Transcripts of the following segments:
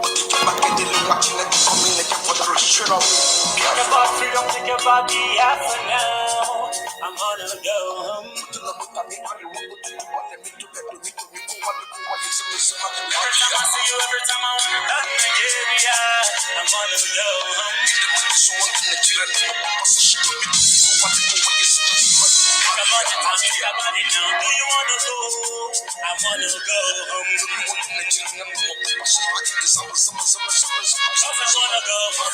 Think about freedom, think about Biafra now. I'm gonna go home. Every time I see you, every time I wanna back Nigeria, I'm gonna go home. Think about the time, think about it now. Do you wanna go? I wanna go home. Cause I wanna go home. Cause I wanna go home.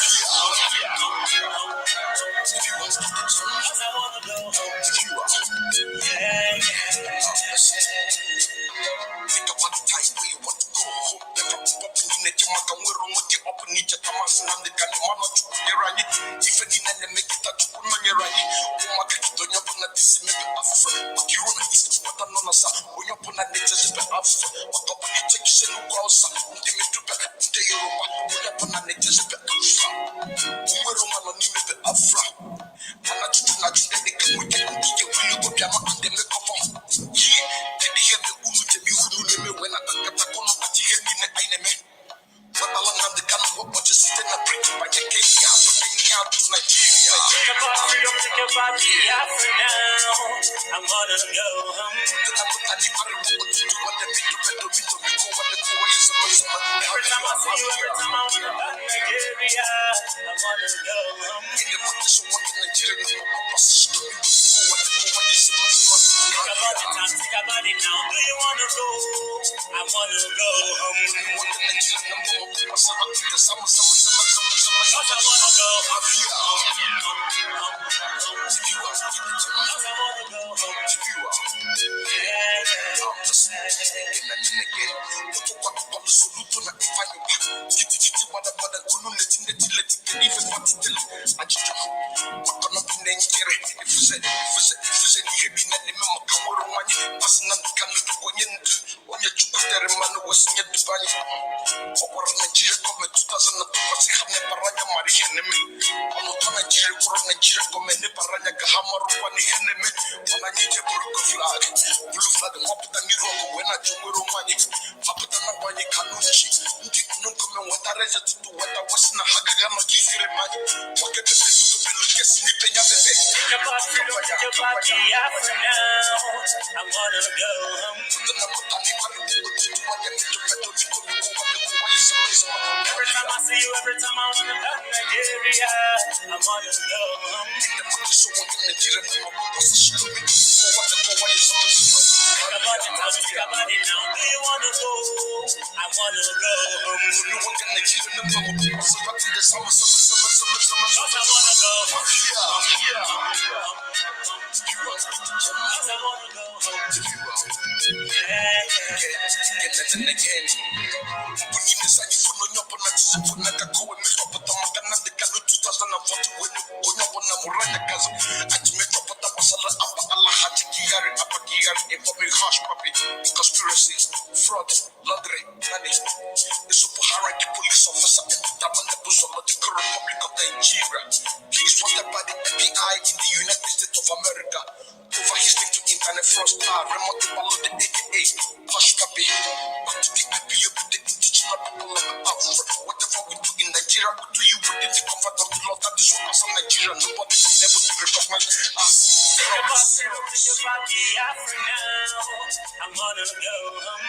Yeah. Think about the time where you want to go home. Biafra now. I'm gonna go home. Every time I see you, every time I wanna back Nigeria, I wanna go home. Think about the time, think about it now. Do you wanna go? I wanna go home. Cause I wanna go home. Biafra now. I wanna go home. Every time I see you, every time I wanna back Nigeria, I wanna go home. Think about the time, think about it now. Do you wanna go? I wanna go home. Cause I wanna go home. Conspiracy, fraud, laundering, money. The super hierarchy police officer and the Democratic Republic of Nigeria. He is wanted by the FBI in the United States of America over his link to internet fraudster Remote Balode aka Hush Puppy. But to the IPO with the indigenous people of Biafra. Whatever we do in Nigeria, we do you within the comfort of the law. That is what as a Nigerian, nobody will never to recognize us. Think about Biafra now. I'm gonna go home.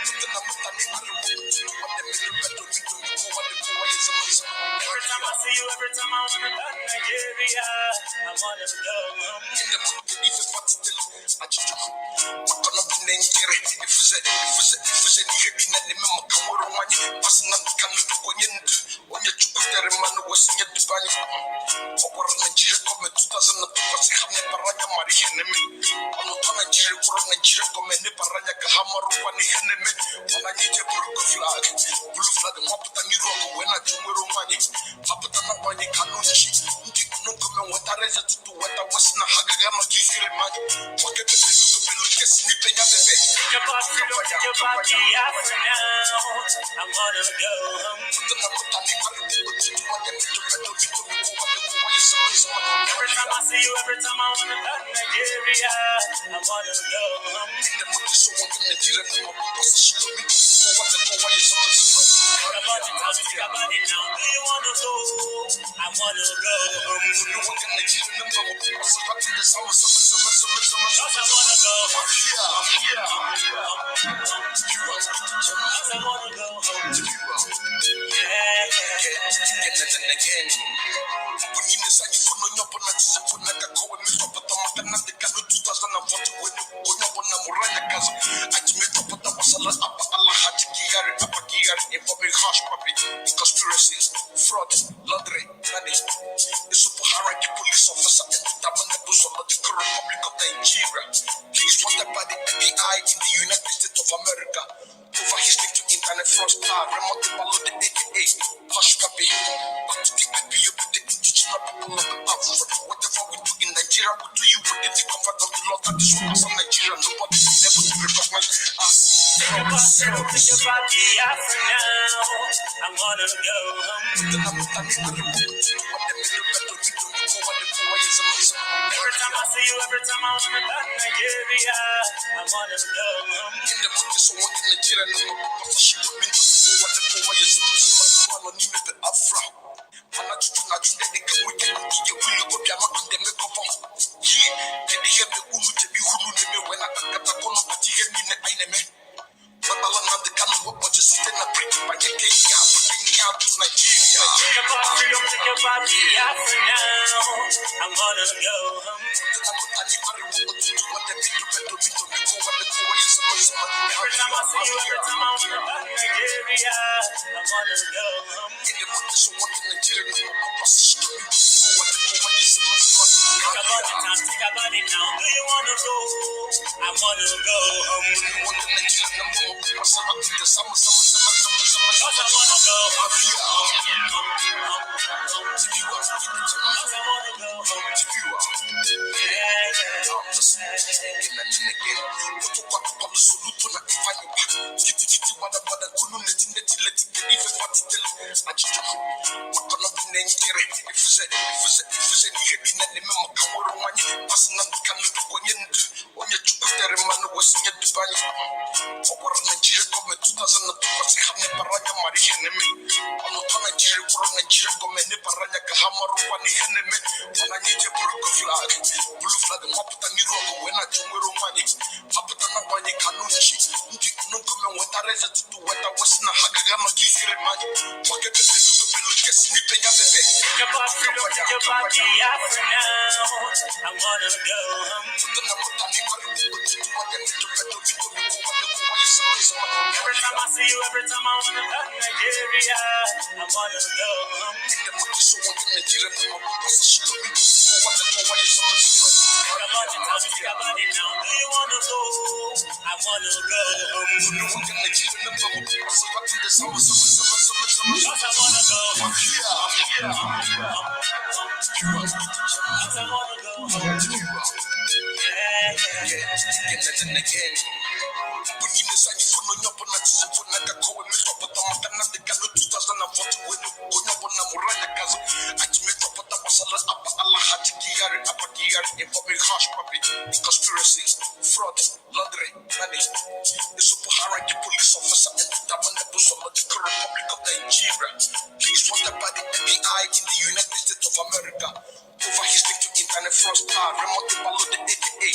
Every time I see you, every time I wanna back Nigeria, I wanna go home. What about freedom, think about Biafra now. I wanna go home. Every time I see you, every time I wanna go to Nigeria, I wanna go home. What about it now? Think about it now. Do you wanna go? I wanna go home. Cause I wanna go home. I wanna go home. Yeah. Conspiracies, fraud, laundry, money. The super hierarchy police officer and the Tabanabus of the Republic of Nigeria. He is wanted by the FBI in the United States of America over his link to internet fraudster, remote Palo the AKA, Hush Puppy. Back to the IPO with the indigenous people of the Biafra. Whatever we do in Nigeria, we do you within the comfort of the Lord. That is what as a Nigerian, nobody is able to recognize us. Think about Biafra now. I wanna go home. Every time I see you, every time I wanna go to Nigeria, I wanna go home. About Biafra now, I wanna go home. Every time I see you, every time I wanna go to Nigeria, I wanna go home. Think about it now, do you wanna go? I wanna go home. Cause I wanna go home. About Biafra now, I wanna go home. Every time I see you, every time I wanna go to Nigeria, I wanna go home. What about it now? Think about it now. Do you wanna go? I wanna go home. Cause I wanna go home. I wanna go home. Conspiracies, fraud, laundry, money. The super hierarchy police officer and the Tabanabus of the Republic of Nigeria. He is wanted by the FBI in the United States of America over his link to internet fraudster, remote Palo the AKA,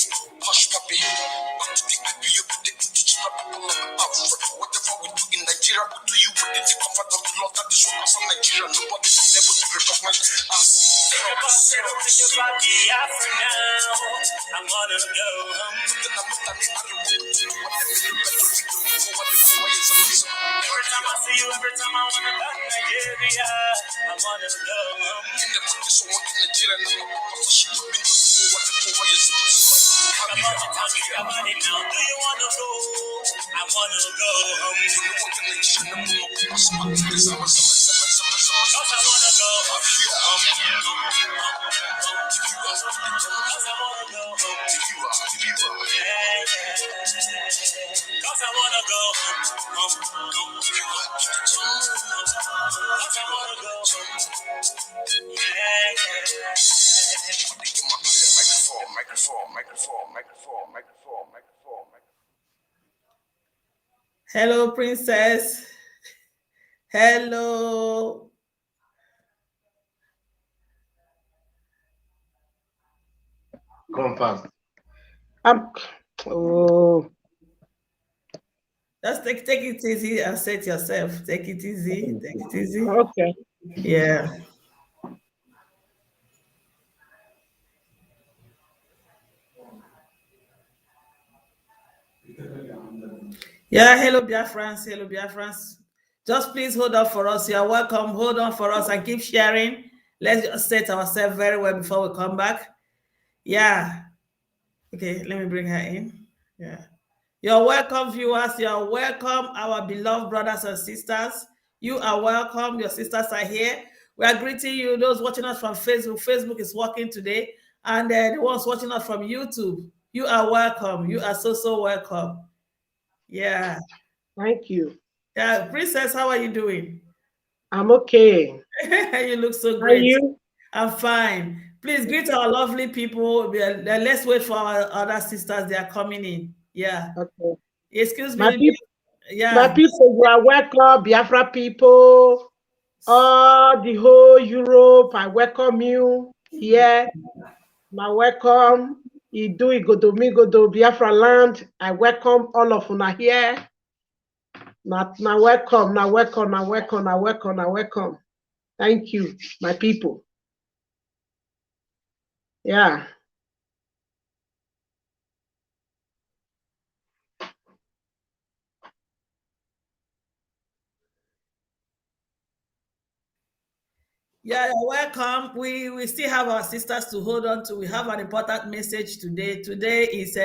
Hush Puppy. Back to the IPO with the indigenous people of the Biafra. Whatever we do in Nigeria, we do you within the comfort of the Lord. That is what as a Nigerian, nobody is able to recognize us. Think about Biafra now. I wanna go home. Every time I see you, every time I wanna go to Nigeria, I wanna go home. Think about it now. Do you wanna go? I wanna go home. Cause I wanna go home. Cause I wanna go home. Yeah. Hello, princess. Hello. Confirm. Oh. Just take it easy and set yourself. Take it easy. Take it easy. Okay. Yeah. Yeah, hello Biafrans, hello Biafrans. Just please hold on for us. You are welcome. Hold on for us and keep sharing. Let's just set ourselves very well before we come back. Yeah. Okay, let me bring her in. Yeah. You're welcome, viewers. You're welcome, our beloved brothers and sisters. You are welcome. Your sisters are here. We are greeting you, those watching us from Facebook. Facebook is working today. And the ones watching us from YouTube, you are welcome. You are so welcome. Yeah. Thank you. Yeah, Princess, how are you doing? I'm okay. You look so Are great. you? I'm fine. Please greet our lovely people. Let's wait for our other sisters. They are coming in. Yeah. Okay. Excuse My me. people, Yeah. my people, you are welcome. Biafra people, all the whole Europe, I welcome you here. My welcome. Iduu, Igodo, Biafra land. I welcome all of you here. Now welcome. Thank you, my people. Yeah. Yeah, you're welcome. We still have our sisters to hold on to. We have an important message today. Today is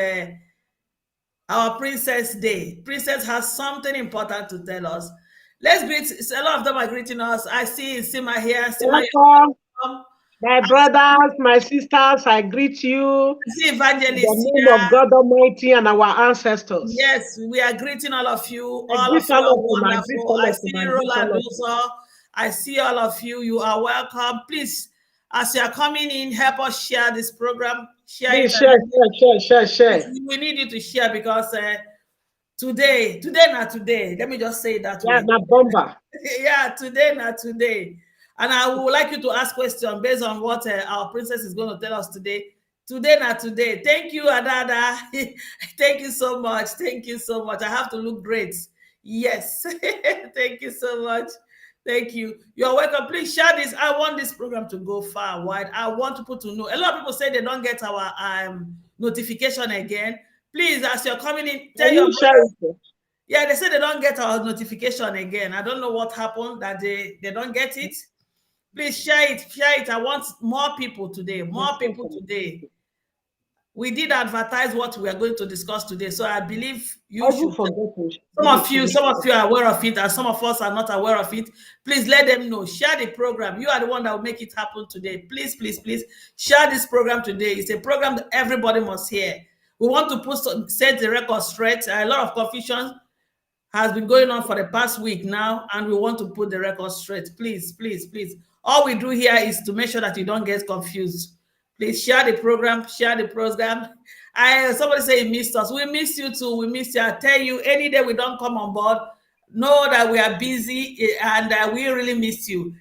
our Princess Day. Princess has something important to tell us. Let's greet. A lot of them are greeting us. I see Sima here. Sima, Welcome. My brothers, my sisters, I greet you. I see Evangelist in the name of God Almighty and our ancestors. Yes, we are greeting all of you. All of you are wonderful. I see Roland also. I see all of you. You are welcome. Please, as you are coming in, help us share this program. Share it. Share. We need you to share because today, not today. Let me just say it that way. Yeah, bomba. Yeah, today, not today. And I would like you to ask questions based on what our princess is going to tell us today. Today, not today. Thank you, Adada. Thank you so much. Thank you so much. I have to look great. Yes. Thank you so much. Thank you. You're welcome. Please share this. I want this program to go far wide. I want people to know. A lot of people say they don't get our notification again. Please, as you're coming in, tell your brothers. Yeah, they say they don't get our notification again. I don't know what happened that they don't get it. Please share it. I want more people today. We did advertise what we are going to discuss today, so I believe you should. Some of you are aware of it, and some of us are not aware of it. Please let them know. Share the program. You are the one that will make it happen today. Please share this program today. It's a program that everybody must hear. We want to set the record straight. A lot of confusion has been going on for the past week now, and we want to put the record straight. Please. All we do here is to make sure that you don't get confused. Please share the program. Somebody say you missed us. We missed you too. We missed you. I tell you, any day we don't come on board, know that we are busy and we really miss you.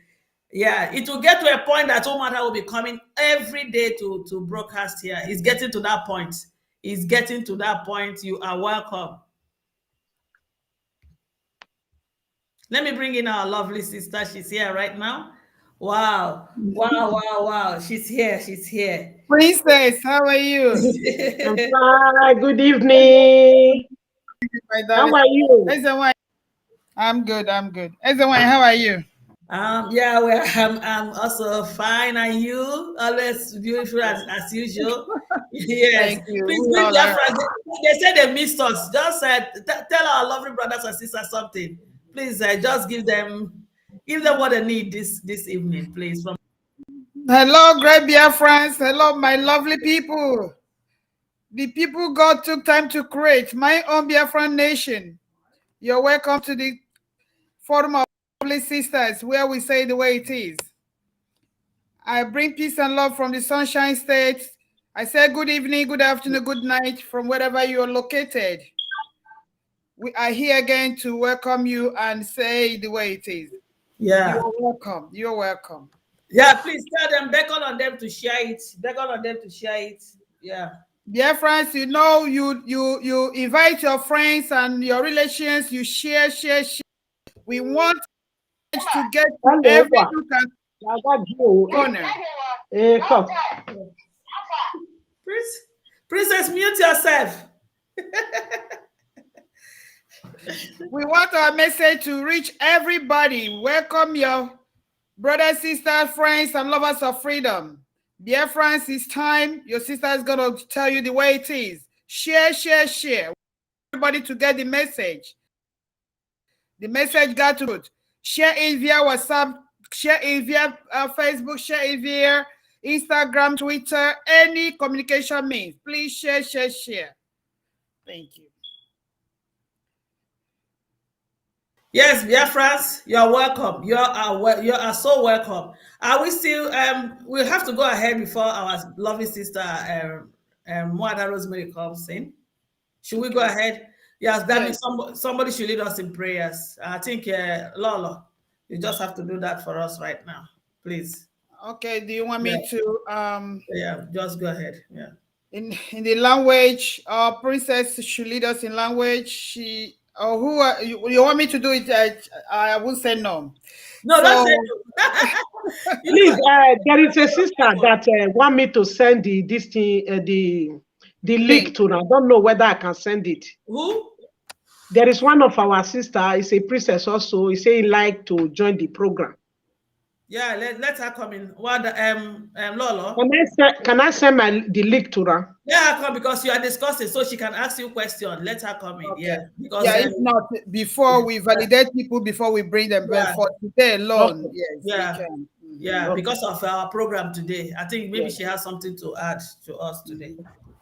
Yeah, it will get to a point that Umuada will be coming every day to broadcast here. It's getting to that point. You are welcome. Let me bring in our lovely sister. She's here right now. Wow. She's here. Princess, how are you? I'm fine. Good evening. How are you? I'm good. How are you? Yeah, I'm also fine. And you? Always beautiful as usual. Yes. Thank you. Please greet their friends. They say they missed us. Just tell our lovely brothers and sisters something. Please just give them what they need this evening, please. Hello, great Biafrans. Hello, my lovely people. the people God took time to create, my own Biafran nation. You're welcome to the Forum of Lovely Sisters, where we say the way it is. I bring peace and love from the Sunshine State. I say good evening, good afternoon, good night from wherever you are located. We are here again to welcome you and say the way it is. Yeah. You are welcome. You're welcome. Yeah, please tell them, beckon on them to share it. Beckon on them to share it. Yeah. Dear friends, you know, you invite your friends and your relations, you share. We want to get to every nook and corner. Come. Princess, mute yourself. We want our message to reach everybody. Welcome your brothers, sisters, friends, and lovers of freedom. Dear friends, it's time. Your sister is going to tell you the way it is. Share. Everybody to get the message. The message got to it. Share it via WhatsApp, share it via Facebook, share it via Instagram, Twitter, any communication means. Please share. Thank you. Yes, Biafrans, you're welcome. You are so welcome. Are we still? We have to go ahead before our lovely sister, Nwada Rosemary comes in. Should we go ahead? Yes, that means somebody should lead us in prayers. I think, Lolo, you just have to do that for us right now, please. Okay. Do you want me to? Yeah, just go ahead. Yeah. In the language, Princess should lead us in language. You want me to do it? I will say no. No, don't say no. Please, there is a sister that want me to send the link to her. I don't know whether I can send it. Who? There is one of our sister, is a princess also. He say he like to join the program. Yeah, let her come in. What Lolo? Can I send the link to her? Yeah, come because you are discussing, so she can ask you question. Let her come in. Okay. Yeah, because if not before we validate people before we bring them. But for today alone, okay. Yes, we can. Yeah, because of our program today, I think maybe she has something to add to us today.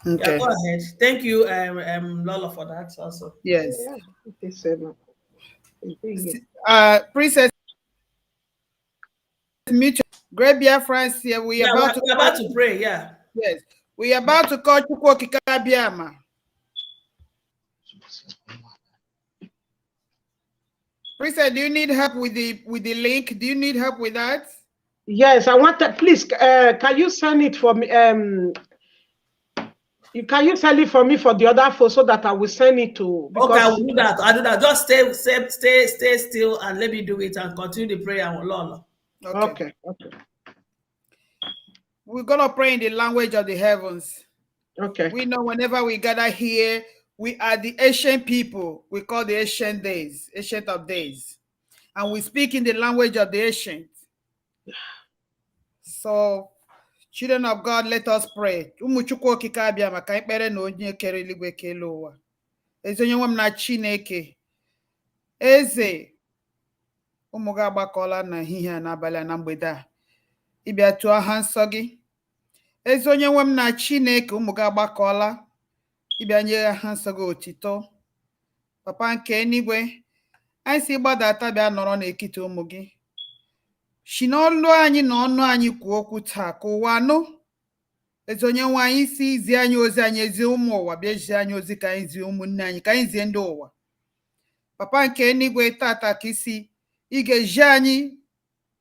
Okay. Yeah, go ahead. Thank you, Lola, for that also. Yes. Princess, great Biafrans here. We're about to pray. Yeah. Yes, we are about to call Chukwu Okike Abiama. Princess, do you need help with the link? Do you need help with that? Yes, I want to. Please, can you send it for me? Can you send it for me for the other phone so that I will send it to? Okay, I will do that. I'll do that. Just stay still and let me do it and continue the prayer, Lola. Okay. We're gonna pray in the language of the heavens. Okay. We know whenever we gather here, we are the ancient people. We call the ancient of days, and we speak in the language of the ancient. So, children of God, let us pray. Umuchukwu Okike Abia maka ikpere na onye kere eluigwe kele ụwa. Ezi onye nwe m na Chineke. Eze ụmụ gị agbakọla na ehihie a n'abalị na mgbede a. Ịbịa tụọ aha nsọ gị. Ezi onye nwe m na Chineke ụmụ gị agbakọla. Ịbịa nye aha nsọ gị otito. Papa nke eluigwe, anyị si gbadata bịa nọrọ n'ekiti ụmụ gị. Si n'olu anyị na ọnụ anyị kwuo okwu taa ka ụwa anụ. Ezi onye nwe anyị si izi anyị ozi anyị ezi ụmụ ụwa bịa ezi anyị ozi ka anyị zie ụmụnne anyị ka anyị zie ndị ụwa. Papa nke eluigwe tata ka isi ị ga-eji anyị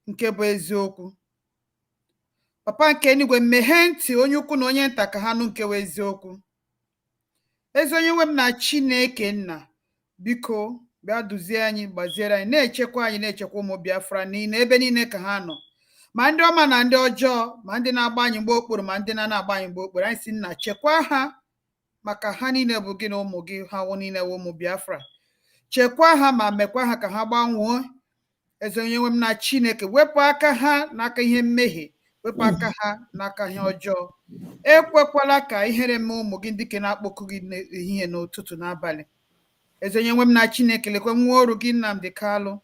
nke bụ eziokwu. Papa nke eluigwe meghee ntị onye ukwu na onye nta ka ha nụ nke bụ eziokwu. Ezi onye nwe m na Chineke nna biko bịa duzie anyị gbaziere anyị na-echekwa anyị na-echekwa ụmụ Biafra niile ebe niile ka ha nọ. Ma ndị ọma na ndị ọjọọ, ma ndị na-agba anyị mgbe okporo ma ndị na-agba anyị mgbe okporo, anyị si nna chekwaa ha maka ha niile bụ gị na ụmụ gị ha niile bụ ụmụ Biafra. Chekwaa ha ma mekwa ha ka ha gbanwoo. Ezi onye nwe m na Chineke wepụ aka ha n'aka ihe mmehie, wepụ aka ha n'aka ihe ọjọọ. Ekwekwala ka ihere mee ụmụ gị ndị ke na-akpọku gị n'ehihie n'ụtụtụ n'abalị. Ezi onye nwe m na Chineke lekwe nwa ọrụ gị Nnamdi Kalụ.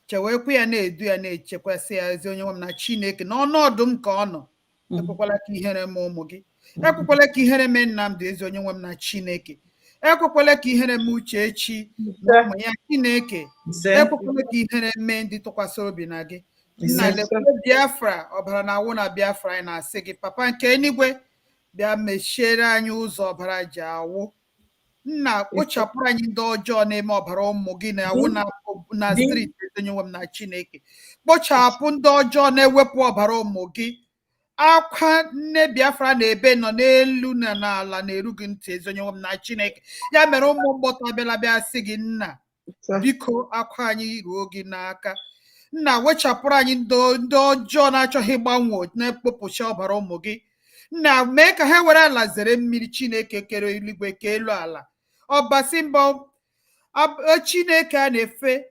Chewekwa ya na-edu ya na-echekwasị ya ezi onye nwe m na Chineke n'ọnụ ọdụm ka ọ nọ. Ekwekwala ka ihere mee ụmụ gị. ekwekwele ka ihere mee Nnamdi eze onye nwe m na Chineke, ekwekwele ka ihere mee Uchechi na ụmụ ya Chineke, ekwekwele ka ihere mee ndị tụkwasịrị obi na gị. Nna lekwe Biafra, ọbara na-awụ na Biafra, anyị na-asị gị papa nke eluigwe bịa mechiere anyị ụzọ ọbara ji awụ. Nna kpochapụrụ anyị ndị ọjọọ na-eme ọbara ụmụ gị na-awụ na striti onye nwe m na Chineke, kpochapụ ndị ọjọọ na-ewepụ ọbara ụmụ gị. Akwa nne Biafra na-ebe nọ n'elu na n'ala na-eru gị ntị ezi onye nwe m na Chineke, ya mere ụmụ mgbọta bịala bịa sị gị nna biko akwa anyị ruo gị n'aka. Nna wechapụrụ anyị ndị ọjọọ na-achọghị ịgbanwe na-ekpopụcha ọbara ụmụ gị. Nna mee ka ha were ala zere mmiri Chineke kere eluigwe ka elu ala. Ọbasi mbọ Chineke a na-efe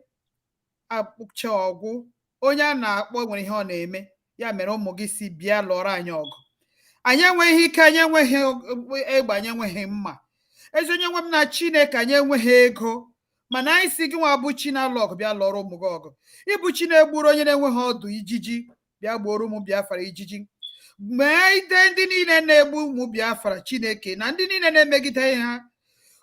akpụcha ọgwụ, onye a na-akpọ nwere ihe ọ na-eme, ya mere ụmụ gị si bịa lụọrọ anyị ọgụ. Anyị enweghị ike, anyị enweghị egbe, anyị enweghị mma ezi onye nwe m na Chineke, anyị enweghị ego, mana anyị si gị nwa bụ chi na-alụ ọgụ bịa lụọrọ ụmụ gị ọgụ. Ịbụ chi na-egburu onye na-enweghị ọdụ ijiji, bịa gbuoro ụmụ Biafra ijiji. Mee ide ndị niile na-egbu ụmụ Biafra Chineke na ndị niile na-emegide ha,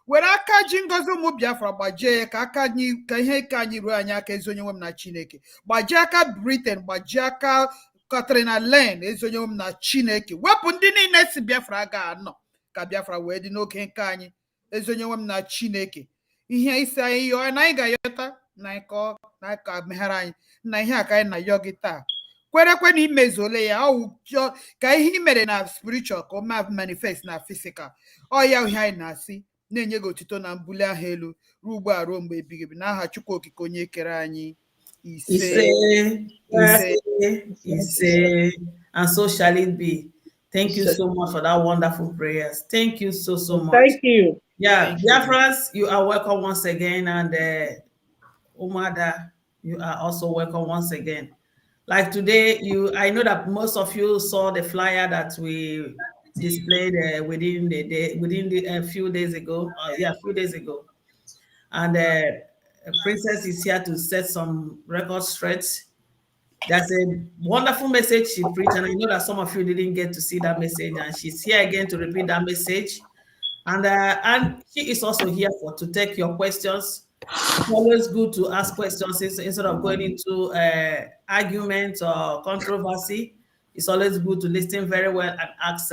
were aka ji ngozi ụmụ Biafra gbajie ya ka ihe ka anyị ruo anyị aka ezi onye nwe m na Chineke. Gbajie aka Britain, gbajie aka Katrina Len ezi onye nwe m na Chineke. Wepụ ndị niile si Biafra ga-anọ ka Biafra wee dị n'oge nke anyị ezi onye nwe m na Chineke. Ihe isi anyị yọọ na anyị ga-ayọta na ka meghara anyị na ihe a ka anyị na-ayọ gị taa, kwerekwe na imezuole ya. Ọ ka ihe i mere na spiritual ka ọ ma manifest na physical. Ọ ya ihe anyị na-asị, na-enye gị otito na mbuli aha elu ruo ugbu a ruo mgbe ebighị ebi n'aha Chukwu okike onye kere anyị. Ise. And so shall it be. Thank you so much for that wonderful prayers. Thank you so much. Thank you. Yeah, Biafrans, you are welcome once again, and Umuada, you are also welcome once again. Like today, I know that most of you saw the flyer that we displayed within a few days ago. A few days ago, and Princess is here to set some records straight. That's a wonderful message she preached, and I know that some of you didn't get to see that message, and she's here again to repeat that message. And she is also here to take your questions. It's always good to ask questions instead of going into argument or controversy. It's always good to listen very well and ask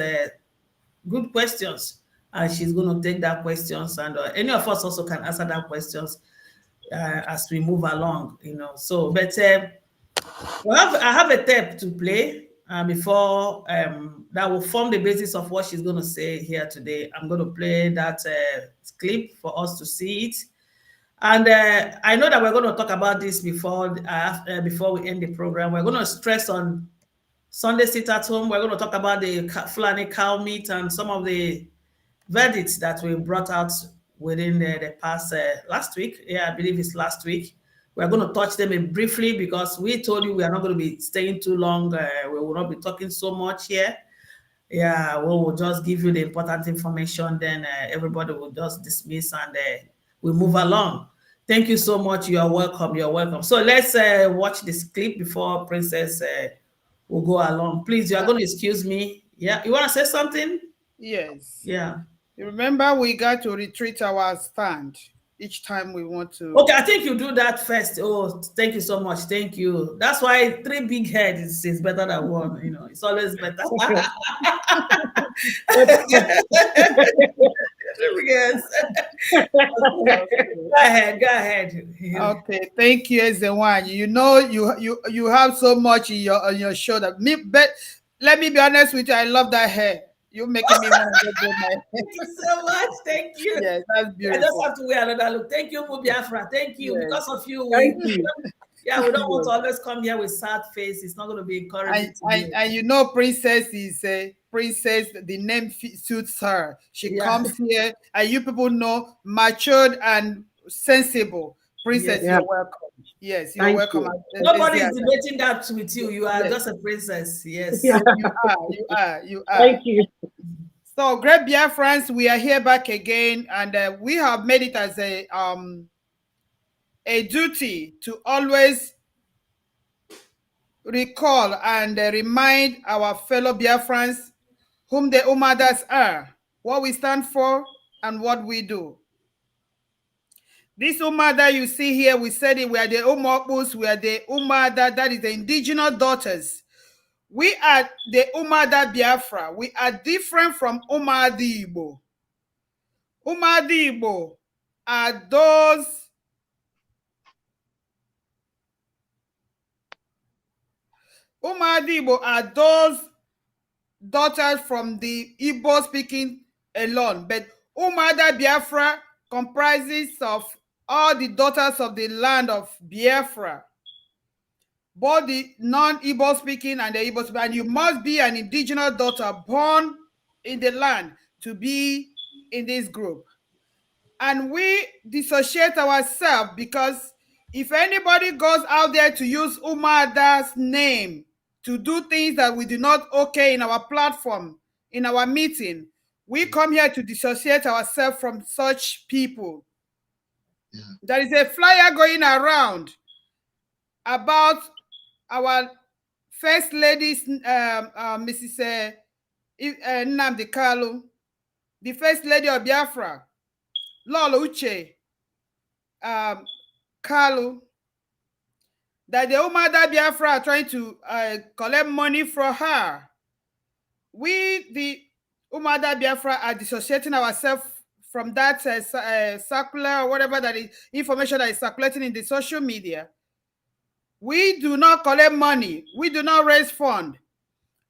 good questions. And she's going to take that questions, and any of us also can answer that questions as we move along. So, but I have a tape to play before that will form the basis of what she's going to say here today. I'm going to play that clip for us to see it. And I know that we're going to talk about this before we end the program. We're going to stress on Sunday sit at home. We're going to talk about the Fulani cow meat and some of the verdicts that we brought out within the past last week. Yeah, I believe it's last week. We're going to touch them briefly because we told you we are not going to be staying too long. We will not be talking so much here. Yeah, we will just give you the important information. Then everybody will just dismiss and we'll move along. Thank you so much. You are welcome. You're welcome. So let's watch this clip before Princess will go along. Please, you are going to excuse me. Yeah, you want to say something? Yes. Yeah. You remember we got to retreat our stand each time we want to. Okay, I think you do that first. Oh, thank you so much. Thank you. That's why 3 big heads is better than 1. It's always better. Go ahead. Okay, thank you, Ezewan. You have so much in your show that but let me be honest with you, I love that hair. You're making me want to do my hair. Thank you so much. Thank you. Yes, that's beautiful. I just have to wear another look. Thank you, Biafra. Thank you. Yes. Because of you. Thank you. Yeah, we don't want to always come here with sad face. It's not going to be encouraging. And Princess is a princess. The name suits her. She comes here, and you people know, matured and sensible. Princess, you're welcome. Yes, you're welcome. Nobody is debating that with you. You are just a princess. Yes. Yeah. You are. Thank you. So, great Biafrans, we are here back again, and we have made it as a duty to always recall and remind our fellow Biafrans whom the Umuadas are, what we stand for, and what we do. This Umuada you see here, we said it, we are the Umokbus, we are the Umuada, that is the indigenous daughters. We are the Umuada Biafra. We are different from Umuada Igbo. Umuada Igbo are those daughters from the Igbo speaking alone, but Umuada Biafra comprises of all the daughters of the land of Biafra, both the non-Igbo speaking and the Igbo speaking. And you must be an indigenous daughter born in the land to be in this group. And we dissociate ourselves because if anybody goes out there to use Umuada's name to do things that we do not okay in our platform, in our meeting, we come here to dissociate ourselves from such people. Yeah. There is a flyer going around about our First Lady, Mrs. Nnamdi Kalu, the First Lady of Biafra, Lolo Uche Kalu, that the Umuada Biafra are trying to collect money from her. We, the Umuada Biafra, are dissociating ourselves from that circular or whatever that is information that is circulating in the social media. We do not collect money. We do not raise funds.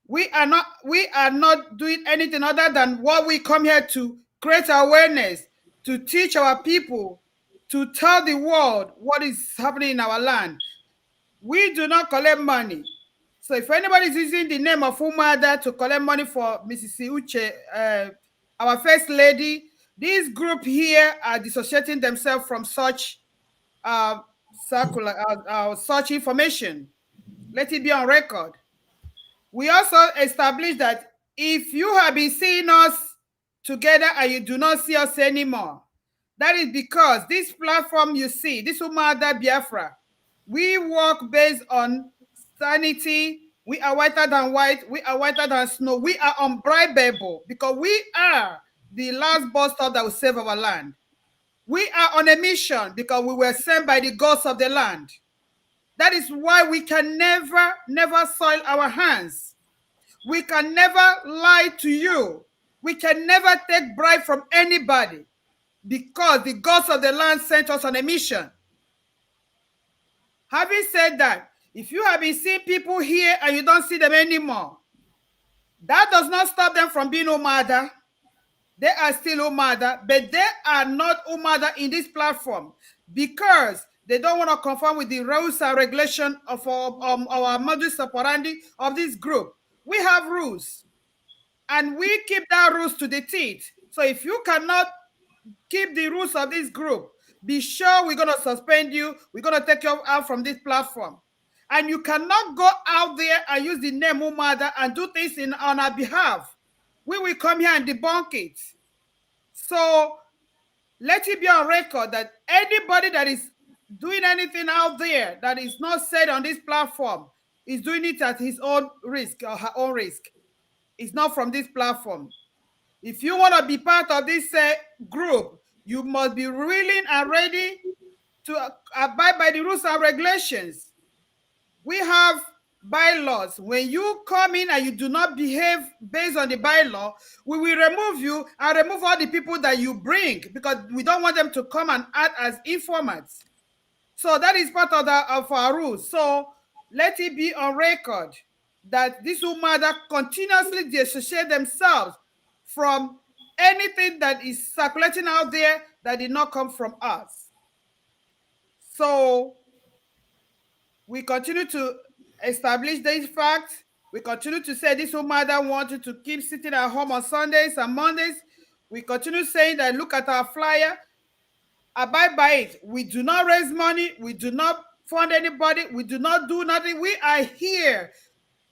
We are not doing anything other than what we come here to create awareness, to teach our people, to tell the world what is happening in our land. We do not collect money. So if anybody is using the name of Umuada to collect money for Mrs. Uche, our First Lady, this group here are dissociating themselves from such such information. Let it be on record. We also established that if you have been seeing us together and you do not see us anymore, that is because this platform you see, this Umuada Biafra, we work based on sanity. We are whiter than white. We are whiter than snow. We are unbribable because we are the last bus stop that will save our land. We are on a mission because we were sent by the gods of the land. That is why we can never soil our hands. We can never lie to you. We can never take bribe from anybody because the gods of the land sent us on a mission. Having said that, if you have been seeing people here and you don't see them anymore, that does not stop them from being Umuada. They are still Umuada, but they are not Umuada in this platform because they don't want to conform with the rules and regulation of our modus operandi of this group. We have rules, and we keep that rules to the teeth. So if you cannot keep the rules of this group, be sure we're going to suspend you. We're going to take you out from this platform. And you cannot go out there and use the name Umuada and do things on our behalf. We will come here and debunk it. So let it be on record that anybody that is doing anything out there that is not said on this platform is doing it at his own risk or her own risk. It's not from this platform. If you want to be part of this group, you must be willing and ready to abide by the rules and regulations. We have bylaws. When you come in and you do not behave based on the bylaw, we will remove you and remove all the people that you bring because we don't want them to come and act as informants. So that is part of our rules. So let it be on record that this Umuada continuously dissociate themselves from anything that is circulating out there that did not come from us. So we continue to establish these facts. We continue to say this Umuada wanted to keep sitting at home on Sundays and Mondays. We continue saying that look at our flyer, abide by it. We do not raise money. We do not fund anybody. We do not do nothing. We are here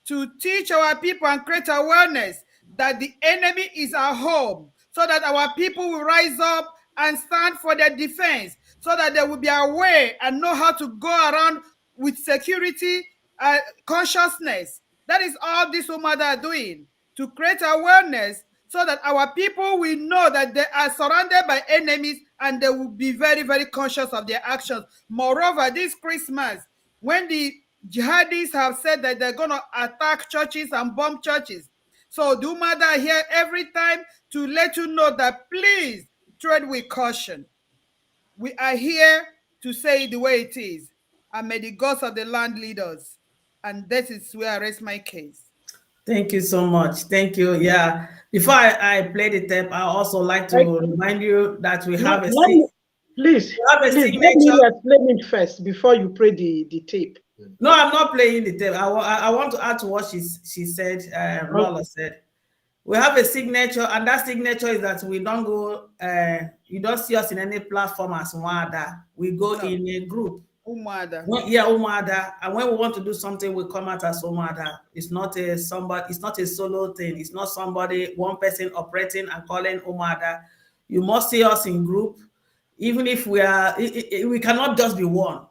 to teach our people and create awareness that the enemy is our home, so that our people will rise up and stand for their defense, so that they will be aware and know how to go around with security consciousness. That is all this Umuada are doing, to create awareness so that our people will know that they are surrounded by enemies and they will be very, very conscious of their actions. Moreover, this Christmas, when the jihadists have said that they're going to attack churches and bomb churches, so the Umuada are here every time to let you know that please tread with caution. We are here to say it the way it is, and may the gods of the land lead us. And that is where I raise my case. Thank you so much. Thank you. Yeah. Before I play the tape, I also like to remind you that we have a please let me explain it first before you play the tape. No, I'm not playing the tape. I want to add to what she said. Lola said. We have a signature, and that signature is that we don't go. You don't see us in any platform as Nwada. We go in a group. Umuada. Umuada. And when we want to do something, we come out as Umuada. It's not a solo thing. It's not one person operating and calling Umuada. You must see us in group. Even if we cannot just be one.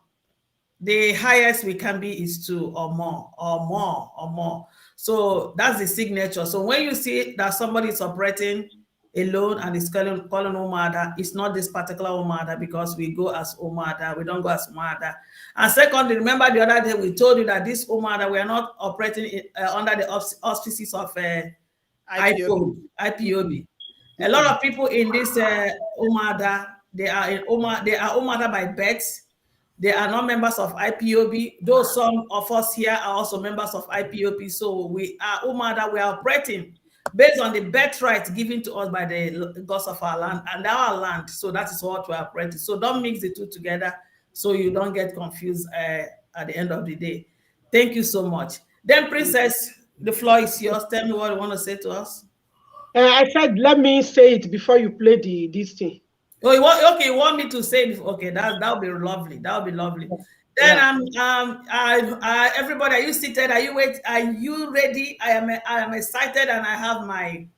The highest we can be is 2 or more. So that's the signature. So when you see that somebody is operating alone and is calling Umuada, it's not this particular Umuada, because we go as Umuada. We don't go as Umuada. And secondly, remember the other day we told you that this Umuada, we are not operating under the auspices of IPOB. A lot of people in this Umuada, they are Umuada by birth. They are not members of IPOB, though some of us here are also members of IPOB. So we are Umuada, we are operating based on the birthright given to us by the gods of our land and our land. So that is what we are operating. So don't mix the two together so you don't get confused at the end of the day. Thank you so much. Then, Princess, the floor is yours. Tell me what you want to say to us. I said, let me say it before you play this thing. Oh, you want me to say it? Okay, that'll be lovely. That'll be lovely. Then everybody, are you seated? Are you ready? I am excited, and I have my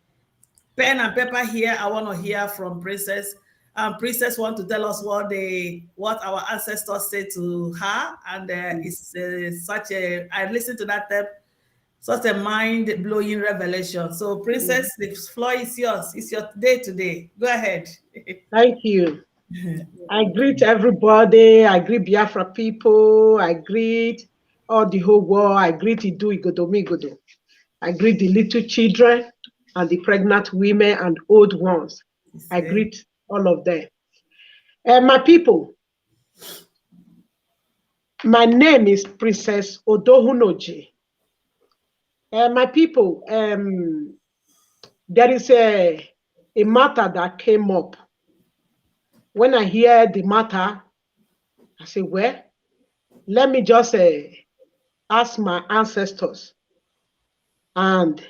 pen and paper here. I want to hear from Princess. Princess want to tell us what our ancestors said to her, and it's I listened to that tape, such a mind-blowing revelation. So, Princess, the floor is yours. It's your day today. Go ahead. Thank you. I greet everybody. I greet Biafra people. I greet all the whole world. I greet Iduu Igodomigodo. I greet the little children and the pregnant women and old ones. I greet all of them. My people, my name is Princess Odohunoghie. My people, there is a matter that came up. When I hear the matter, I say, well, let me just ask my ancestors and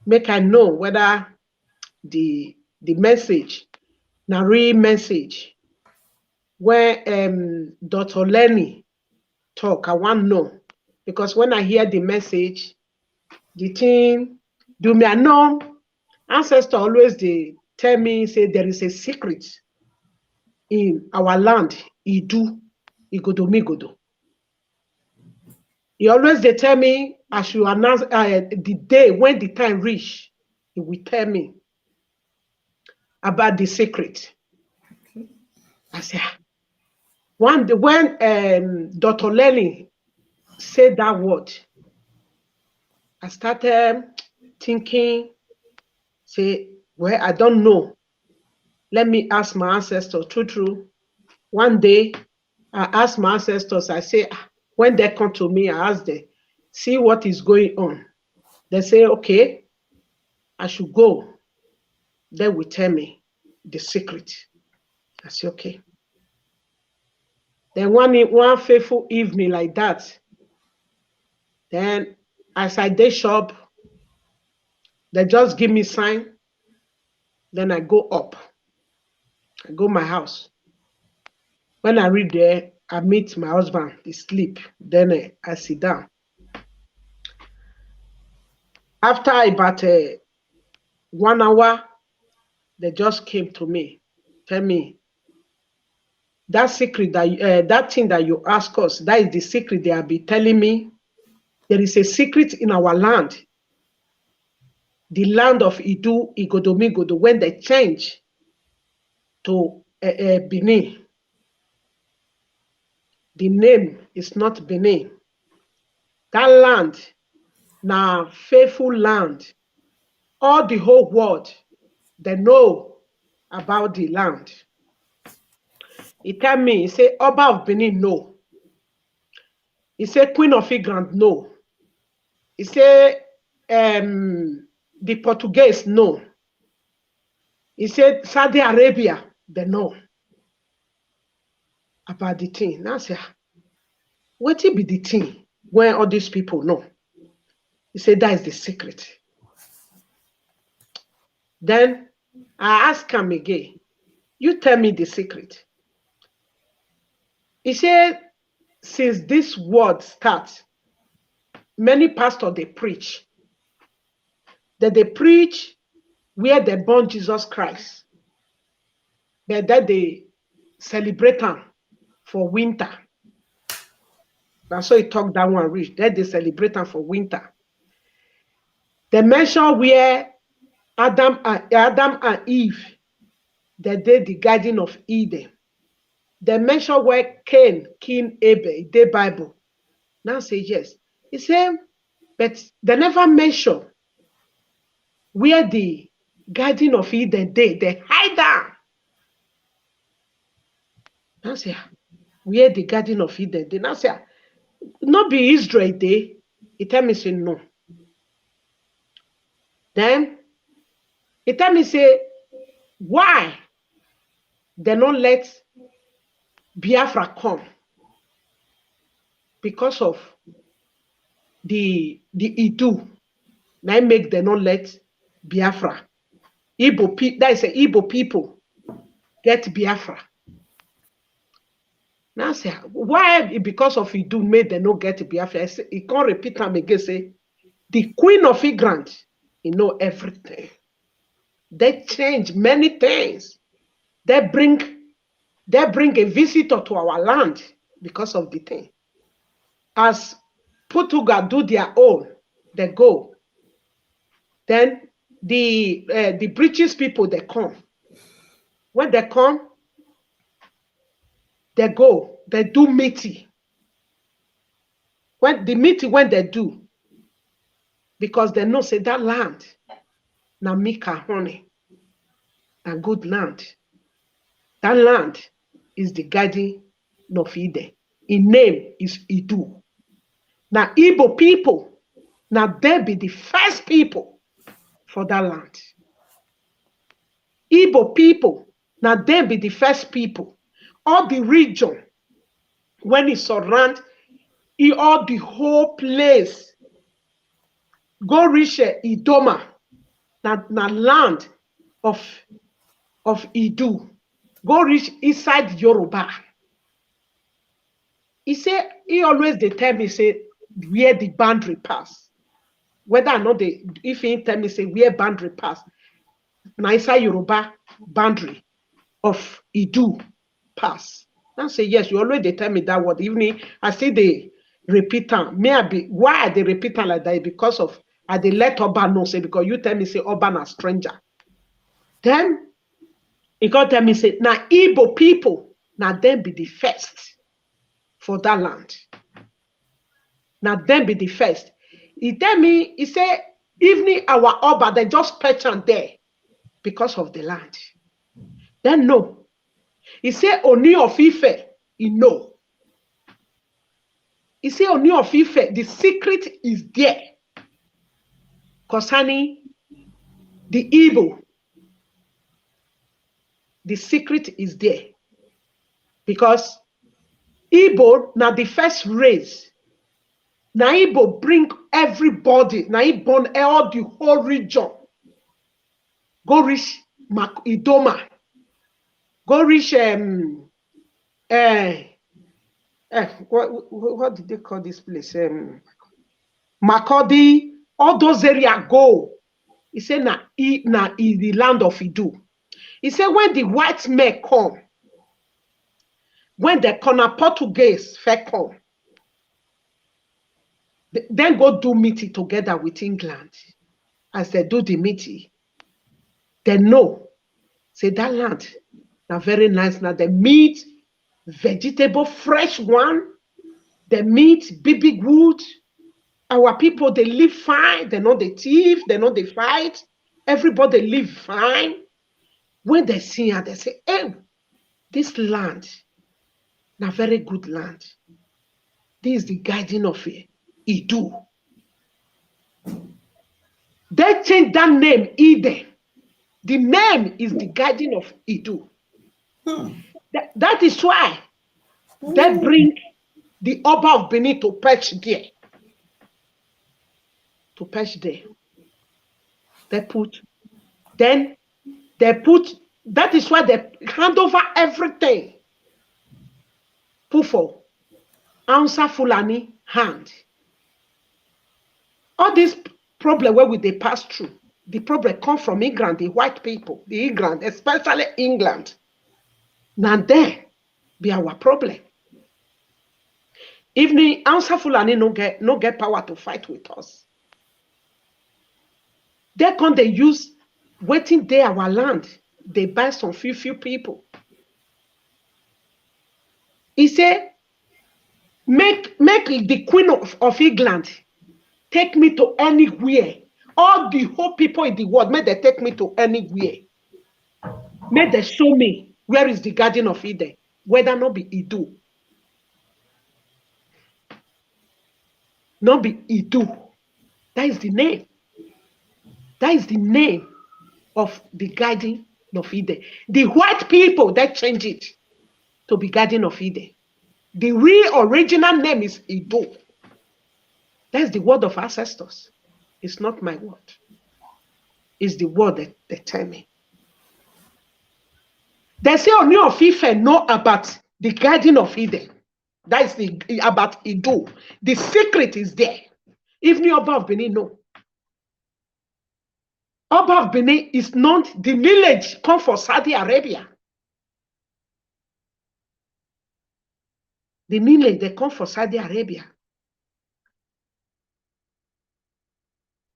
make I know whether the message, the real message, where Dr. Lenny talk, I want to know. Because when I hear the message, the thing do me, I know ancestor always they tell me, say there is a secret in our land, Iduu Igodomigodo. He always they tell me, I should announce the day when the time reach, he will tell me about the secret. Okay. I say, one day when Dr. Lenny said that word, I started thinking, say, well, I don't know. Let me ask my ancestors. True. One day, I asked my ancestors, I say, when they come to me, I ask them, see what is going on. They say, okay, I should go. They will tell me the secret. I say, okay. Then one fateful evening like that, then as I did shop, they just give me sign. Then I go up. I go my house. When I read there, I meet my husband. He sleep. Then I sit down. After about 1 hour, they just came to me, tell me that secret that thing that you ask us, that is the secret they have been telling me. There is a secret in our land. the land of Iduu, Igodomigodo, when they change to Benin. The name is not Benin. That land, now faithful land. All the whole world, they know about the land. He tell me, he say, Oba of Benin, no. He say, Queen of England, no. He say, the Portuguese, no. He said, Saudi Arabia, they know about the thing. Now, say, what be the thing when all these people know? He said, that is the secret. Then I ask him again, you tell me the secret. He said, since this word starts, many pastors, they preach. That they preach where they born Jesus Christ. But that they celebrate him for winter. That's why he talk that one rich. That they celebrate him for winter. They mention where Adam and Eve, they did the Garden of Eden. They mention where Cain killed Abel, the Bible. Now say yes. He said, but they never mention where the Garden of Eden they hide down. Now say, where the Garden of Eden they now say, not be Israel day. He tell me say no. Then he tell me say, why they not let Biafra come? Because of the Iduu. Now make them not let Biafra. That is a Igbo people get Biafra. Now say, why because of Iduu made them not get Biafra? He can't repeat them again. Say, the Queen of England, you know everything. They change many things. They bring a visitor to our land because of the thing. As Portugal do their own, they go. Then the British people, they come. When they come, they go. They do meeting. When they do, because they know say that land, na Mika honey, a good land. That land is the Garden of Eden. In name is Iduu. Now Igbo people, now they be the first people for that land. Igbo people, now they be the first people. All the region, when it surround, all the whole place, go reach Idoma, na land of Iduu. Go reach inside Yoruba. He always they tell me say where the boundary pass. Whether or not if he tell me say where boundary pass, na inside Yoruba boundary of Iduu pass. Now say yes, you always they tell me that word. Even I see they repeat them. Why they repeat them like that? Because of they let Oba know say because you tell me say Oba na stranger. Then he can tell me say now Igbo people now them be the first for that land. Now them be the first. He tell me, he say, even our Oba, they just perch on there because of the land. Then no. He say Oni of Ife, he know. He say Oni of Ife, the secret is there. Concerning the evil. The secret is there. Because Igbo, now the first race, now Igbo bring everybody, now he born all the whole region. Go reach Idoma. Go reach what did they call this place? Makodi, all those areas go. He said na the land of Iduu. He said when the white men come, when the corner Portuguese come, then go do meeting together with England. as they do the meeting, they know, say that land, now very nice. Now the meat, vegetable, fresh one, the meat, big wood. Our people, they live fine. They know they thief, they know they fight. Everybody live fine. When they see her, they say, hey, this land, now very good land. This is the guiding of it. Iduu. They change that name, Eden. The name is the guardian of Iduu. That is why they bring the Oba of Benin to perch there. To perch there. That is why they hand over everything. Pufo, Ansa Fulani hand. All this problem where we they pass through, the problem come from England, the white people, the England, especially England. Now there be our problem. If the Ansa Fulani no get power to fight with us, they can't they use waiting there our land. They buy some few people. He said, make the Queen of England take me to anywhere. All the whole people in the world, may they take me to anywhere. May they show me where is the Garden of Eden, whether not be Iduu. Not be Iduu. That is the name. That is the name of the Garden of Eden. The white people that change it to be Garden of Eden. The real original name is Iduu. That's the word of ancestors. It's not my word. It's the word that they tell me. They say Ooni of Ife know about the Garden of Eden. That is about Iduu. The secret is there. Even Oba of Benin know. Oba of Benin is not the village come from Saudi Arabia. The village they come from Saudi Arabia.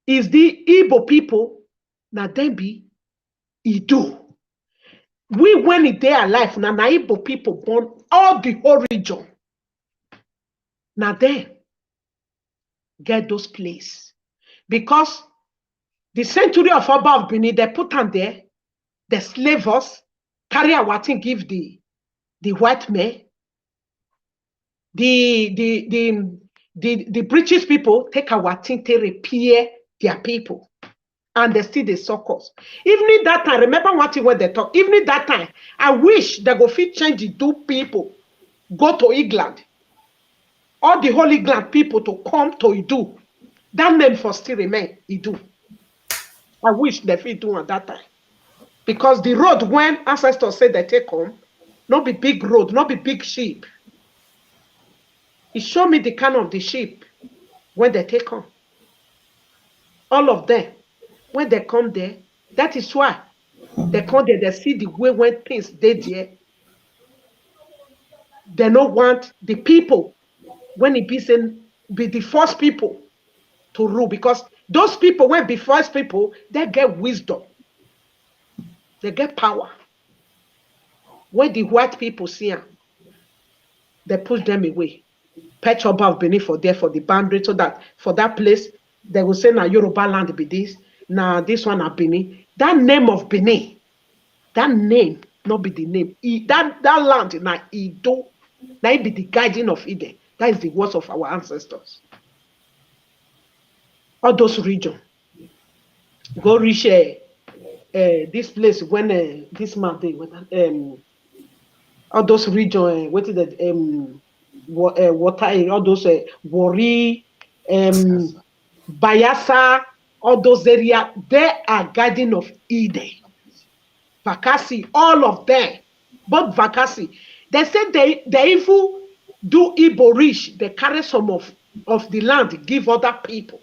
Is the Igbo people na them be Iduu. We when they are alive na Igbo people born all the whole region. Now then get those place because the century of Oba of Benin they put on there, the slavers carry our thing give the white men. The British people take our thing to repair their people. And they still they suck us. Even in that time, remember what when they talk, even in that time, I wish they go fit change the two people, go to England. All the whole England people to come to Iduu. That name for still remain Iduu. I wish they fit do at that time. Because the road when ancestors say they take home, not be big road, not be big sheep. It show me the kind of the sheep when they take home. All of them. When they come there, that is why they come there, they see the way when things they there. They don't want the people, when it be saying, be the first people to rule, because those people, when be first people, they get wisdom. They get power. When the white people see them, they push them away. Patch Oba of Benin for there, for the boundary, so that for that place, they will say, now Yoruba land be this. Now this one at Benin, that name of Benin, that name not be the name. That land na Iduu, na it be the guardian of Eden. That is the words of our ancestors. All those regions go reach this place when this man day all those regions what is that water all those Wari Bayelsa. All those areas, they are Garden of Eden. Vakasi, all of them. But Vakasi, they said they even do Igbo rich. They carry some of the land, give other people.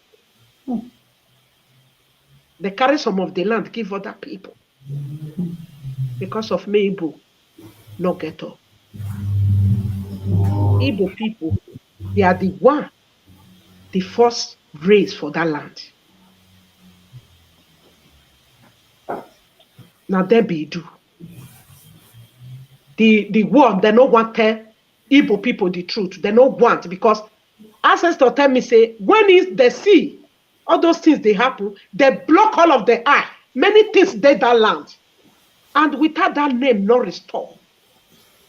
They carry some of the land, give other people. Because of me, Igbo, no get up. Igbo people, they are the first race for that land. Now there be do. The world, they don't want tell Igbo people the truth. They don't want, because ancestors tell me, say, when is the sea, all those things they happen, they block all of the eye. Many things they that land. And without that name not restore,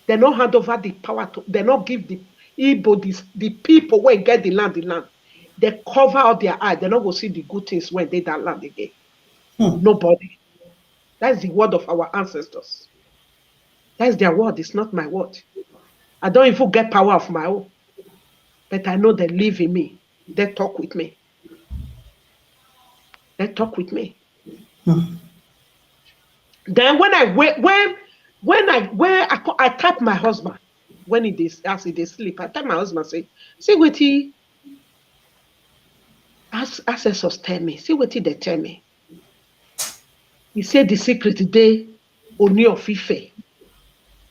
they not hand over the power to, they not give the Igbo, the people when get the land. They cover out their eye. They not go see the good things when they that land again. Nobody. That's the word of our ancestors. That's their word. It's not my word. I don't even get power of my own. But I know they live in me. They talk with me. They talk with me. Then when I tap my husband when he is as he is sleep, I tap my husband, say, see what he ancestors tell me. See what they tell me. He said the secret today only of Ife.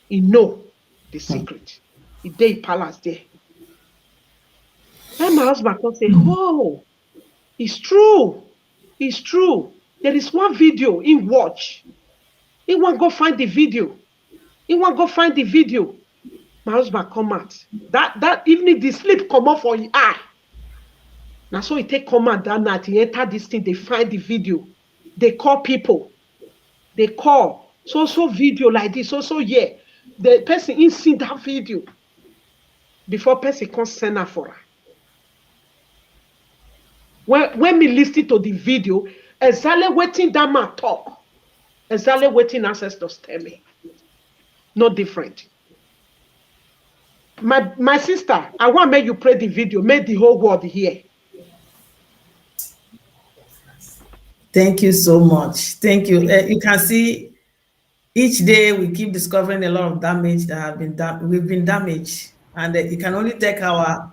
He know the secret. He day palace there. Then my husband can say, oh, it's true. It's true. There is one video he watch. He want go find the video. He want go find the video. My husband come out. That evening, the sleep come off for his eye. Now so he take command that night. He enter this thing. They find the video. They call people. They call. So video like this. So yeah. The person in see that video before person can send her for her. When me listen to the video, exactly waiting that man talk. Exactly waiting ancestors tell me. No different. My sister, I want make you play the video, make the whole world hear. Thank you so much. Thank you. You can see each day we keep discovering a lot of damage that have been done. We've been damaged, and it can only take our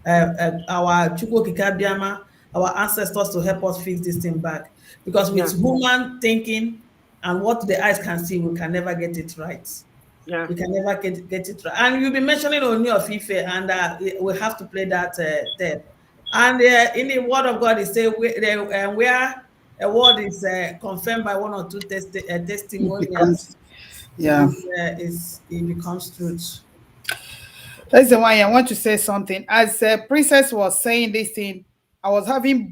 Chukwokika, our ancestors, to help us fix this thing back. Because with human thinking and what the eyes can see, we can never get it right. Yeah. We can never get it right. And you'll be mentioning Oni of Ife, and we have to play that tape. And in the Word of God, it says where a word is confirmed by one or two testimonials, it becomes truth. That's the why I want to say something. As Princess was saying this thing, I was having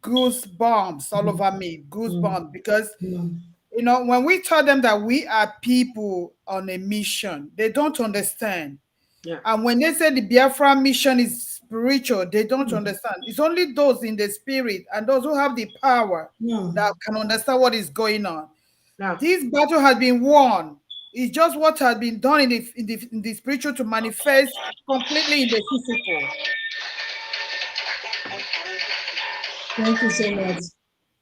goosebumps all over me, goosebumps, because you know, when we tell them that we are people on a mission, they don't understand. Yeah. And when they say the Biafra mission is spiritual, they don't understand. It's only those in the spirit and those who have the power that can understand what is going on. Yeah. This battle has been won. It's just what has been done in the spiritual to manifest completely in the physical. Thank you so much.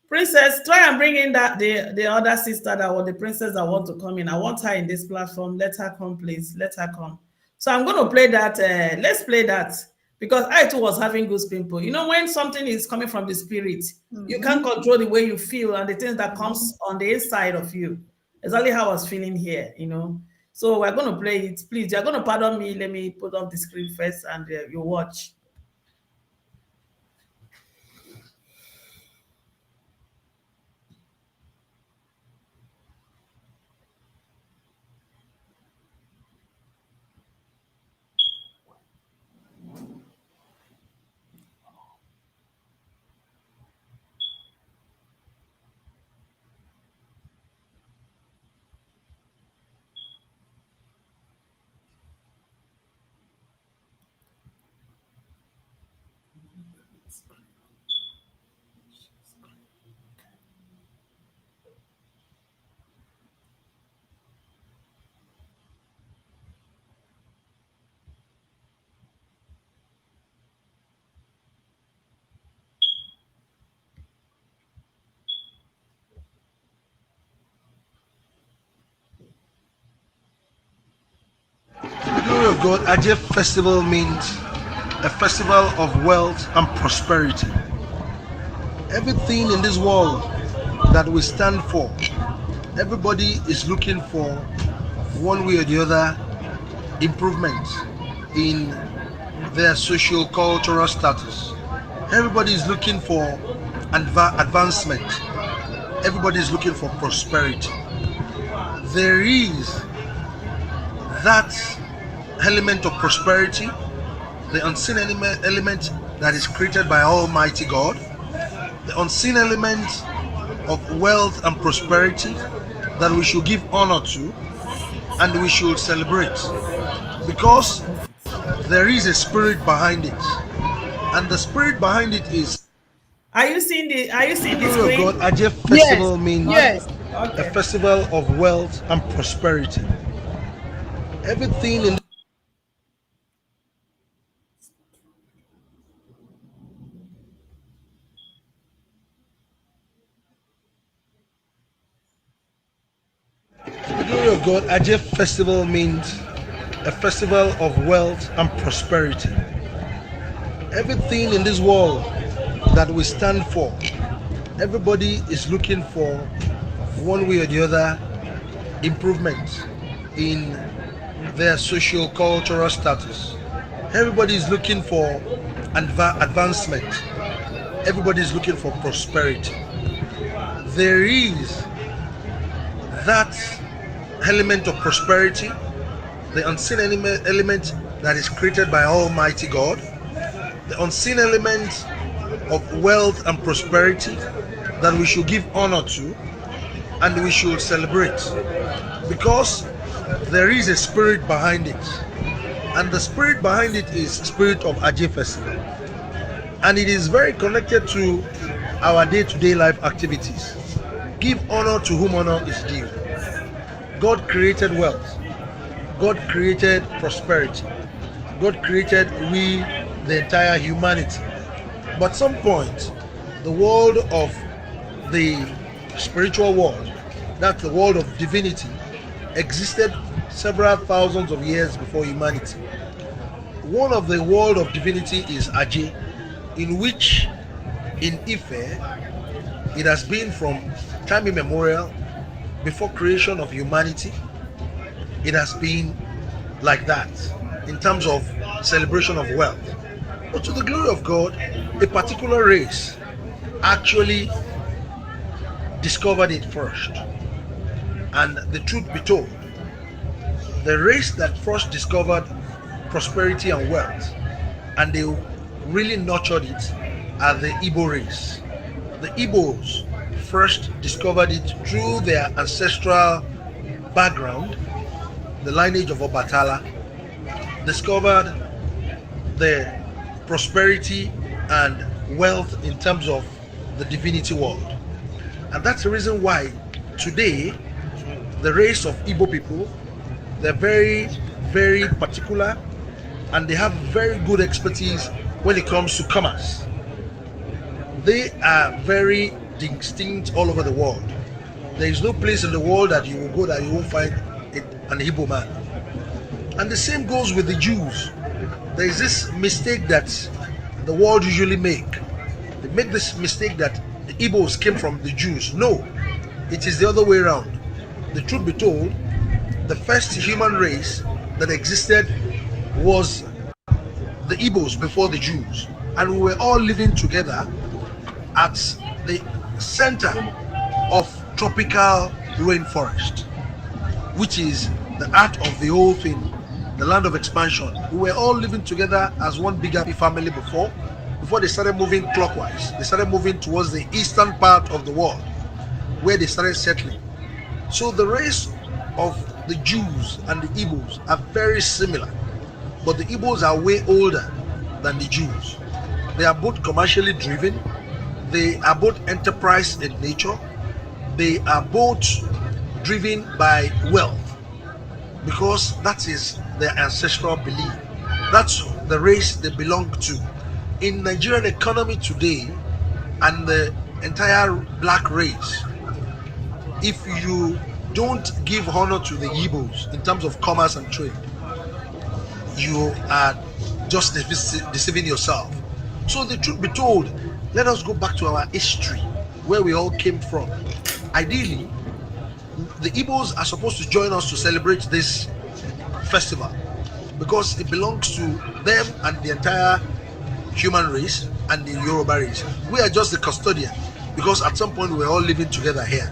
Princess, try and bring in that the other sister that was the princess that want to come in. I want her in this platform. Let her come, please. Let her come. So I'm going to play that. Let's play that, because I too was having goosebumps. You know, when something is coming from the spirit, you can't control the way you feel and the things that comes on the inside of you. Exactly how I was feeling here, you know. So we're going to play it. Please, you're going to pardon me. Let me put up the screen first and you watch. Glory of God, Ajay Festival means a festival of wealth and prosperity. Everything in this world that we stand for, everybody is looking for one way or the other improvement in their socio-cultural status. Everybody is looking for advancement. Everybody is looking for prosperity. there is that element of prosperity, the unseen element that is created by Almighty God, the unseen element of wealth and prosperity that we should give honor to and we should celebrate, because there is a spirit behind it, and the spirit behind it is Are you seeing the Glory of God. screen? Ajay Yes, Festival means yes. a Okay. festival of wealth and prosperity. Everything in the glory of God, Ajay Festival means a festival of wealth and prosperity. Everything in this world that we stand for, everybody is looking for one way or the other improvement in their social cultural status. Everybody is looking for advancement. Everybody is looking for prosperity. There is that element of prosperity, the unseen element that is created by Almighty God, the unseen element of wealth and prosperity that we should give honor to and we should celebrate, because there is a spirit behind it, and the spirit behind it is spirit of Ajay Festival, and it is very connected to our day-to-day life activities. Give honor to whom honor is due. God created wealth, God created prosperity, God created we, the entire humanity. But at some point, the world of the spiritual world, that's the world of divinity, existed several thousands of years before humanity. One of the world of divinity is Ajay, in which in Ife it has been from time immemorial, before creation of humanity. It has been like that in terms of celebration of wealth. But to the glory of God, a particular race actually discovered it first. And the truth be told, the race that first discovered prosperity and wealth, and they really nurtured it, are the Igbo race. The Igbos first discovered it through their ancestral background, the lineage of Obatala, discovered the prosperity and wealth in terms of the divinity world. And that's the reason why today the race of Igbo people, they're very, very particular, and they have very good expertise when it comes to commerce. They are very distinct all over the world. There is no place in the world that you will go that you won't find an Igbo man. And the same goes with the Jews. There is this mistake that the world usually make. They make this mistake that the Igbos came from the Jews. No, it is the other way around. The truth be told, the first human race that existed was the Igbos before the Jews, and we were all living together at the center of tropical rainforest, which is the heart of the whole thing, the land of expansion. We were all living together as one big happy family before they started moving clockwise. They started moving towards the eastern part of the world, where they started settling. So the race of the Jews and the Igbos are very similar, but the Igbos are way older than the Jews. They are both commercially driven. They are both enterprise in nature. They are both driven by wealth, because that is their ancestral belief. That's the race they belong to. In Nigerian economy today, and the entire black race, if you don't give honor to the Igbos in terms of commerce and trade, you are just deceiving yourself. So the truth be told, let us go back to our history, where we all came from. Ideally, the Igbos are supposed to join us to celebrate this festival, because it belongs to them and the entire human race and the Yoruba race. We are just the custodian, because at some point we were all living together here.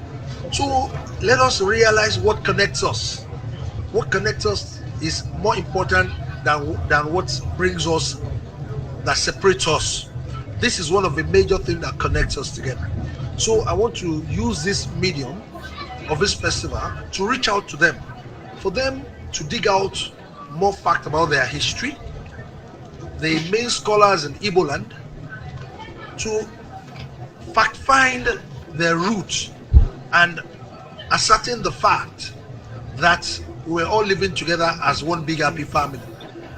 So let us realize what connects us. What connects us is more important than what brings us, that separates us. This is one of the major things that connects us together. So I want to use this medium of this festival to reach out to them, for them to dig out more fact about their history, the main scholars in Igbo land, to fact find their roots and ascertain the fact that we're all living together as one big happy family.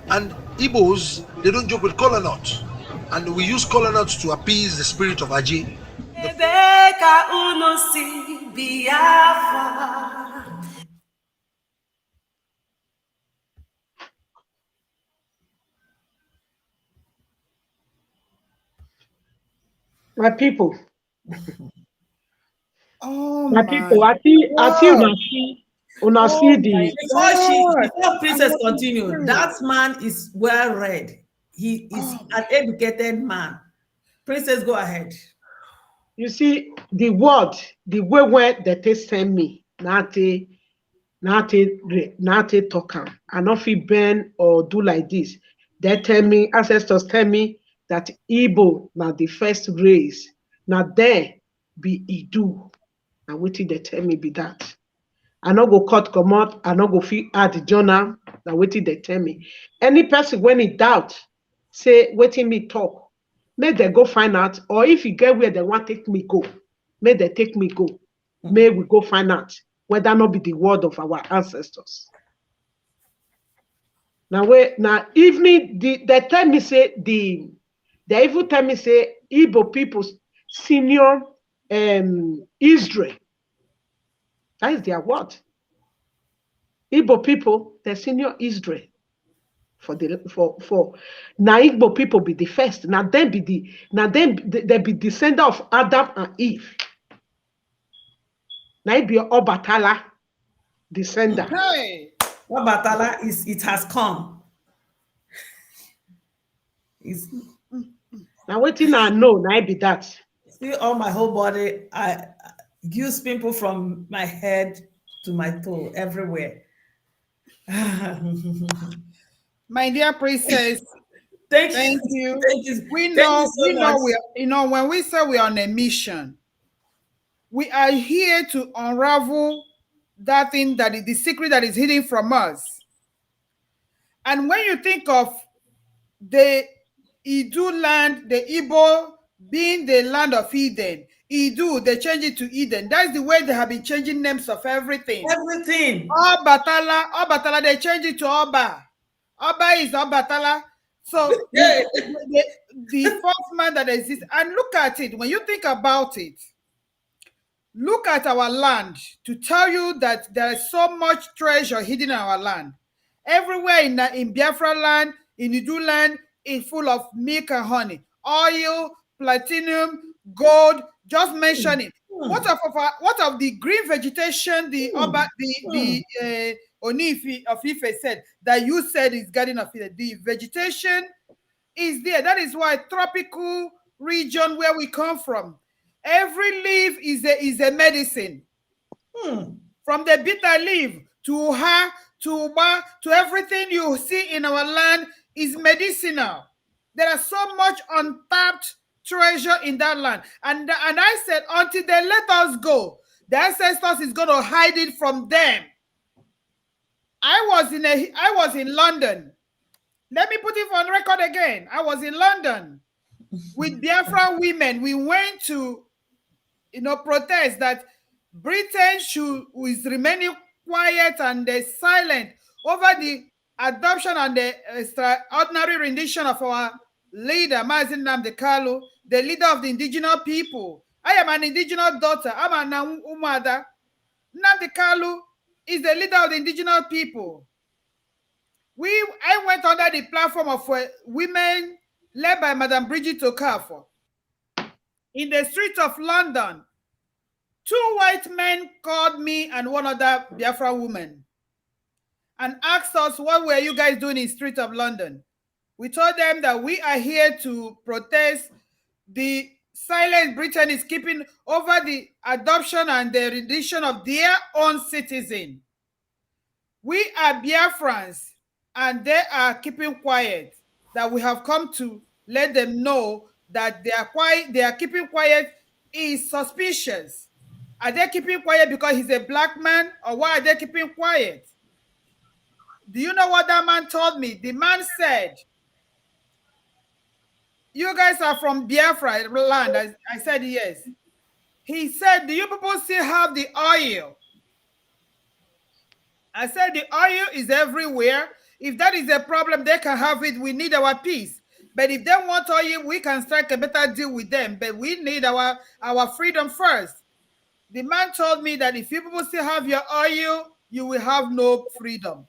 And Igbos, they don't joke with kola nuts, and we use kola nuts to appease the spirit of Aji. My people. Oh my people, I see una see the Before Princess continue, that man is well read. He is an educated man. Princess, go ahead. You see the word, the way where they send me, Nate talk am. I not fit bend or do like this. They tell me, ancestors tell me that Igbo na the first race. Now there be Iduu. And wetin they tell me be that. I no go cut comot, I no go fit add the journal. Na wetin they tell me. Any person when in doubt, say wetin me talk, make they go find out, or if you get where they want take me go, may they take me go. May we go find out whether not be the word of our ancestors. Now evening they tell me say they even tell me say Igbo people senior Israel. That is their word. Igbo people, the senior Israel. For now Igbo people be the first. Now they be descendant of Adam and Eve. Now it be Obatala descendant. Hey, Obatala it has come. Now waiting I know, now it be that. See all my whole body, I use pimple from my head to my toe everywhere. My dear princess, thank you. Thank you. We know when we say we are on a mission, we are here to unravel that thing that is the secret that is hidden from us. And when you think of the Iduu land, the Igbo being the land of Eden, Iduu, they change it to Eden. That's the way they have been changing names of everything. Everything. Obatala, they change it to Oba. Oba is Obatala. So the fourth man that exists, and look at it, when you think about it, look at our land to tell you that there is so much treasure hidden in our land. Everywhere in Biafra land, in Iduu land, is full of milk and honey, oil, platinum, gold. Just mention it. What of the green vegetation? The Oni of Ife said that you said is Garden of Eden. The vegetation is there. That is why tropical region where we come from, every leaf is a medicine. From the bitter leaf to to everything you see in our land is medicinal. There are so much untapped treasure in that land. And I said, until they let us go, the ancestors is going to hide it from them. I was in London. Let me put it on record again. I was in London with Biafran women. We went to, protest that Britain is remaining quiet and silent over the adoption and the extraordinary rendition of our leader, Mazin Nnamdi Kanu, the leader of the indigenous people. I am an indigenous daughter. I'm an Umuada. Nnamdi Kanu is the leader of the indigenous people. I went under the platform of women led by Madam Bridget Okafor. In the streets of London, 2 white men called me and one other Biafra woman and asked us, what were you guys doing in the streets of London? We told them that we are here to protest the silence Britain is keeping over the adoption and the rendition of their own citizen. We are Biafrans, and they are keeping quiet. That we have come to let them know that they are quiet. They are keeping quiet is suspicious. Are they keeping quiet because he's a black man, or why are they keeping quiet? Do you know what that man told me? The man said, "You guys are from Biafra land." I said, yes. He said, "Do you people still have the oil?" I said, "The oil is everywhere. If that is a problem, they can have it. We need our peace. But if they want oil, we can strike a better deal with them. But we need our freedom first." The man told me that if you people still have your oil, you will have no freedom.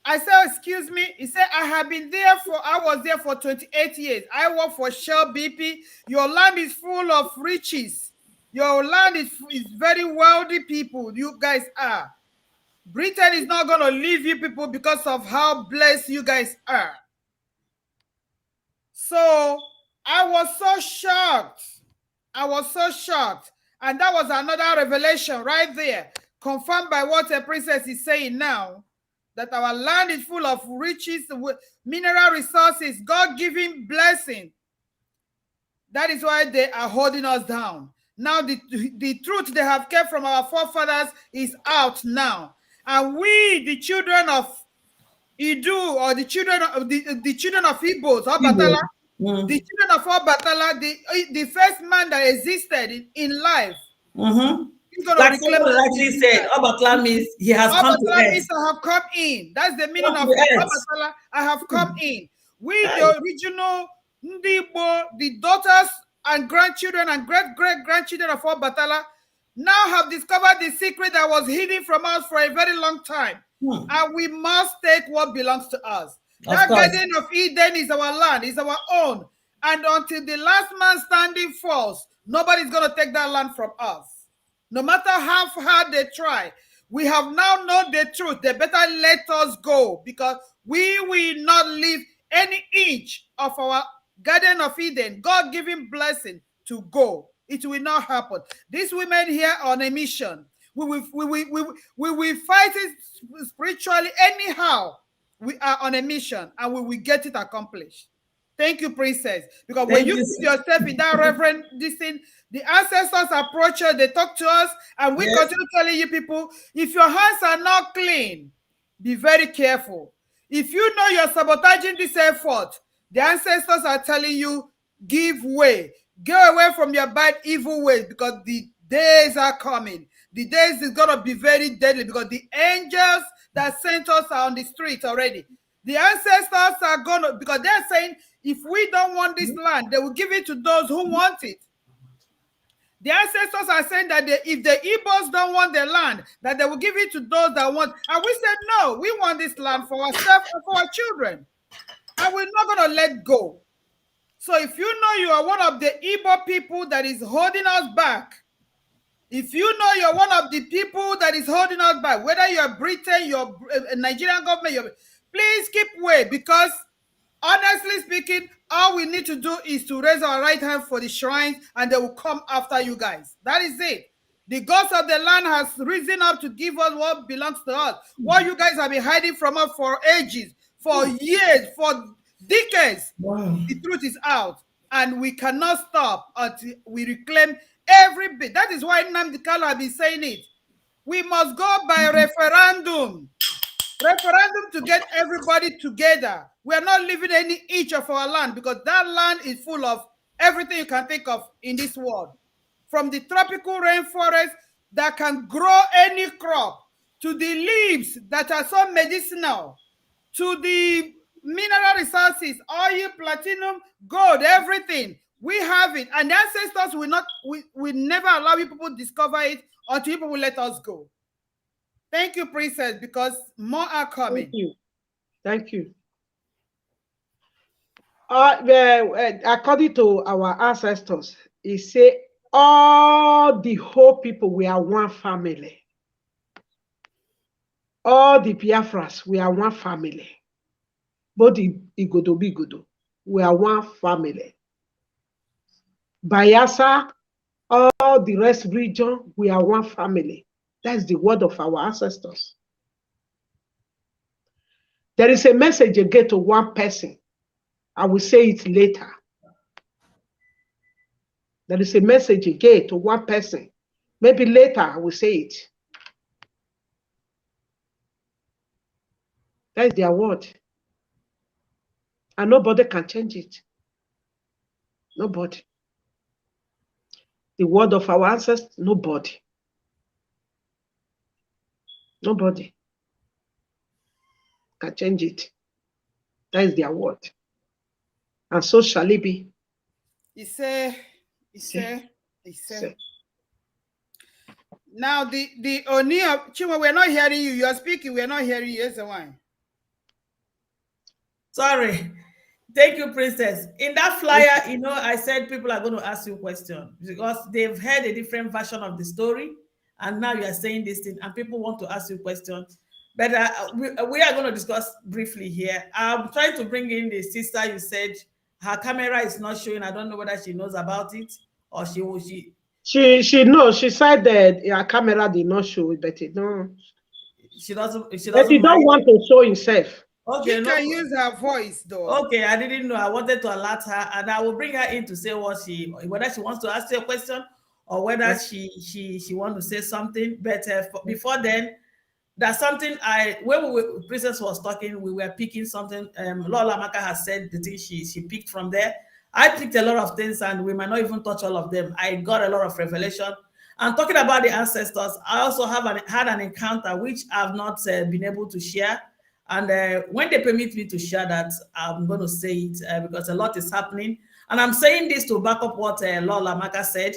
I said, "Excuse me." He said, I was there for 28 years. I work for Shell BP. Your land is full of riches. Your land is very wealthy people. You guys are. Britain is not going to leave you people because of how blessed you guys are. So I was so shocked. I was so shocked. And that was another revelation right there, confirmed by what a princess is saying now, that our land is full of riches, mineral resources, God-given blessing. That is why they are holding us down. Now the truth they have kept from our forefathers is out now. And we, the children of Iduu, or the children of the children of Igbos, Obatala, the children of Obatala, the first man that existed in life. He's gonna like someone actually said, Obatala means he has come to Obatala means I have come in. That's the meaning of Obatala. I have come in. We, the original Ndibo, the daughters and grandchildren and great-great-grandchildren of Obatala, now have discovered the secret that was hidden from us for a very long time. And we must take what belongs to us. That Garden of Eden is our land, is our own. And until the last man standing falls, nobody's going to take that land from us. No matter how hard they try, we have now known the truth. They better let us go, because we will not leave any inch of our Garden of Eden, God-given blessing, to go. It will not happen. These women here are on a mission. We will fight it spiritually anyhow. We are on a mission, and we will get it accomplished. Thank you, princess. Because when you put yourself in that reverend, this thing, the ancestors approach us, they talk to us, and we continue telling you people, if your hands are not clean, be very careful. If you know you're sabotaging this effort, the ancestors are telling you, give way. Go away from your bad, evil ways, because the days are coming. The days is going to be very deadly, because the angels that sent us are on the street already. The ancestors are going to, because they're saying, if we don't want this land, they will give it to those who want it. The ancestors are saying that if the Igbos don't want the land, that they will give it to those that want. And we said, no, we want this land for ourselves and for our children. And we're not going to let go. So if you know you are one of the Igbo people that is holding us back, if you know you're one of the people that is holding us back, whether you're Britain, you're Nigerian government, please keep away, because honestly speaking, all we need to do is to raise our right hand for the shrines, and they will come after you guys. That is it. The gods of the land has risen up to give us what belongs to us. What you guys have been hiding from us for ages, for years, for decades. The truth is out, and we cannot stop until we reclaim every bit. That is why Nnamdi Kanu has been saying it. We must go by referendum. Referendum to get everybody together. We are not leaving any inch of our land, because that land is full of everything you can think of in this world. From the tropical rainforest that can grow any crop, to the leaves that are so medicinal, to the mineral resources, oil, platinum, gold, everything. We have it. And the ancestors will never allow you people to discover it until people will let us go. Thank you, princess, because more are coming. Thank you. Thank you. According to our ancestors, it say all the whole people, we are one family. All the Biafras, we are one family. Both the Igodo, we are one family. Bayelsa, all the rest region, we are one family. That's the word of our ancestors. There is a message again to one person. I will say it later. There is a message again to one person. Maybe later I will say it. That is their word. And nobody can change it. Nobody. The word of our ancestors, nobody. Nobody can change it. That is their word. And so shall it be. He said. Now the Oni of Chima, we're not hearing you. You are speaking, we're not hearing you. Yes, why? Sorry. Thank you, Princess. In that flyer, you know, I said people are going to ask you questions because they've heard a different version of the story. And now you are saying this thing and people want to ask you questions. But we are going to discuss briefly here. I'm trying to bring in the sister. You said her camera is not showing. I don't know whether she knows about it or she knows. She said that her camera did not show it, but it no. She doesn't. But he don't want to show himself. Okay, she can use her voice though. Okay, I didn't know. I wanted to alert her, and I will bring her in to say whether she wants to ask you a question or whether she wants to say something. But before then, there's something when Princess was talking, we were picking something. Lola Maka has said the thing she picked from there. I picked a lot of things, and we might not even touch all of them. I got a lot of revelation. And talking about the ancestors, I also had an encounter which I've not been able to share. And when they permit me to share that, I'm going to say it because a lot is happening. And I'm saying this to back up what Lola Maka said,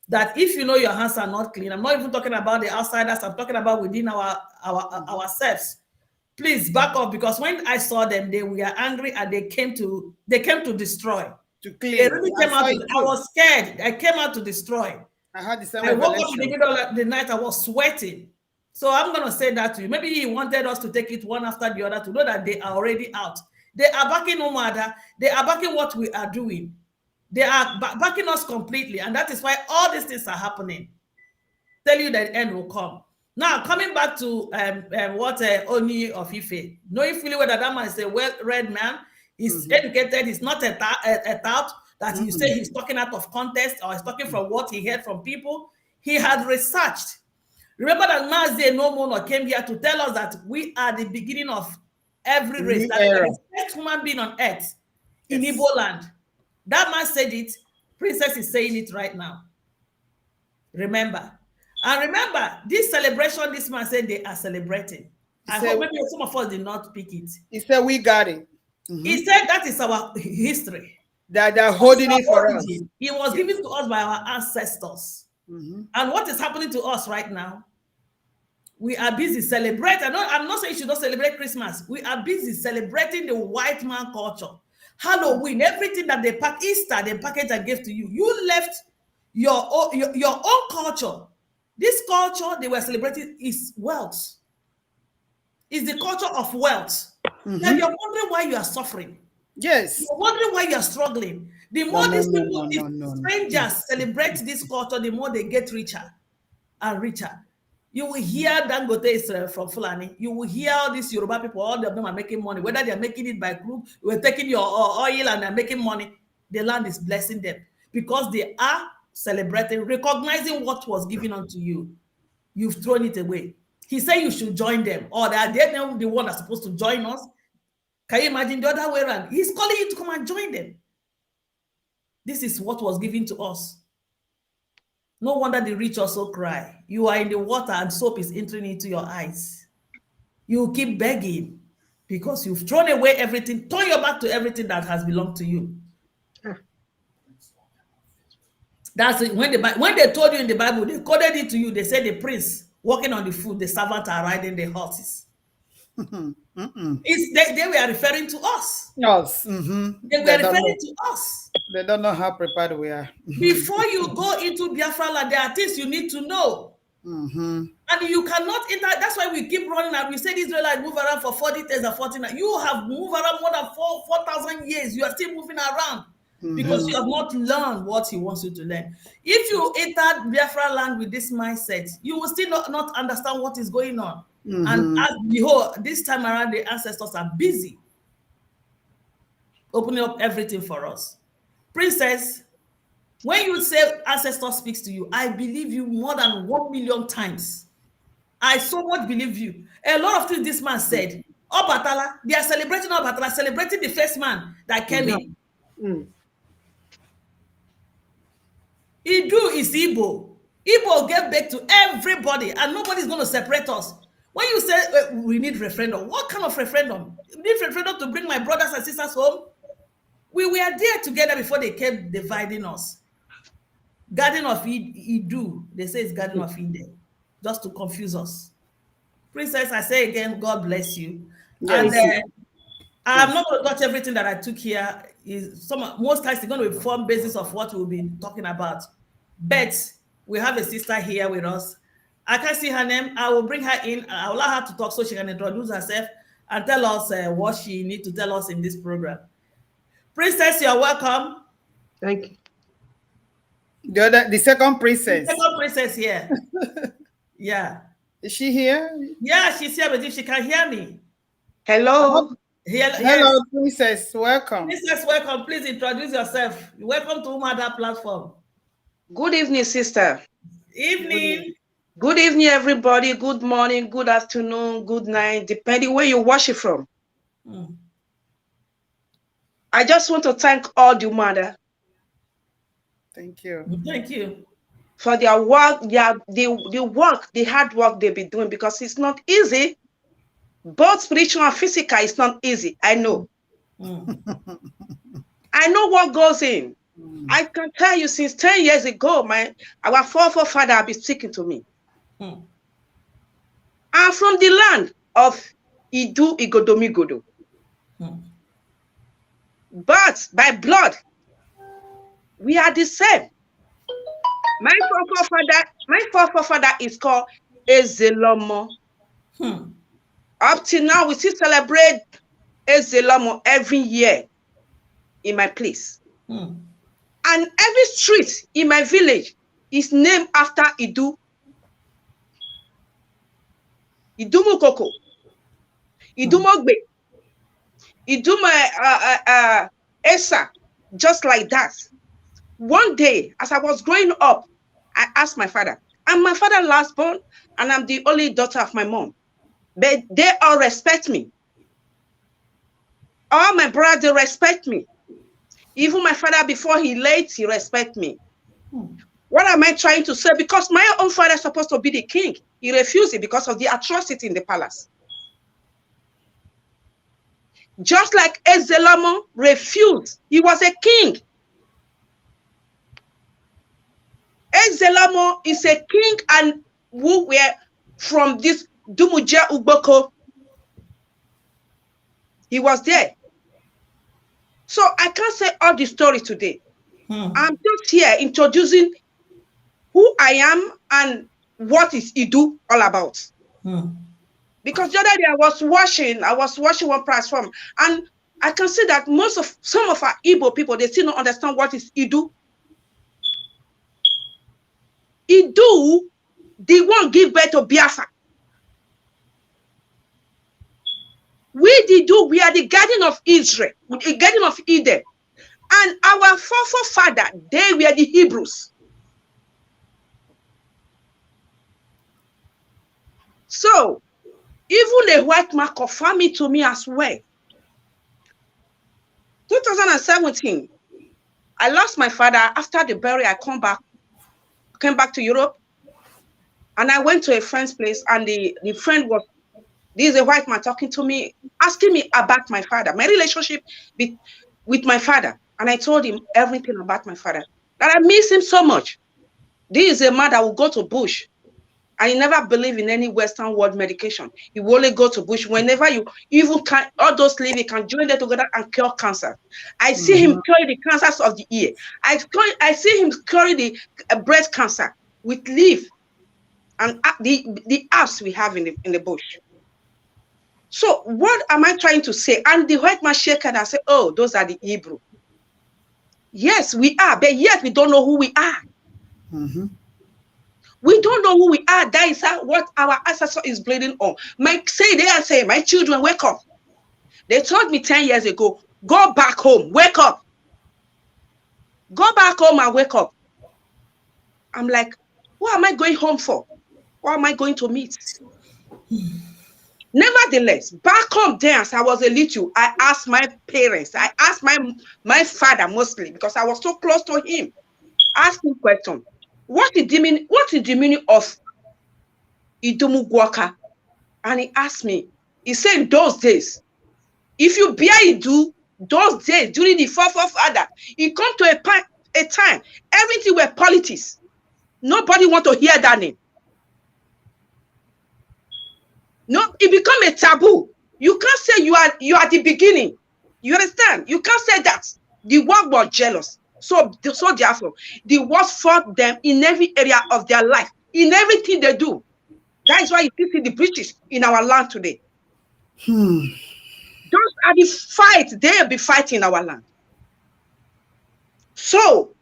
that if you know your hands are not clean, I'm not even talking about the outsiders, I'm talking about within ourselves. Please back up, because when I saw them, they were angry and they came to destroy. To clean. They really came out. I was scared. I came out to destroy. I had the same I woke up in the middle of the night, I was sweating. So I'm going to say that to you. Maybe he wanted us to take it one after the other to know that they are already out. They are backing Umuada. They are backing what we are doing. They are backing us completely. And that is why all these things are happening. Tell you that the end will come. Now, coming back to what Oni of Ife, knowing fully whether that man is a well-read man, he's educated, he's not a tout that you say he's talking out of context or he's talking from what he heard from people. He had researched. Remember that Mazi no Mono came here to tell us that we are the beginning of every race. That is the first human being on earth in Igbo land. That man said it. Princess is saying it right now. Remember. And remember, this celebration, this man said they are celebrating. I hope maybe some of us did not pick it. He said we got it. He said that is our history. That they're holding it for us. It was given to us by our ancestors. And what is happening to us right now? We are busy celebrating. I'm not saying you should not celebrate Christmas. We are busy celebrating the white man culture. Halloween, everything that they pack, Easter, they package and gave to you. You left your own culture. This culture they were celebrating is wealth. It's the culture of wealth. And you're wondering why you are suffering. Yes. You're wondering why you are struggling. The more these people, strangers celebrate this culture, the more they get richer and richer. You will hear Dangote is from Fulani. You will hear all these Yoruba people, all of them are making money. Whether they're making it by group, we're taking your oil and they're making money. The land is blessing them because they are celebrating, recognizing what was given unto you. You've thrown it away. He said you should join them, or that they're the one that's supposed to join us. Can you imagine the other way around? He's calling you to come and join them. This is what was given to us. No wonder the rich also cry. You are in the water and soap is entering into your eyes. You keep begging because you've thrown away everything. Turn your back to everything that has belonged to you. That's it. When they told you in the Bible, they coded it to you. They said the prince walking on the foot, the servant are riding the horses. They were referring to us. Yes. They were referring to us. They don't know how prepared we are. Before you go into Biafra land, there are things you need to know. And you cannot enter. That's why we keep running and we say the Israelites move around for 40 days or 40 nights. You have moved around more than 4,000 years. You are still moving around. because you have not learned what he wants you to learn. If you enter Biafra land with this mindset, you will still not understand what is going on. And as behold, this time around, the ancestors are busy opening up everything for us. Princess, when you say ancestor speaks to you, I believe you more than 1 million times. I so much believe you. A lot of things this man said. Obatala, they are celebrating Obatala, celebrating the first man that came in. Iduu is Igbo. Igbo gave back to everybody, and nobody's going to separate us. When you say we need referendum, what kind of referendum? We need referendum to bring my brothers and sisters home? We were there together before they kept dividing us. Garden of Iduu, they say it's Garden of Eden, just to confuse us. Princess, I say again, God bless you. Yes. And I'm not going to touch everything that I took here. Most times it's going to be form basis of what we'll be talking about. But we have a sister here with us. I can't see her name. I will bring her in. I will allow her to talk so she can introduce herself and tell us what she needs to tell us in this program. Princess, you're welcome. Thank you. The second princess. The second princess here. Yeah. Is she here? Yeah, she's here, but if she can hear me. Hello. Hello, Princess. Welcome. Princess, welcome. Please introduce yourself. Welcome to Umuada platform. Good evening, sister. Evening. Good evening, everybody. Good morning, good afternoon, good night, depending where you watch it from. I just want to thank all the Umuada. Thank you. Thank you. For their work, the hard work they've been doing, because it's not easy. Both spiritual and physical, it's not easy. I know. I know what goes in. I can tell you, since 10 years ago, our forefather have been speaking to me. I'm from the land of Iduu Igodomigodo. But by blood, we are the same. My forefather is called Ezelomo. Up till now, we still celebrate Ezelomo every year in my place. And every street in my village is named after Iduu. Idumukoko, Idumogbe, Iduma Esa, just like that. One day, as I was growing up, I asked my father, I'm my father's last born, and I'm the only daughter of my mom. But they all respect me. All my brothers, they respect me. Even my father, before he late, he respect me. What am I trying to say? Because my own father is supposed to be the king. He refused it because of the atrocity in the palace. Just like Ezelomo refused. He was a king. Ezelomo is a king, and who were from this Dumuja Ugboko. He was there. So I can't say all the story today. I'm just here introducing who I am and what is Iduu all about. Because the other day I was watching one platform, and I can see that some of our Igbo people, they still don't understand what is Iduu. Iduu, the one give birth to Biafra. We are the Garden of Israel, the Garden of Eden. And our forefather, they were the Hebrews. So, even a white man confirmed it to me as well. 2017, I lost my father. After the burial, I came back to Europe, and I went to a friend's place, and the friend was, this is a white man talking to me, asking me about my father, my relationship with my father. And I told him everything about my father, that I miss him so much. This is a man that will go to bush, and he never believed in any Western world medication. He will only go to bush whenever you even can, all those living can join them together and cure cancer. I see him cure the cancers of the ear. I see him cure the breast cancer with leaf and the herbs we have in the bush. So what am I trying to say? And the white man shaken and said, oh, those are the Hebrew. Yes, we are, but yet we don't know who we are. Mm-hmm. We don't know who we are. That is what our ancestor is bleeding on. My children, wake up. They told me 10 years ago, go back home, wake up. Go back home and wake up. I'm like, what am I going home for? What am I going to meet? Nevertheless, back home there, as I was a little, I asked my parents, I asked my father mostly, because I was so close to him. Ask him question. What is the meaning of Iduu? And he asked me, he said, in those days, if you bear Iduu, those days, during the forefather, it come to a time, everything were politics. Nobody want to hear that name. No, it become a taboo. You can't say you are the beginning. You understand? You can't say that. The world was jealous. So therefore, the world fought them in every area of their life, in everything they do. That is why you see the British in our land today. Those are the fights they'll be fighting in our land. So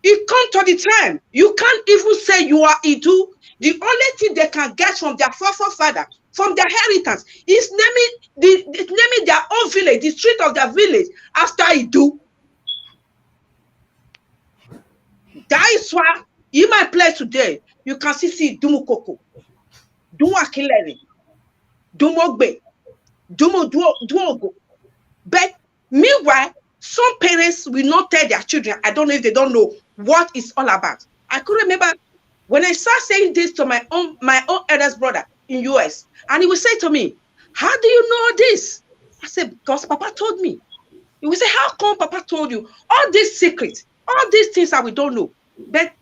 it comes to the time you can't even say you are Iduu. The only thing they can get from their forefather, from their inheritance, is naming their own village, the street of their village, after Iduu. That is why in my place today, you can see Dumu Koko, Dumu Akileri, Dumu Ogbe, Dumu Duogo. But meanwhile, some parents will not tell their children. I don't know if they don't know what it's all about. I could remember when I started saying this to my own eldest brother in US, and he would say to me, how do you know this? I said, because Papa told me. He would say, how come Papa told you? All these secrets, all these things that we don't know. But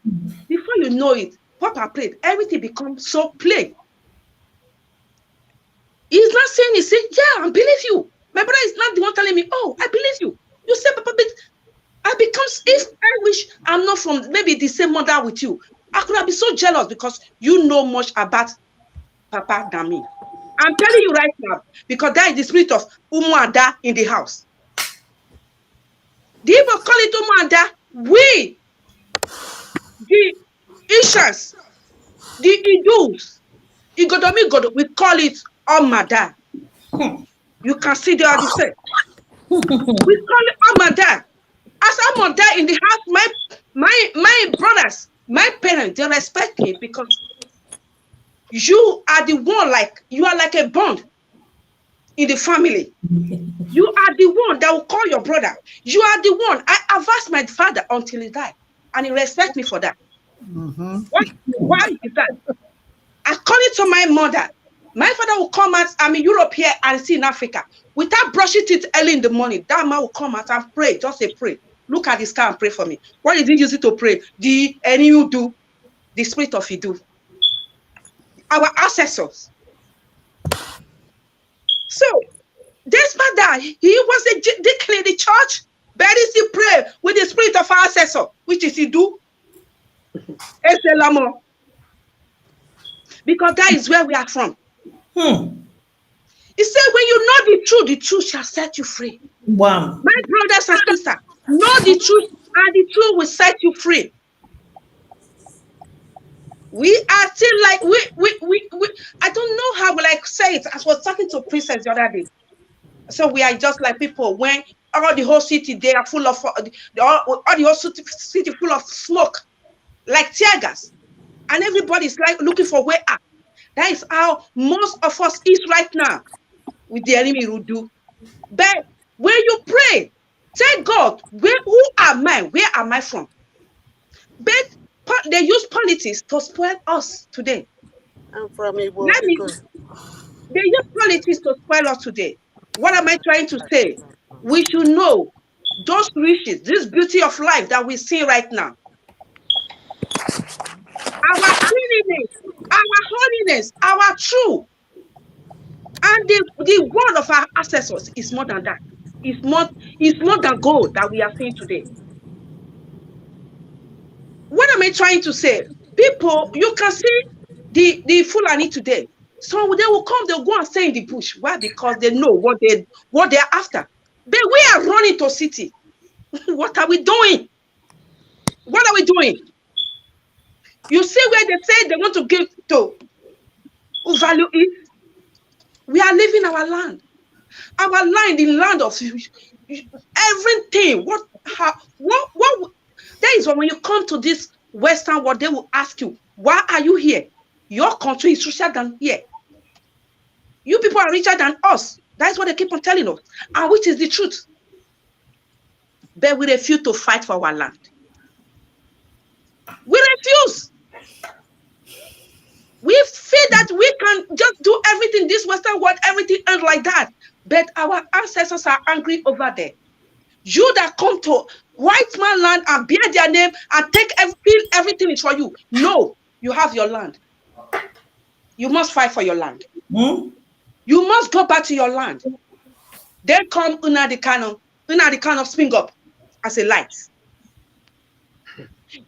before you know it, Papa prayed, everything becomes so plain. He's not saying, he said, yeah, I believe you. My brother is not the one telling me, oh, I believe you. You say, Papa, but I become, if I wish I'm not from maybe the same mother with you, I could have been so jealous because you know much about Papa than me. I'm telling you right now, because that is the spirit of Umuada in the house. The people call it Umuada. We, the Ishans, the Idus, Igodomi, we call it Omada. You can see they are the same. We call it Omada. As Omada in the house, my brothers, my parents, they respect me because you are the one, like you are like a bond in the family. You are the one that will call your brother. You are the one. I have asked my father until he died, and he respects me for that. Why is that? According to my mother, my father will come out. I'm in Europe here and see in Africa. Without brushing teeth early in the morning, that man will come out and pray. Just say pray. Look at the sky and pray for me. What did he use it to pray? The spirit of Iduu. Our ancestors. So, despite that, he was a deacon in the church, but he still pray with the spirit of our ancestor, which is Iduu. Because that is where we are from. He said, when you know the truth shall set you free. Wow. My brothers and sisters, know the truth, and the truth will set you free. We are still like, I don't know how will I say it. I was talking to Princess the other day. So we are just like people when all the whole city, they are full of, all the whole city full of smoke, like tear gas. And everybody is like looking for way up. That is how most of us is right now with the enemy Iduu. But when you pray, tell God, who am I? Where am I from? But they use politics to spoil us today. I'm from Igbo. They use politics to spoil us today. What am I trying to say? We should know those riches, this beauty of life that we see right now. Our cleanliness, our holiness, our truth, and the word of our ancestors is more than that. It's more than gold that we are seeing today. What am I trying to say? People, you can see the Fulani today. So they will come, they'll go and stay in the bush. Why? Because they know what they're after. But we are running to city. What are we doing? What are we doing? You see where they say they want to give to who value it? We are leaving our land. Our land, the land of everything. What that is when you come to this Western world, they will ask you, why are you here? Your country is richer than here. You people are richer than us. That's what they keep on telling us. And which is the truth. But we refuse to fight for our land. We refuse. We feel that we can just do everything, this Western world, everything else like that. But our ancestors are angry over there. You that come to white man land and bear their name and take everything is for you. No, you have your land. You must fight for your land. You must go back to your land. Then come Nwada Kanu spring up as a light.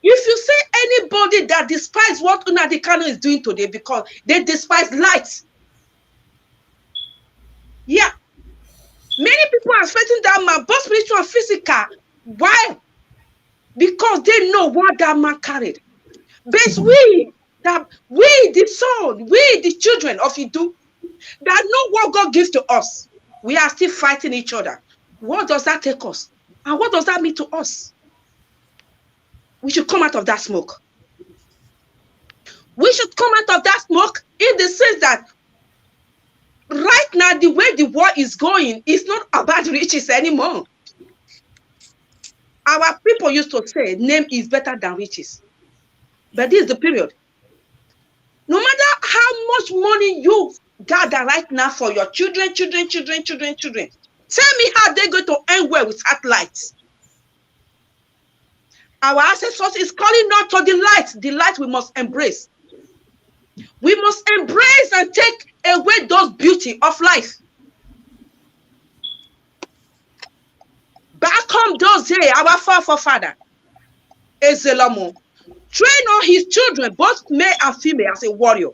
If you say anybody that despises what Nwada Kanu is doing today because they despise light, yeah, many people are fighting that man, both spiritual and physical. Why? Because they know what that man carried. But we, the son, we, the children of Iduu, that know what God gives to us, we are still fighting each other. What does that take us? And what does that mean to us? We should come out of that smoke. We should come out of that smoke in the sense that right now, the way the war is going, is not about riches anymore. Our people used to say, name is better than riches. But this is the period. No matter how much money you gather right now for your children, tell me how they're going to end well with satellites. Our ancestors is calling out to the light we must embrace. We must embrace and take away those beauty of life. Back home those days, our forefather, Ezelamo, train all his children, both male and female, as a warrior.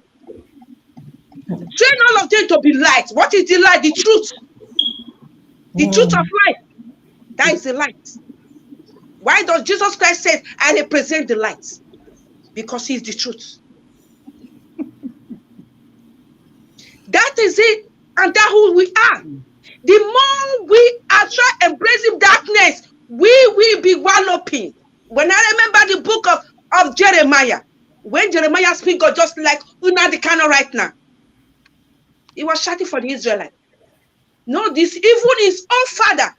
Train all of them to be light. What is the light? The truth. The truth of life. That is the light. Why does Jesus Christ say, I represent the light? Because he is the truth. That is it. And that's who we are. The more we are trying embracing darkness, we will be walloping. When I remember the book of Jeremiah, when Jeremiah speaks God just like Nwada Kanu right now, he was shouting for the Israelites. No, this even his own father,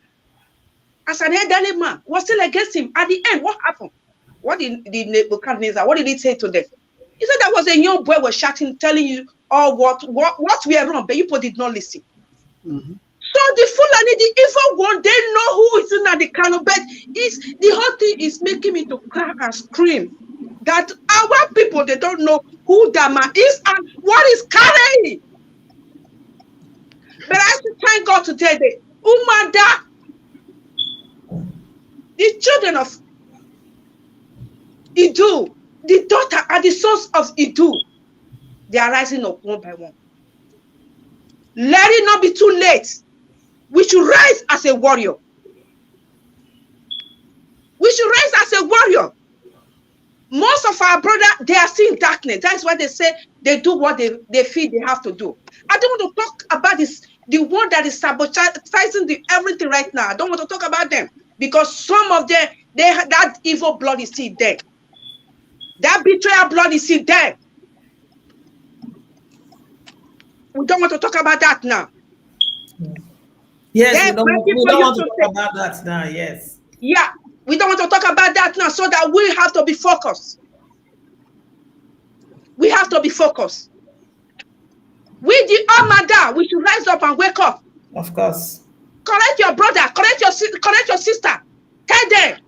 as an elderly man, was still against him. At the end, what happened? What did Nebuchadnezzar, what did he say to them? He said that was a young boy was shouting, telling you all what we are wrong, but you did not listen. So the Fulani, the evil one, they know who is Nwada Kanu, but the whole thing is making me to cry and scream that our people, they don't know who that man is and what is carrying. But I have to thank God today, the Umuada, the children of Iduu, the daughter and the sons of Iduu, they are rising up one by one. Let it not be too late. We should rise as a warrior. We should rise as a warrior. Most of our brothers, they are still in darkness. That's why they say they do what they feel they have to do. I don't want to talk about this, the one that is sabotaging everything right now. I don't want to talk about them because some of them, that evil blood is still there. That betrayal blood is still there. We don't want to talk about that now. Yes, we don't want to talk about that now, yes. Yeah, we don't want to talk about that now, so that we have to be focused. We have to be focused. We, the Umuada, we should rise up and wake up. Of course. Correct your brother, correct your sister. Tell them.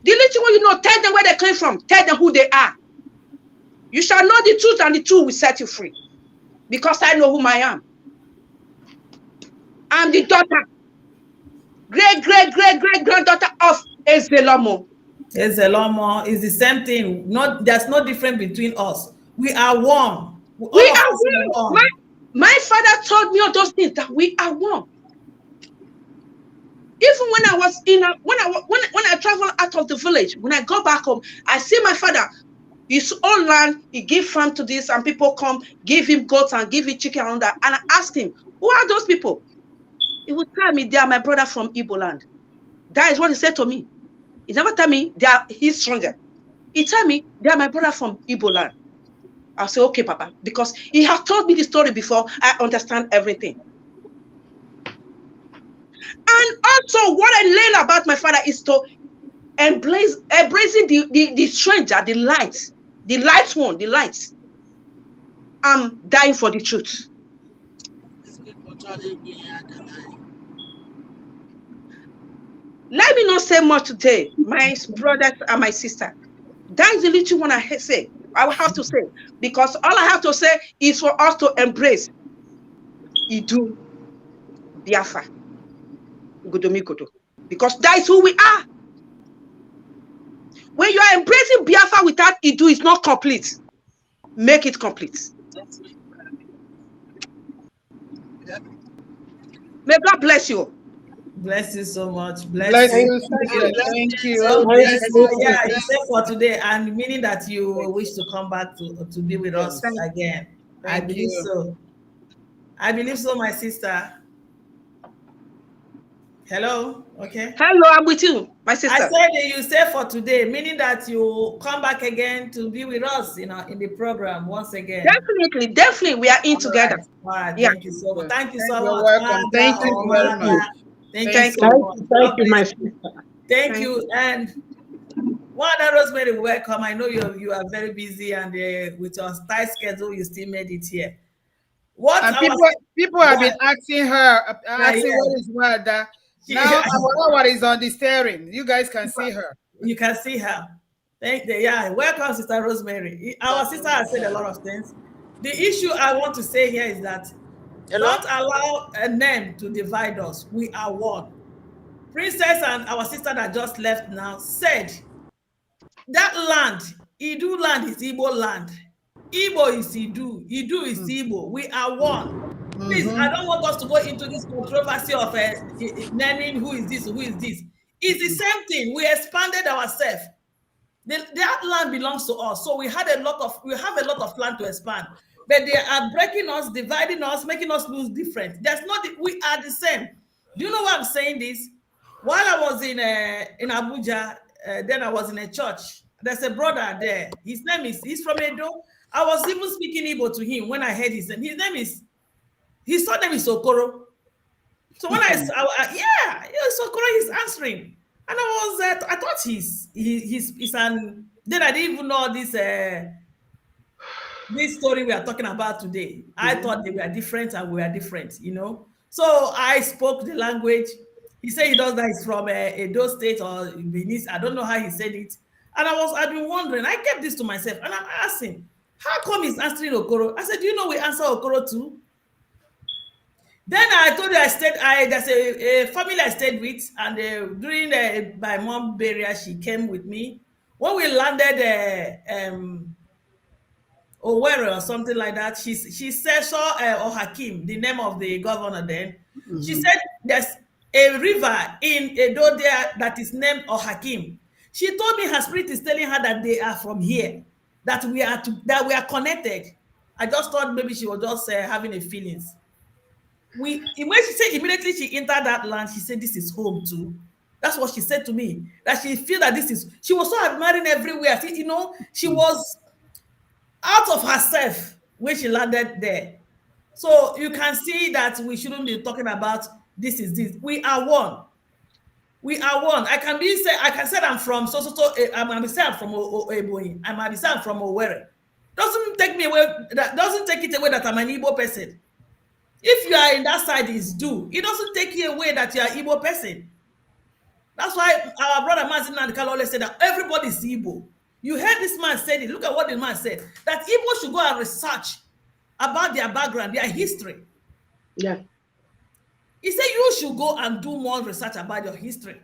The little one you know, tell them where they came from. Tell them who they are. You shall know the truth, and the truth will set you free. Because I know whom I am. I'm the daughter, great-granddaughter of Ezelamo. Ezelamo is the same thing. There's no difference between us. We are one. We are one. My father told me all those things, that we are one. Even when I was in when I travel out of the village, when I go back home, I see my father. His own land, he give farm to this, and people come give him goats and give him chicken and that. And I asked him, who are those people? He would tell me they are my brother from Igbo land. That is what he said to me. He never tell me they are his stranger. He tell me they are my brother from Igbo land. I'll say, okay, Papa, because he has told me the story before. I understand everything. And also, what I learned about my father is to embracing the stranger, the light one, the light. I'm dying for the truth. Let me not say much today, my brothers and my sister. That is the little one I say. I will have to say, because all I have to say is for us to embrace Iduu, Biafra, Godomikoto, because that is who we are. When you are embracing Biafra without Iduu, it's not complete. Make it complete. May God bless you. Bless you so much. Bless you. you. Thank you. Yeah, you said for today, and meaning that you wish to come back to be with us again. I believe so. I believe so, my sister. Hello. Okay. Hello, I'm with you, my sister. I said that you say for today, meaning that you come back again to be with us, in the program once again. Definitely, we are in together. All right. Yeah. Thank you so much. Thank you so You're much. welcome. Thank you very much. Thank you so much. Thank you, my sister. Thank you. And Nwada Rosemary, welcome. I know you are very busy, and with your tight schedule, you still made it here. And people have been asking her, what is Nwada? Now our hour is on the steering. You guys can see her. You can see her. Welcome, Sister Rosemary. Our sister has said a lot of things. The issue I want to say here is that don't allow a name to divide us. We are one. Princess and our sister that just left now said that land, Iduu land is Igbo land. Igbo is Iduu. Iduu is Igbo. We are one. Please, I don't want us to go into this controversy of naming who is this, who is this. It's the same thing. We expanded ourselves. That land belongs to us. So we have a lot of land to expand. But they are breaking us, dividing us, making us lose different. We are the same. Do you know why I'm saying this? While I was in Abuja, then I was in a church. There's a brother there. He's from Edo. I was even speaking Igbo to him when I heard his name. His surname is Okoro. So when Okoro, he's answering. And I thought he's then I didn't even know this story we are talking about today. I thought they were different and we are different, So I spoke the language. He said he does that. He's from Edo State or Benin. I don't know how he said it. And I've been wondering. I kept this to myself and I'm asking, how come he's answering Okoro? I said, do you know we answer Okoro too? Then I told you there's a family I stayed with, and during my mom's burial, she came with me. When we landed Owerri or something like that, she saw Ohakim, the name of the governor then. She said there's a river in Edo there that is named Ohakim. She told me her spirit is telling her that they are from here, that we are connected. I just thought maybe she was just having a feelings. When she said immediately she entered that land, she said this is home too. That's what she said to me. That she feel that she was so admiring everywhere. She was out of herself when she landed there. So you can see that we shouldn't be talking about this is this. We are one. We are one. I can say I'm from I might say I'm from Ebonyi. I might say I'm from Owerri. Doesn't take it away that I'm an Igbo person. If you are in that side, it's due. It doesn't take you away that you are Igbo person. That's why our brother Mazin Nandikal always said that everybody is Igbo. You heard this man say it. Look at what the man said. That Igbo should go and research about their background, their history. Yeah. He said you should go and do more research about your history.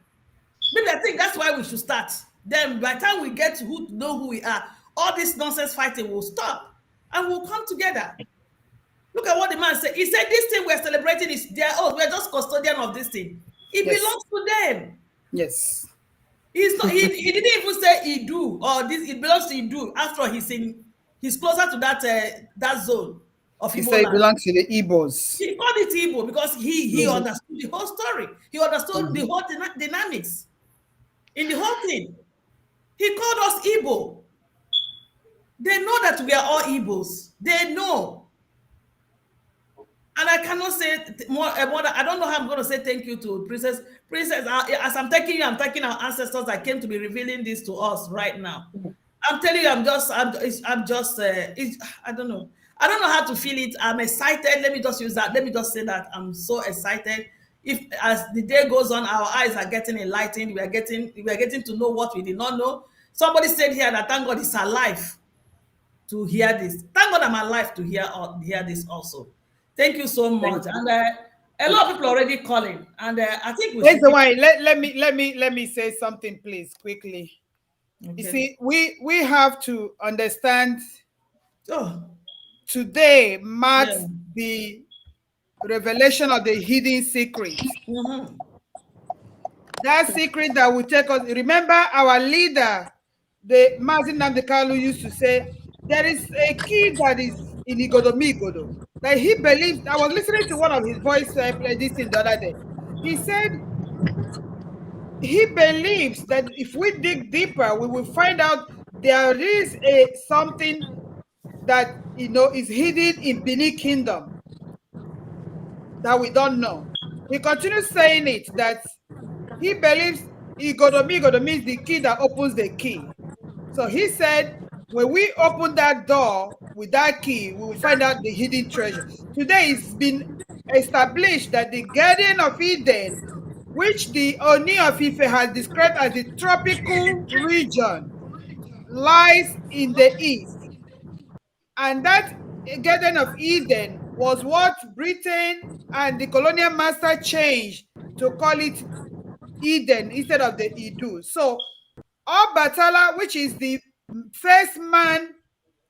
Maybe I think that's why we should start. Then by the time we get to know who we are, all this nonsense fighting will stop and we'll come together. Look at what the man said. He said, this thing we're celebrating is their own. We're just custodian of this thing. It Yes. belongs to them. Yes. He's not, he didn't even say Iduu or this. It belongs to Iduu. After he's closer to that zone of He Igbo said it land. belongs to the Igbos. He called it Igbo because he understood the whole story. He understood the whole dynamics in the whole thing. He called us Igbo. They know that we are all Igbos. They know. And I cannot say more. I don't know how I'm going to say thank you to Princess. Princess, as I'm thanking you, I'm thanking our ancestors that came to be revealing this to us right now. I'm telling you, I don't know. I don't know how to feel it. I'm excited. Let me just use that. Let me just say that I'm so excited. If as the day goes on, our eyes are getting enlightened. We are getting to know what we did not know. Somebody said here that thank God is alive to hear this. Thank God I'm alive to hear this also. Thank you so much. And a lot of people are already calling, and I think we should. Let me say something, please, quickly. Okay. You see, we have to understand. Today marks the revelation of the hidden secret. That secret that will take us. Remember, our leader, the Mazin Namdekalu, used to say, there is a key that is in Igodo. That he believes. I was listening to one of his voice play this in the other day. He said he believes that if we dig deeper, we will find out there is something that is hidden in Benin Kingdom that we don't know. He continues saying it, that he believes Igodo means the key that opens the key. So he said, when we open that door with that key, we will find out the hidden treasure. Today it's been established that the Garden of Eden, which the Oni of Ife has described as the tropical region, lies in the east. And that Garden of Eden was what Britain and the colonial master changed to call it Eden instead of the Iduu. So Obatala, which is the first man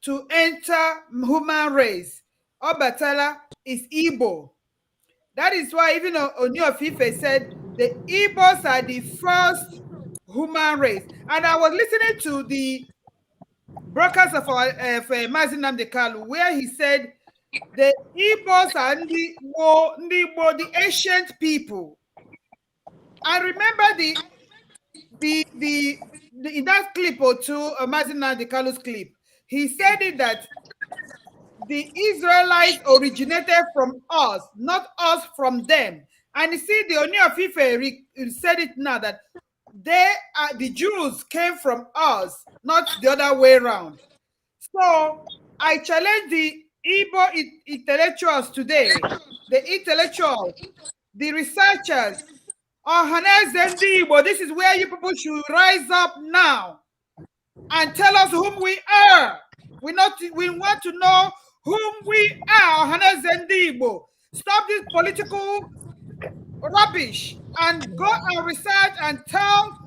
to enter human race, Obatala is Igbo. That is why even Oni of Ife said the Igbos are the first human race. And I was listening to the broadcast of our Mazin Namdekalu, where he said the Igbos are the ancient people. I remember in that clip or two, Mazin Namdekalu's clip, he said it that the Israelites originated from us, not us from them. And you see, the Oni of Ife said it now that the Jews came from us, not the other way around. So I challenge the Igbo intellectuals today, the intellectuals, the researchers, this is where you people should rise up now and tell us whom we are. We want to know whom we are. Stop this political rubbish and go and research and tell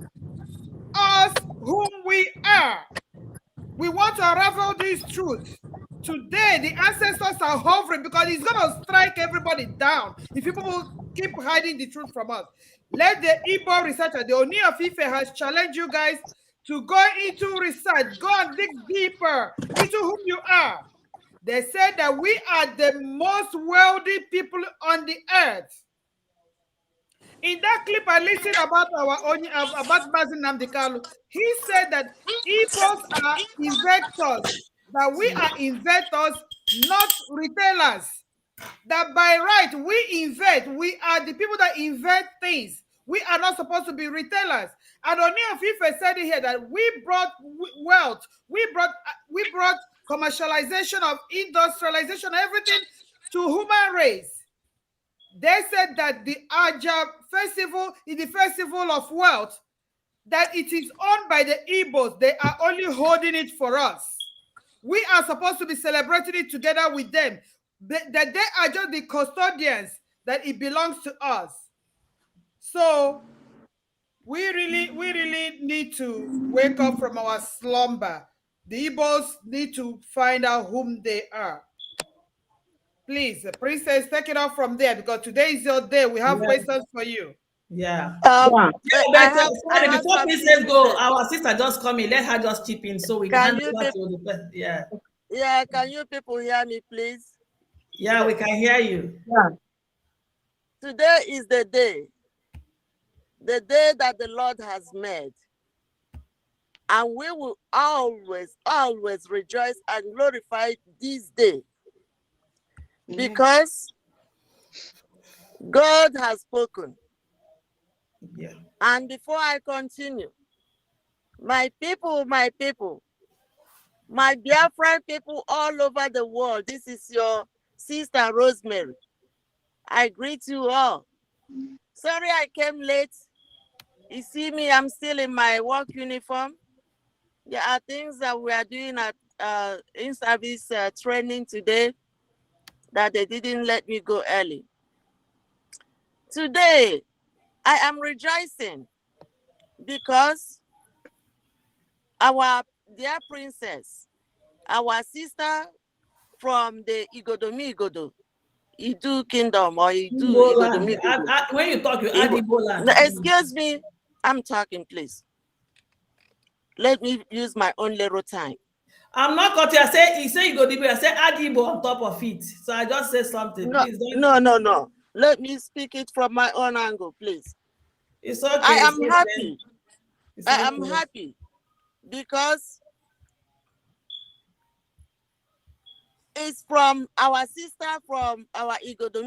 us whom we are. We want to unravel these truths. Today, the ancestors are hovering because it's going to strike everybody down if people keep hiding the truth from us. Let the Igbo researcher, the Oni of Ife, has challenged you guys to go into research, go and dig deeper into whom you are. They said that we are the most wealthy people on the earth. In that clip I listened about about Mazin Namdekalu, he said that Igbos are inventors, that we are inventors, not retailers. That by right we invent, we are the people that invent things. We are not supposed to be retailers. And Oni of Ife said it here that we brought wealth, we brought commercialization of industrialization, everything to human race. They said that the Ajab festival is the festival of wealth, that it is owned by the Igbos. They are only holding it for us. We are supposed to be celebrating it together with them. That they are just the custodians, that it belongs to us. So we really need to wake up from our slumber. The Igbos need to find out whom they are. Please, Princess, take it off from there, because today is your day. We have questions for you. Yeah. Yeah. Yeah, I but have before something Princess to go, say. our sister just come in. Let her just chip in so we can Can hand you over people, to the person. Yeah. yeah, can you people hear me, please? Yeah, we can hear you. Yeah. Today is the day that the Lord has made. And we will always, always rejoice and glorify this day because God has spoken. Yeah. And before I continue, my people, my Biafran people all over the world, this is your sister Rosemary. I greet you all. Sorry I came late. You see me, I'm still in my work uniform. There are things that we are doing at in-service training today that they didn't let me go early. Today, I am rejoicing because our dear princess, our sister from the Igodo, Iduu Kingdom or Iduu, Igbo land. Igodo. When you talk, you add Igbo land. Excuse me, I'm talking, please. Let me use my own little time. I'm not cutting. He say Igbo. I say add Igbo on top of it. So I just say something. No, Please don't. no. Let me speak it from my own angle, please. It's okay. I am happy. It's I am okay. happy because it's from our sister from our Igodo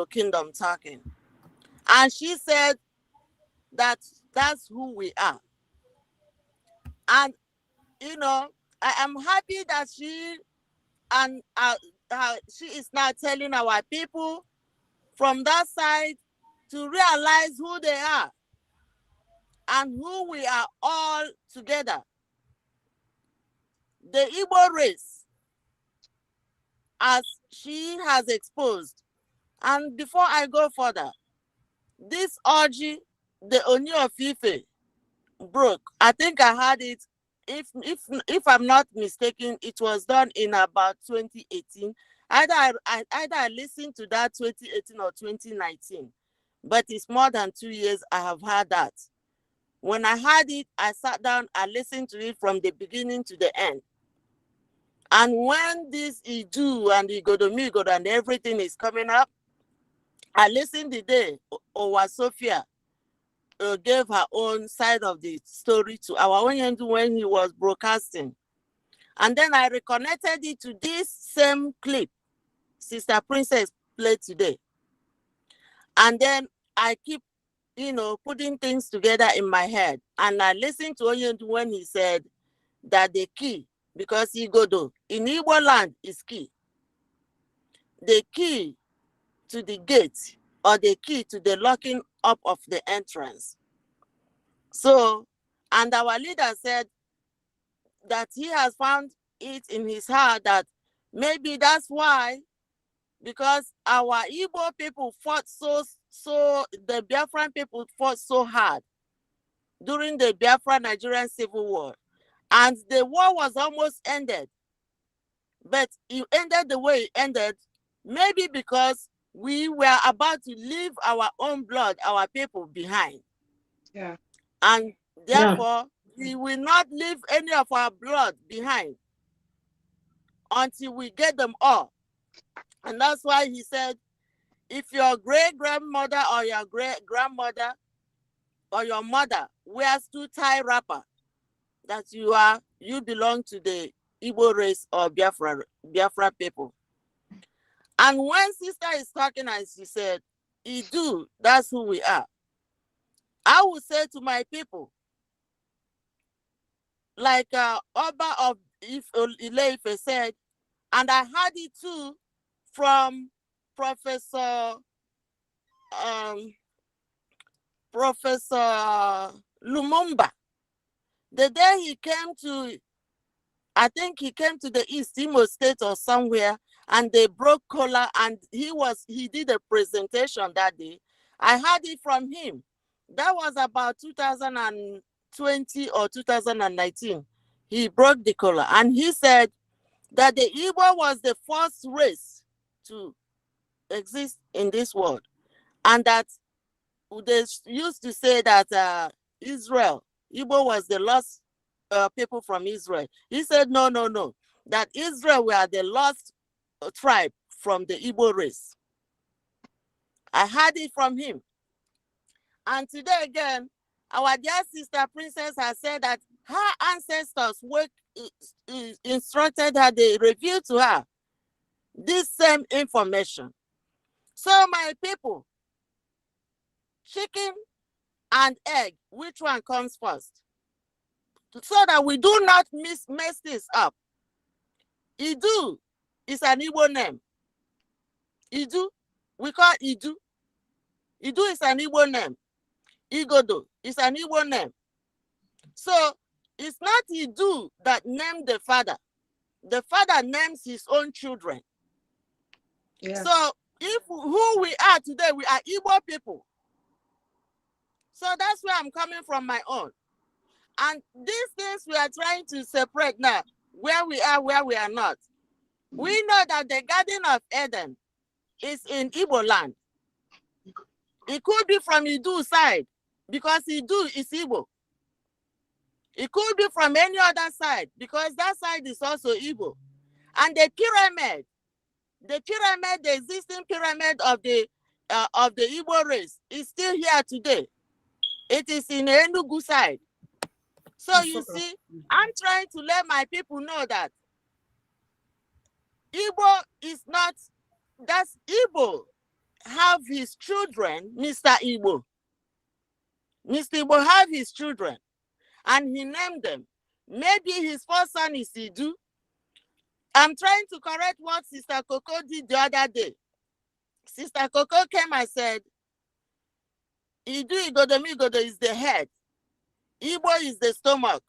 Kingdom talking. And she said that that's who we are. And, you know, I am happy that she is now telling our people from that side to realize who they are and who we are all together. The Igbo race, as she has exposed. And before I go further, this orgy, the Oni of Ife, broke. I think I had it, if I'm not mistaken, it was done in about 2018. Either I listened to that 2018 or 2019, but it's more than 2 years I have had that. When I had it, I sat down, I listened to it from the beginning to the end. And when this Iduu and Igodo and everything is coming up, I listened the day Owa Sophia gave her own side of the story to our Onyendu when he was broadcasting. And then I reconnected it to this same clip Sister Princess played today. And then I keep, putting things together in my head. And I listened to Onyendu when he said that the key, because Igodo in Igbo land is key. The key to the gate or the key to the locking up of the entrance. So, and our leader said that he has found it in his heart that maybe that's why, because our Igbo people fought the Biafran people fought so hard during the Biafra Nigerian Civil War. And the war was almost ended. But it ended the way it ended, maybe because we were about to leave our own blood, our people behind. Yeah. And therefore, we will not leave any of our blood behind until we get them all. And that's why he said, if your great-grandmother or your great-grandmother or your mother wears two-tie wrapper, that you belong to the Igbo race or Biafra people. And when sister is talking and she said, Iduu, that's who we are. I would say to my people, like Oba of Ile-Ife said, and I heard it too from Professor Lumumba. The day he came to, I think he came to the East Imo State or somewhere, and they broke collar, and he did a presentation that day. I heard it from him. That was about 2020 or 2019. He broke the collar, and he said that the Igbo was the first race to exist in this world, and that they used to say that Israel, Igbo was the lost people from Israel. He said, no, that Israel were the lost tribe from the Igbo race. I heard it from him. And today again, our dear sister Princess has said that her ancestors instructed her, they revealed to her this same information. So my people, chicken and egg, which one comes first? So that we do not mess this up. Iduu is an Igbo name. Iduu, we call Iduu. Iduu is an Igbo name. Igodo is an Igbo name. So it's not Iduu that named the father. The father names his own children. Yeah. So if who we are today, we are Igbo people. So that's where I'm coming from my own. And these things we are trying to separate now, where we are not. We know that the Garden of Eden is in Igbo land. It could be from Iduu side, because Iduu is Igbo. It could be from any other side, because that side is also Igbo. And the pyramid, the existing pyramid of the Igbo race is still here today. It is in Enugu side. So you see, I'm trying to let my people know that Igbo is not, that's Igbo have his children, Mr. Igbo. Mr. Igbo have his children, and he named them. Maybe his first son is Iduu. I'm trying to correct what Sister Coco did the other day. Sister Coco came and said, Iduu Igodo is the head. Igbo is the stomach.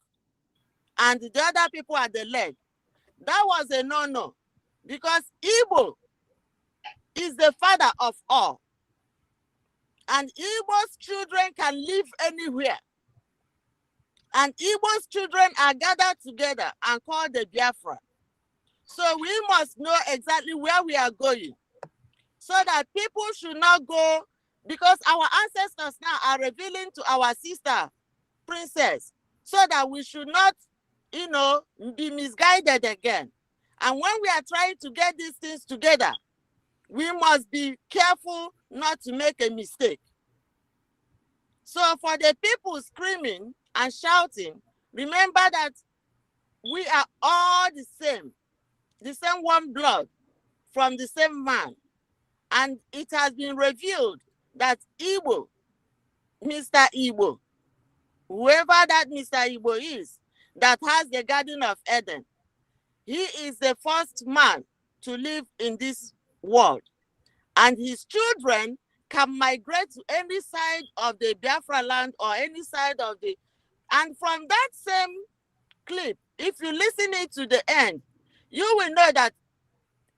And the other people are the leg. That was a no-no. Because Igbo is the father of all. And Igbo's children can live anywhere. And Igbo's children are gathered together and called the Biafra. So we must know exactly where we are going. So that people should not go, because our ancestors now are revealing to our sister, Princess, so that we should not, be misguided again. And when we are trying to get these things together, we must be careful not to make a mistake. So for the people screaming and shouting, remember that we are all the same one blood from the same man. And it has been revealed that Igbo, Mr. Igbo, whoever that Mr. Igbo is, that has the Garden of Eden, he is the first man to live in this world. And his children can migrate to any side of the Biafra land or any side of the... And from that same clip, if you listen it to the end, you will know that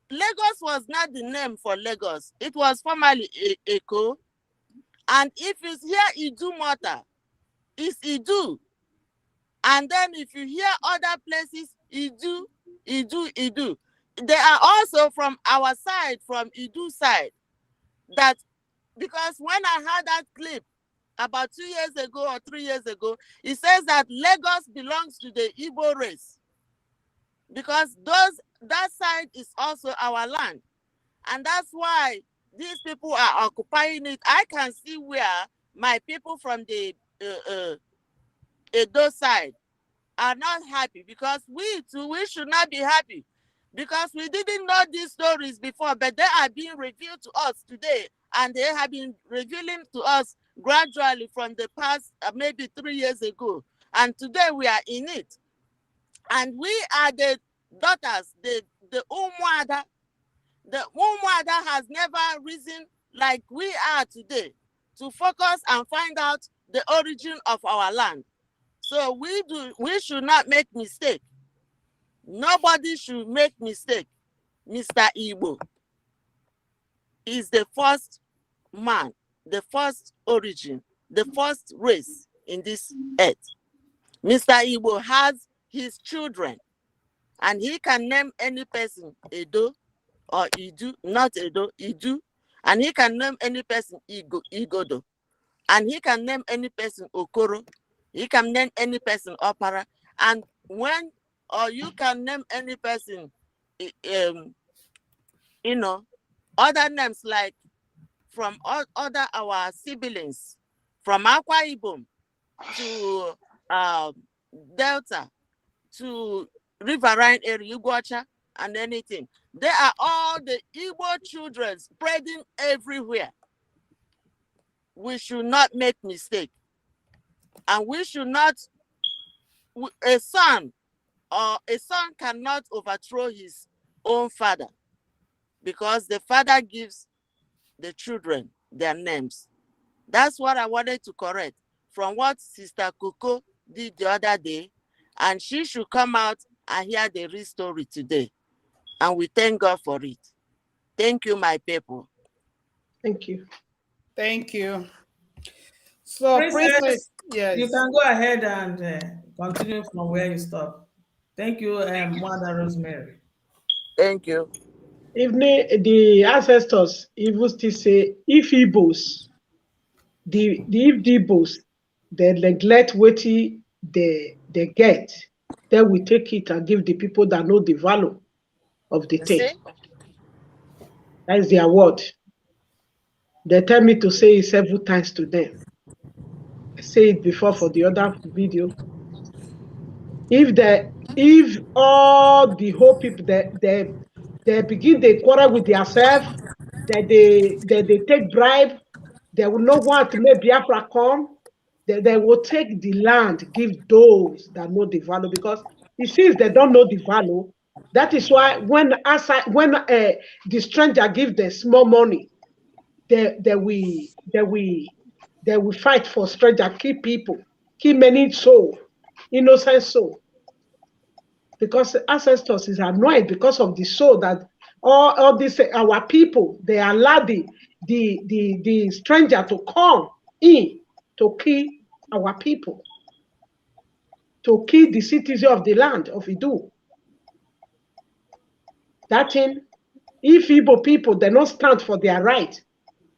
Lagos was not the name for Lagos. It was formerly Eko. And if you hear Iduu Mota, it's Iduu. And then if you hear other places, Iduu. They are also from our side, from Iduu side. That, because when I heard that clip about 2 years ago or 3 years ago, it says that Lagos belongs to the Igbo race. Because that side is also our land. And that's why these people are occupying it. I can see where my people from the Edo side are not happy, because we should not be happy, because we didn't know these stories before, but they are being revealed to us today, and they have been revealing to us gradually from the past maybe 3 years ago, and today we are in it. And we are the daughters, the Umuada. The Umuada has never risen like we are today to focus and find out the origin of our land. So we should not make mistake. Nobody should make mistake. Mr. Igbo is the first man, the first origin, the first race in this earth. Mr. Igbo has his children, and he can name any person Edo or Iduu, not Edo, Iduu, and he can name any person Igodo. And he can name any person Okoro. He can name any person Opara. And when, or you can name any person, you know, other names like from other our siblings, from Akwa Ibom to Delta to Riverine area, Iguacha, and anything. They are all the Igbo children spreading everywhere. We should not make mistake. And we should not, a son cannot overthrow his own father, because the father gives the children their names. That's what I wanted to correct from what Sister Coco did the other day, and she should come out and hear the real story today. And we thank God for it. Thank you, my people. Thank you. Thank you. So, Princess, yes. you can go ahead and continue from where you stop. Thank you, Mother Rosemary. Thank you. Even the ancestors even still say, if Igbos, if the Igbos, they neglect what they get, then we take it and give the people that know the value of the You thing. see? That is their word. They tell me to say it several times to them. I say it before for the other video. If all the whole people they begin they quarrel with themselves, that they take bribe, they will not want to make Biafra come, they will take the land, give those that know the value, because it seems they don't know the value. That is why when the stranger give them small money, they will fight for stranger, kill people, kill many soul, innocent soul. Because ancestors is annoyed because of the soul that all this our people, they allow the stranger to come in to kill our people, to kill the citizens of the land of Iduu. That thing, if Igbo people they not stand for their right,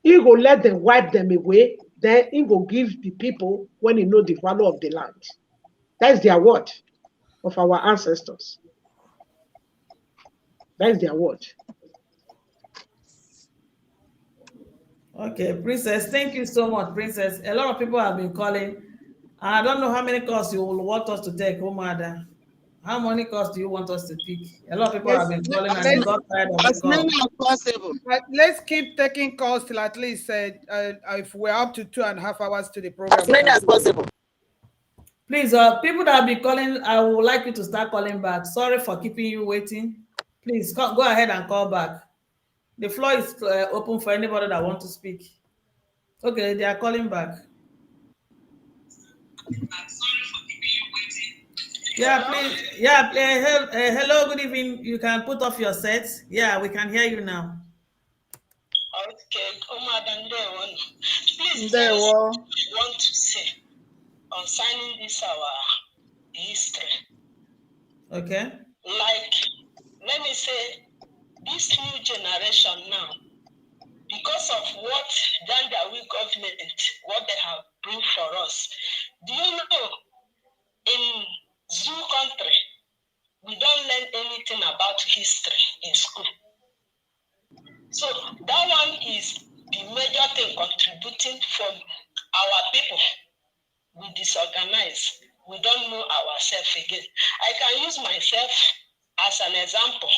he will let them wipe them away, then he will give the people when he know the value of the land. That is their word of our ancestors. That is their word. Okay, Princess, thank you so much, Princess. A lot of people have been calling. I don't know how many calls you will want us to take, Umuada. How many calls do you want us to pick? A lot of people have been calling and they got tired of the As call. many as possible. Let's keep taking calls till at least if we're up to 2.5 hours to the program. As many as possible. Please, people that have been calling, I would like you to start calling back. Sorry for keeping you waiting. Please go ahead and call back. The floor is open for anybody that wants to speak. Okay, they are calling back. Yeah, please. Yeah, hello, good evening. You can put off your sets. Yeah, we can hear you now. Okay, please tell us what you want to say concerning this our history. Okay. Like, let me say, this new generation now, because of what Janjaweed government, what they have brought for us, do you know, in zoo country, we don't learn anything about history in school. So that one is the major thing contributing from our people. We disorganize. We don't know ourselves again. I can use myself as an example.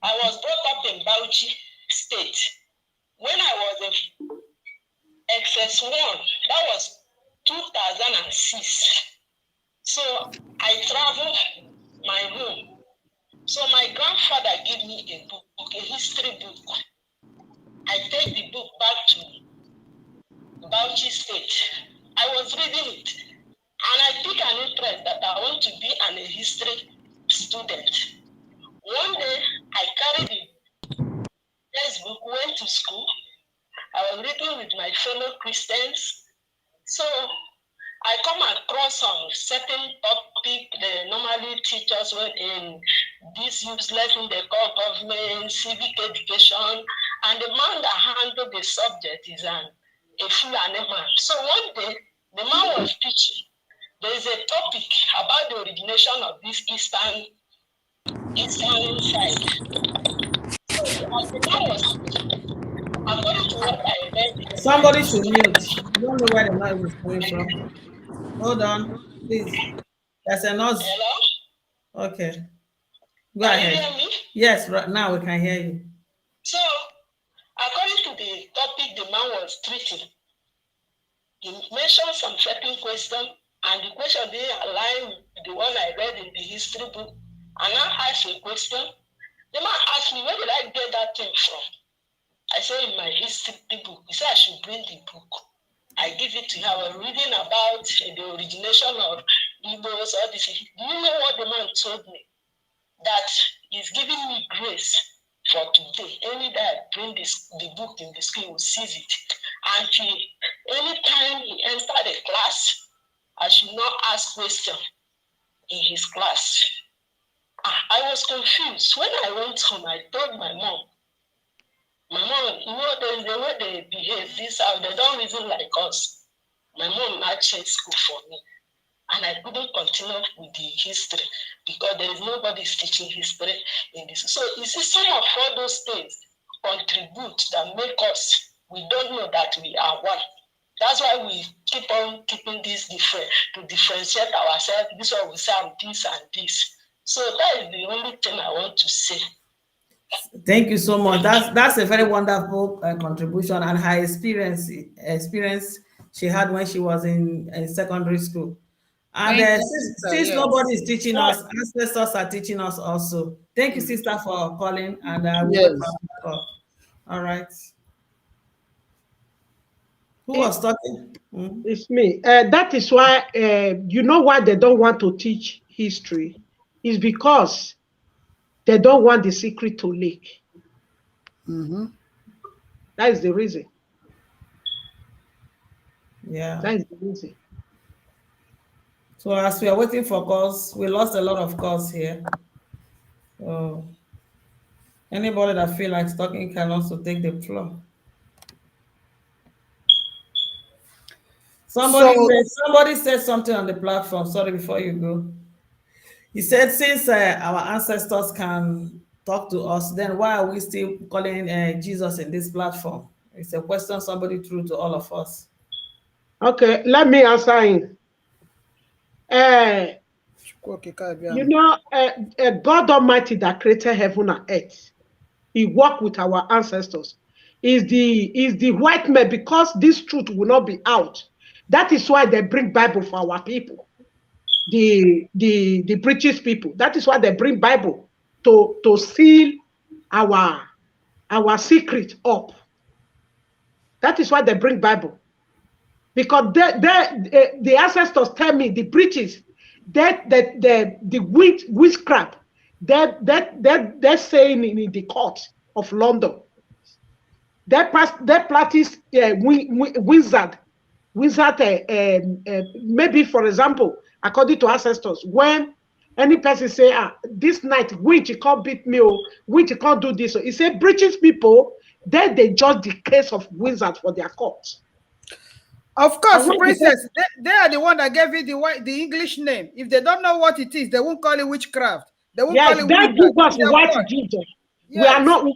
I was brought up in Bauchi State. When I was in XS1, that was 2006. So I traveled my home. So my grandfather gave me a book, a history book. I take the book back to Bauchi State. I was reading it, and I took an interest that I want to be a history student. One day, I carried the textbook, went to school. I was reading with my fellow Christians. So I come across some certain topic they normally teach us when in this useless thing they call government, civic education, and the man that handled the subject is an a Fulani man. So one day, the man was teaching. There is a topic about the origination of this eastern side. So as the man was teaching, according to what I read, Somebody should mute. I don't know where the noise is coming from. Hold on, please. There's a noise. hello? Okay. Go Can ahead. you hear me? Yes, right now we can hear you. So, according to the topic the man was treating, he mentioned some certain questions, and the question didn't align with the one I read in the history book. And I asked a question. The man asked me, where did I get that thing from? I said, in my history book. He said, I should bring the book. I give it to him. I was reading about the origination of Igbos, all this. Do you know what the man told me? That he's giving me grace for today. Any day I bring the book in the school, he will seize it. And anytime he entered the class, I should not ask questions in his class. I was confused. When I went home, I told my mom, there's the way they behave, this how they don't reason like us. My mom not changed school for me. And I couldn't continue with the history because there is nobody teaching history in this. So you see, some of all those things contribute that make us, we don't know that we are one. That's why we keep on keeping this different, to differentiate ourselves. This one we say I'm this and this. So that is the only thing I want to say. Thank you so much. That's a very wonderful contribution, and her experience she had when she was in secondary school. And since nobody is teaching us, ancestors are teaching us also. Thank you, sister, for calling, and we'll call. All right. Who was talking? It's me. That is why you know why they don't want to teach history. Is because they don't want the secret to leak. That is the reason. Yeah. That is the reason. So as we are waiting for calls, we lost a lot of calls here. So anybody that feel like talking can also take the floor. Somebody said something on the platform. Sorry, before you go. He said, since our ancestors can talk to us, then why are we still calling Jesus in this platform? It's a question somebody threw to all of us. Okay, let me answer him. You know, God Almighty that created heaven and earth, He worked with our ancestors. Is the white man, because this truth will not be out. That is why they bring Bible for our people, the British people. That is why they bring Bible to seal our secret up. That is why they bring Bible, because the ancestors tell me, the British, the witchcraft they're saying in the court of London, they practice wizard, maybe, for example, according to ancestors, when any person say, this night witch can't beat me, or witch can't do this, so he said British people, then they judge the case of wizard for their courts. Of course, princess, they are the one that gave it the English name. If they don't know what it is, they won't call it witchcraft. They won't call it witchcraft. Give us white Jesus. Yes. We are not,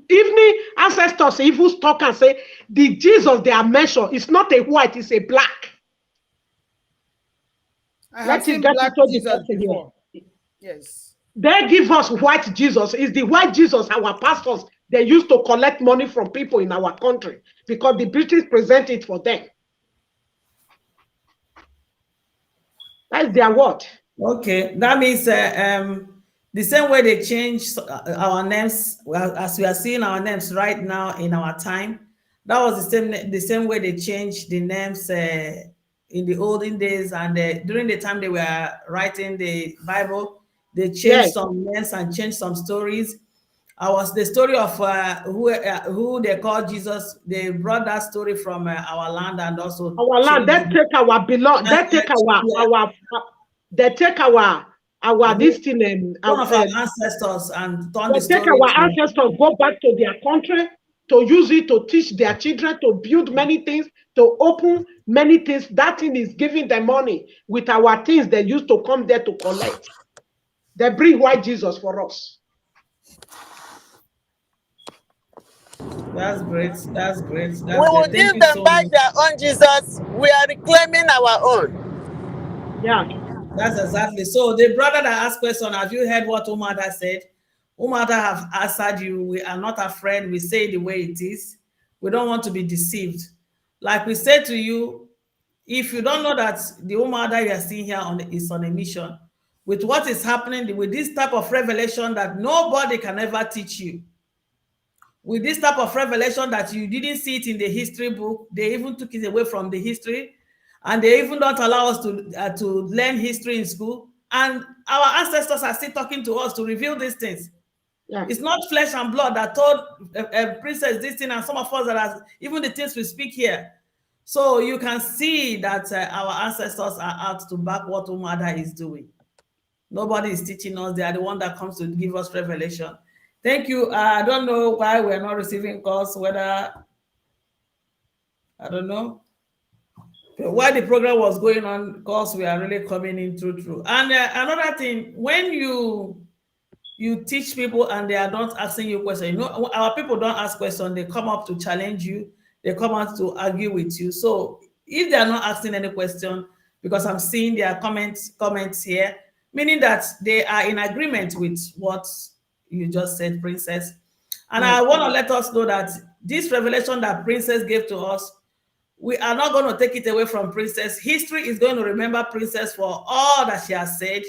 even ancestors even talk and say, the Jesus they are mentioned is not a white, it's a black. I have seen black Jesus before. Yes. They give us white Jesus. It's the white Jesus, our pastors, they used to collect money from people in our country because the British present it for them. That's their word. Okay, that means the same way they change our names, as we are seeing our names right now in our time, that was the same way they changed the names in the olden days, and during the time they were writing the Bible, they changed some names and changed some stories. The story of who they call Jesus. They brought that story from our land, and also our land. They take our belong. They take our. They take our this thing. One of our ancestors, and turn the story. Take our ancestors, go back to their country, to use it to teach their children, to build many things, to open many things. That thing is giving them money with our things they used to come there to collect. They bring white Jesus for us. That's great. That's great. We That's will great. Thank give you them so back much. their own Jesus. We are reclaiming our own. Yeah. That's exactly. So the brother that asked question, have you heard what Umuada said? Umuada have answered you. We are not afraid. We say it the way it is. We don't want to be deceived. Like we said to you, if you don't know that the Umuada you are seeing here is on a mission, with what is happening, with this type of revelation that nobody can ever teach you, with this type of revelation that you didn't see it in the history book, they even took it away from the history, and they even don't allow us to learn history in school. And our ancestors are still talking to us to reveal these things. Yeah. It's not flesh and blood that told a princess this thing, and some of us that are even the things we speak here. So you can see that our ancestors are out to back what Umuada is doing. Nobody is teaching us. They are the one that comes to give us revelation. Thank you. I don't know why we're not receiving calls, whether, I don't know. While the program was going on, calls we are really coming in through. And another thing, when you teach people and they are not asking you questions, you know, our people don't ask questions, they come up to challenge you, they come out to argue with you. So if they are not asking any question, because I'm seeing their comments here, meaning that they are in agreement with what you just said, Princess. And I want to let us know that this revelation that Princess gave to us, we are not going to take it away from Princess. History is going to remember Princess for all that she has said.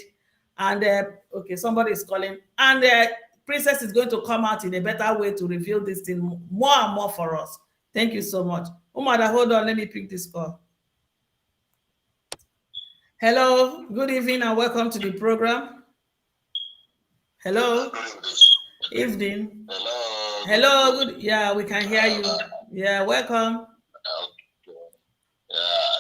And okay, somebody is calling. And Princess is going to come out in a better way to reveal this thing more and more for us. Thank you so much. Umuada, hold on. Let me pick this call. Hello. Good evening and welcome to the program. Hello. Evening. Hello. Hello. Good. Yeah, we can hear you. Yeah, welcome.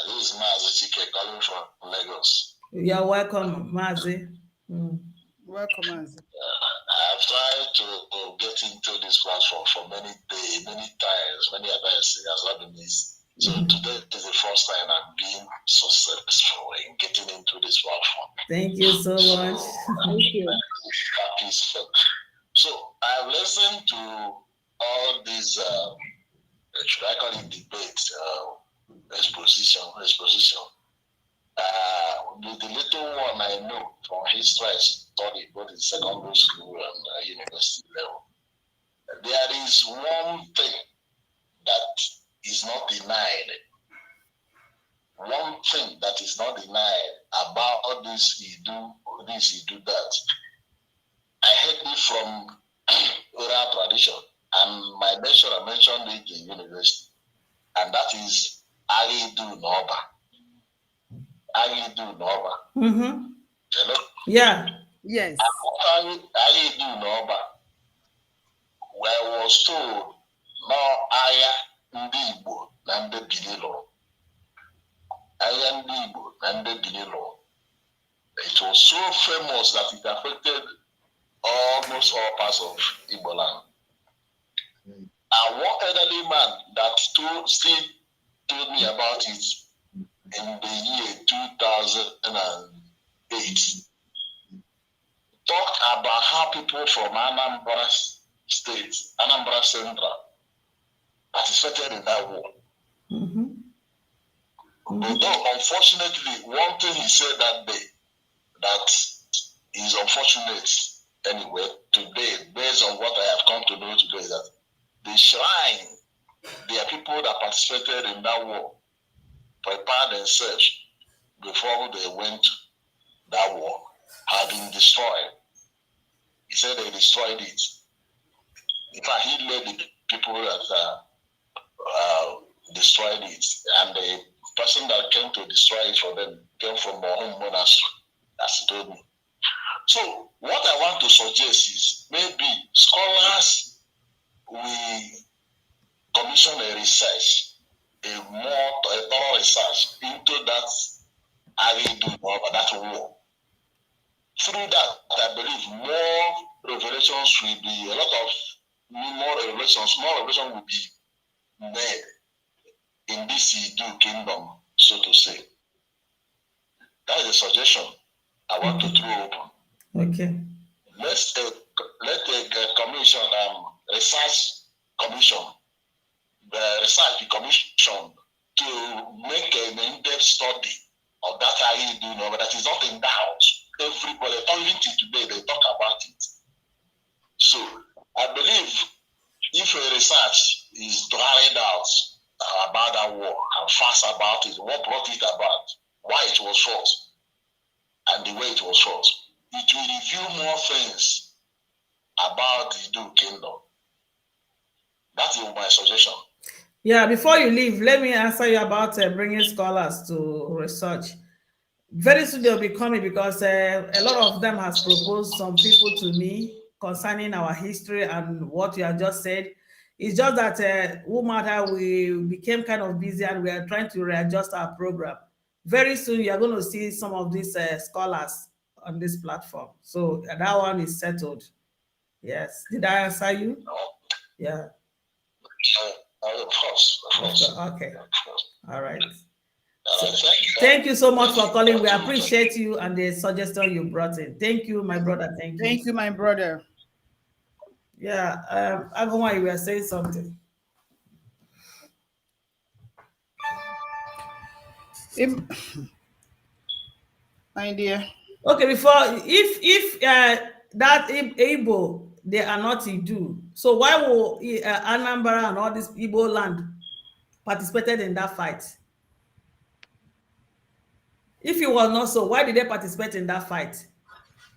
This is Mazi Chike calling from Lagos. You're welcome, Mazi. Welcome, Mazi. I've tried to get into this platform for many days, many times, many advices has not been easy. So today is the first time I'm being successful in getting into this platform. Thank you so much. Thank you. Happy. So I've listened to all these, should I call it debate, exposition. The little one I know from history I studied both in secondary school and university level, there is one thing that is not denied. One thing that is not denied about all this he do that. I heard it from oral tradition, and my lecturer mentioned it in university, and that is Iduu Noba. Iduu Noba. Hello? Yeah. Yes. Iduu Noba. I was told no aya ndị Igbo na ndị Binilo. Aya ndị Igbo na ndị Binilo. It was so famous that it affected almost all parts of Igbo land. And one elderly man that still told me about it in the year 2008 talked about how people from Anambra State, Anambra Central, participated in that war. Although, unfortunately, one thing he said that day that is unfortunate anyway, today, based on what I have come to know today, is that the shrine, there are people that participated in that war, prepared themselves before they went to that war, have been destroyed. He said they destroyed it. In fact, he led the people that destroyed it, and the person that came to destroy it for them came from our own monastery, as he told me. So what I want to suggest is maybe scholars will commission a research, a thorough research into that that war. Through that, I believe more revelations will be, a lot of more revelation, small revelation will be made in this Iduu kingdom, so to say. That is a suggestion I want to throw open. Okay. Let the commission, research commission, the research commission to make an in-depth study of that Iduu, but that is not in doubt. Everybody, even today, they talk about it. So I believe if a research is carried out about that war and fast about it, what brought it about, why it was fought, and the way it was fought, it will reveal more things about the Iduu kingdom. That is my suggestion. Yeah, before you leave, let me answer you about bringing scholars to research. Very soon they'll be coming because a lot of them has proposed some people to me concerning our history and what you have just said. It's just that Umuada, we became kind of busy and we are trying to readjust our program. Very soon you are going to see some of these scholars on this platform. So that one is settled. Yes. Did I answer you? Yeah. Of course. Okay. All right. So, thank you so much for calling. We appreciate you and the suggestion you brought in. Thank you, my brother. Thank you. Thank you, my brother. Yeah, Agoma, you were saying something. My dear. Okay, before if that Igbo, they are not Iduu, so why will Anambra and all this Igbo land participated in that fight? If it was not so, why did they participate in that fight?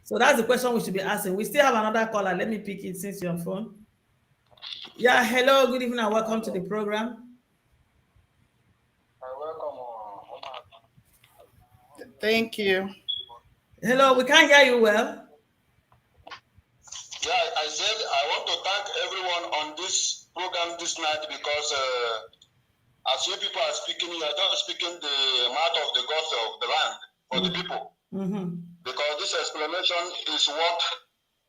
So that's the question we should be asking. We still have another caller. Let me pick it since you're on phone. Yeah, hello, good evening, and welcome to the program. Welcome. Thank you. Hello, we can't hear you well. Yeah, I said I want to thank everyone on this program this night because as you people are speaking, you are just speaking the mouth of the God of the land for the people. Because this explanation is what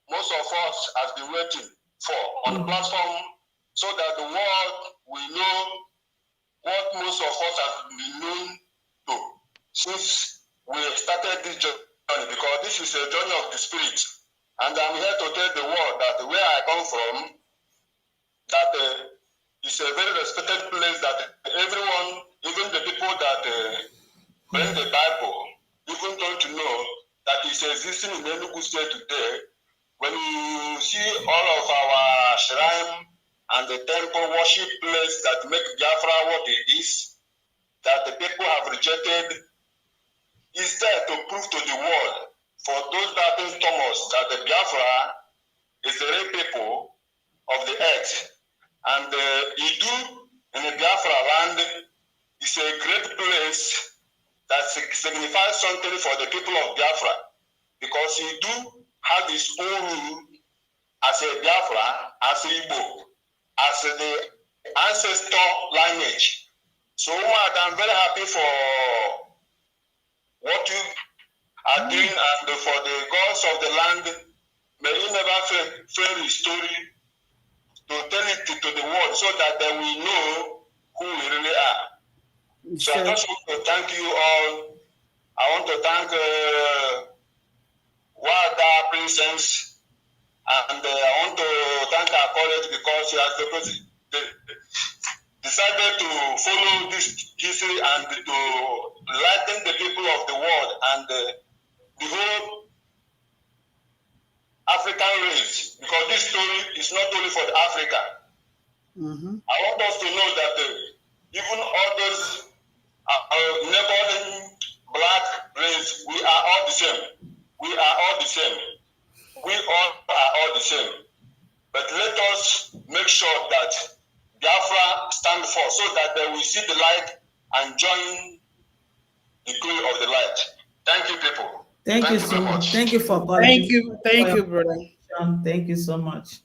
most of us have been waiting for on the platform, so that the world will know what most of us have been known to since we started this journey. Because this is a journey of the spirit, and I'm here to tell the world that where I come from, that it's a very respected place, that everyone, even the people that bring the Bible, even don't know that it's existing in Enugu State today. When you see all of our shrine and the temple worship place that make Biafra what it is, that the people have rejected, is there to prove to the world, for those that think Thomas, that the Biafra is the real people of the earth. And Iduu in the Biafra land is a great place that signifies something for the people of Biafra, because Iduu has his own rule as a Biafra, as a Igbo, as the ancestor lineage. So I'm very happy for what you are doing, and for the gods of the land. May you never fail his story to tell it to the world, so that they will know who we really are. So I just want to thank you all. I want to thank Nwada Princess, and I want to thank our college because she has decided to follow this history and to lighten the people of the world and the whole African race, because this story is not only for the Africa. I want us to know that even all those neighboring black race, we are all the same. We are all the same. We all are all the same. But let us make sure that Biafra stand first, so that they will see the light and join the glory of the light. Thank you, people. Thank you so much. Thank you for calling. Thank you, brother. Thank you so much.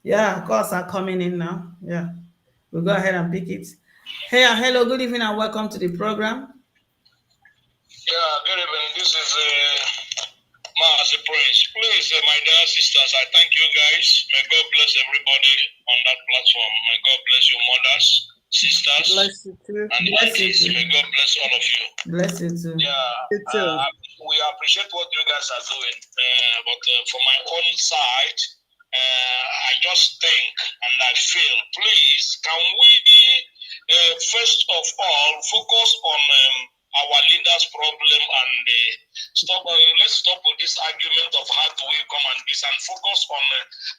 Yeah, calls are coming in now. Yeah, we'll go ahead and pick it. Hey, hello, good evening, and welcome to the program. Yeah, good evening. This is Master Prince, please, my dear sisters, I thank you guys. May God bless everybody on that platform. May God bless your mothers, sisters, Bless you too. and aunties. May God bless all of you. Bless you too. Yeah, You too. we appreciate what you guys are doing. But for my own side, I just think and I feel, please, can we first of all focus on our leaders' problem and stop? Let's stop with this argument of how do we come and this, and focus on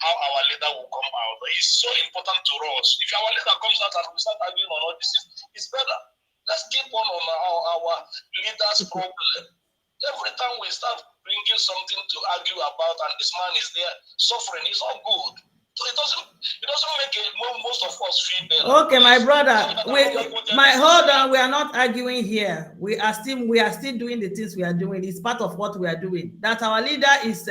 how our leader will come out. It's so important to us. If our leader comes out and we start arguing on all this, it's better. Let's keep on our leaders' problem. Every time we start bringing something to argue about, and this man is there suffering, it's all good. So it doesn't make most of us feel better. Okay, my brother. Hold on. We are not arguing here. We are still doing the things we are doing. It's part of what we are doing. That our leader is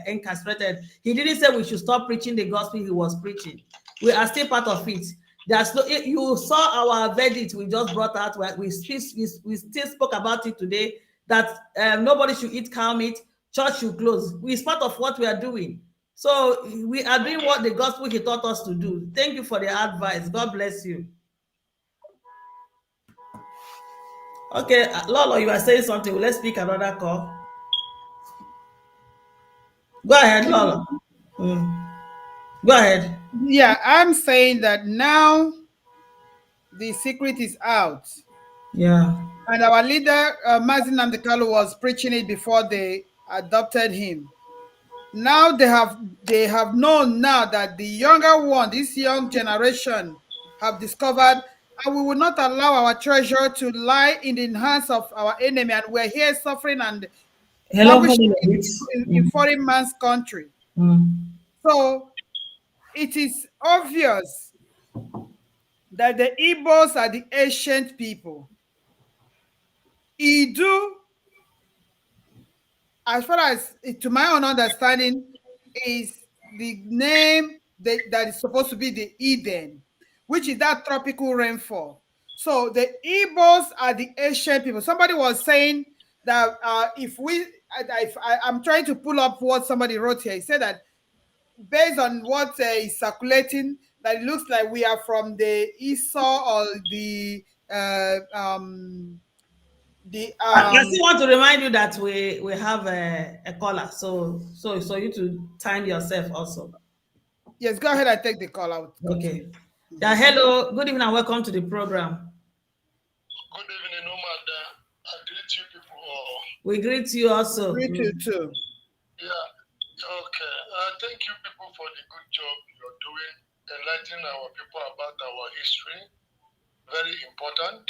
incarcerated. He didn't say we should stop preaching the gospel he was preaching. We are still part of it. There's no, you saw our verdict we just brought out. Where we still spoke about it today. That nobody should eat cow meat. Church should close. It's part of what we are doing. So we are doing what the gospel he taught us to do. Thank you for the advice. God bless you. Okay, Lolo, you are saying something. Let's speak another call. Go ahead, Lolo. Go ahead. Yeah, I'm saying that now the secret is out. Yeah. And our leader, Mazi Nnamdi Kanu, was preaching it before they adopted him. Now they have known now that the younger one, this young generation, have discovered, and we will not allow our treasure to lie in the hands of our enemy. And we're here suffering and in foreign man's country. So it is obvious that the Igbos are the ancient people. Iduu, as far as to my own understanding, is the name that is supposed to be the Eden, which is that tropical rainfall. So the Igbos are the ancient people. Somebody was saying that I'm trying to pull up what somebody wrote here. He said that based on what is circulating, that it looks like we are from the Esau or the I still want to remind you that we have a caller, so you to time yourself also. Yes, go ahead and take the call out. Okay. Yeah, hello, good evening and welcome to the program. Good evening, Umuada. I greet you people all. We greet you also. We greet you too. Yeah, okay. Thank you people for the good job you're doing, enlightening our people about our history. Very important.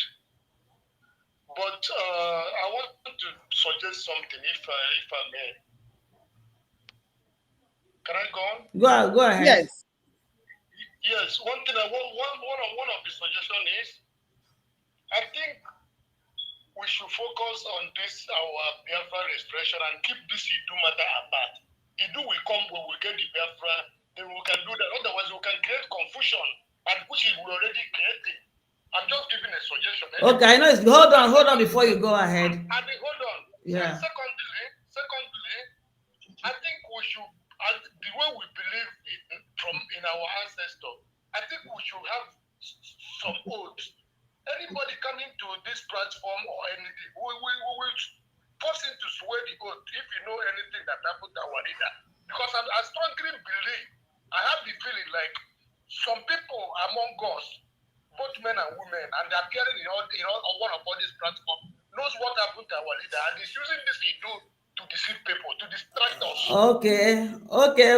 But I want to suggest something, if I may. Can I go on? Go ahead. Yes. Yes. One thing one of the suggestions is, I think we should focus on this our Biafra restoration and keep this Iduu matter apart. Iduu will come when we get the Biafra, then we can do that. Otherwise, we can create confusion, and which is we already creating. I'm just giving a suggestion. Okay, I know. Hold on before you go ahead. Hold on. Yeah. Secondly, I think we should, the way we believe in our ancestors, I think we should have some oaths. Anybody coming to this platform or anything, we will force him to swear the oath if you know anything that happened to our leader. Because I strongly believe, I have the feeling like some people among us, both men and women, and they're appearing on one of all these platforms, knows what happened to our leader, and is using this to deceive people, to distract us. Okay,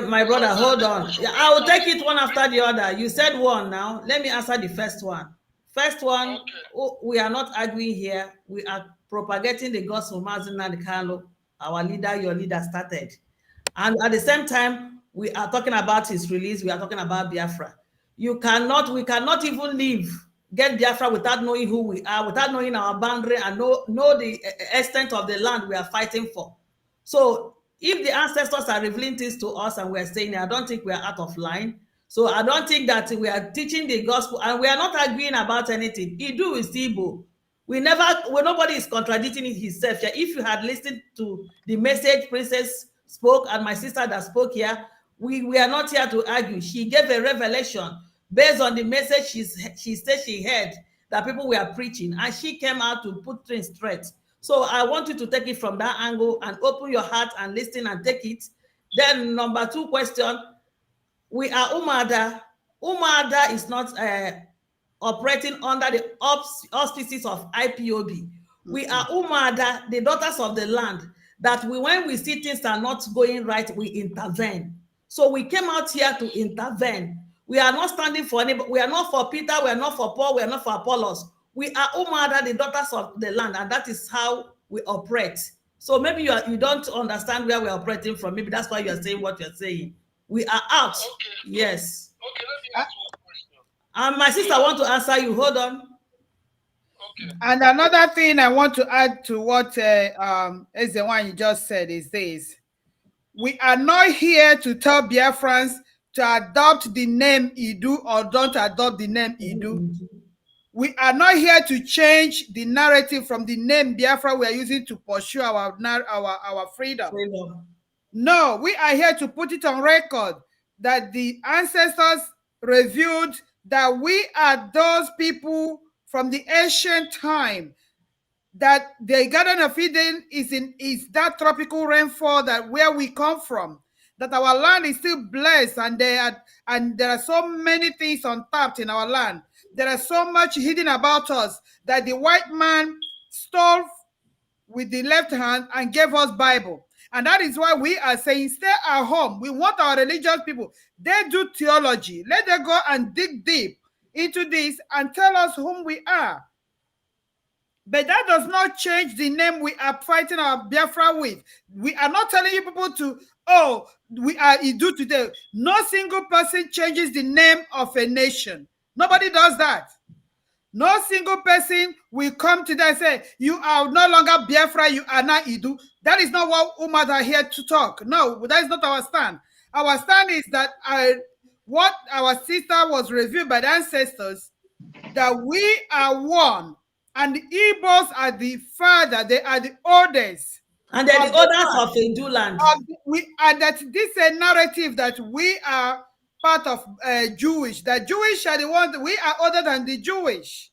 my brother, hold on. I will take it one after the other. You said one now. Let me answer the first one. First one, okay. We are not arguing here. We are propagating the gospel Mazi Nnamdi Kanu, our leader, your leader started. And at the same time, we are talking about his release. We are talking about Biafra. We cannot even get Biafra without knowing who we are, without knowing our boundary and know the extent of the land we are fighting for. So if the ancestors are revealing things to us and we are saying, I don't think we are out of line. So I don't think that we are teaching the gospel and we are not agreeing about anything. Iduu is Igbo. Nobody is contradicting himself here. If you had listened to the message Princess spoke and my sister that spoke here, we are not here to argue. She gave a revelation based on the message she said she heard that people were preaching, and she came out to put things straight. So I want you to take it from that angle and open your heart and listen and take it. Then number 2 question, we are Umuada. Umuada is not operating under the auspices of IPOB. We are Umuada, the daughters of the land, that when we see things are not going right, we intervene. So we came out here to intervene. We are not standing for anybody. We are not for Peter. We are not for Paul. We are not for Apollos. We are Umuada, the daughters of the land, and that is how we operate. So maybe you don't understand where we are operating from. Maybe that's why you are saying what you're saying. We are out. Okay. Yes. Okay, let me ask one question. And my sister want to answer you. Hold on. Okay. And another thing I want to add to what is the one you just said is this. We are not here to tell Biafrans to adopt the name Iduu or don't adopt the name Iduu. We are not here to change the narrative from the name Biafra we are using to pursue our freedom. No, we are here to put it on record that the ancestors revealed that we are those people from the ancient time, that the Garden of Eden is that tropical rainfall that where we come from, that our land is still blessed, and there are so many things untapped in our land. There is so much hidden about us that the white man stole with the left hand and gave us Bible. And that is why we are saying stay at home. We want our religious people. They do theology. Let them go and dig deep into this and tell us whom we are. But that does not change the name we are fighting our Biafra with. We are not telling you people to, oh, we are Iduu today. No single person changes the name of a nation. Nobody does that. No single person will come today and say, you are no longer Biafra, you are now Iduu. That is not what Umuada are here to talk. No, that is not our stand. Our stand is that what our sister was revealed by the ancestors, that we are one, and the Igbos are the father, they are the oldest. And they're the oldest of Iduu land. And that this is a narrative that we are part of Jewish, that Jewish are the ones, we are older than the Jewish.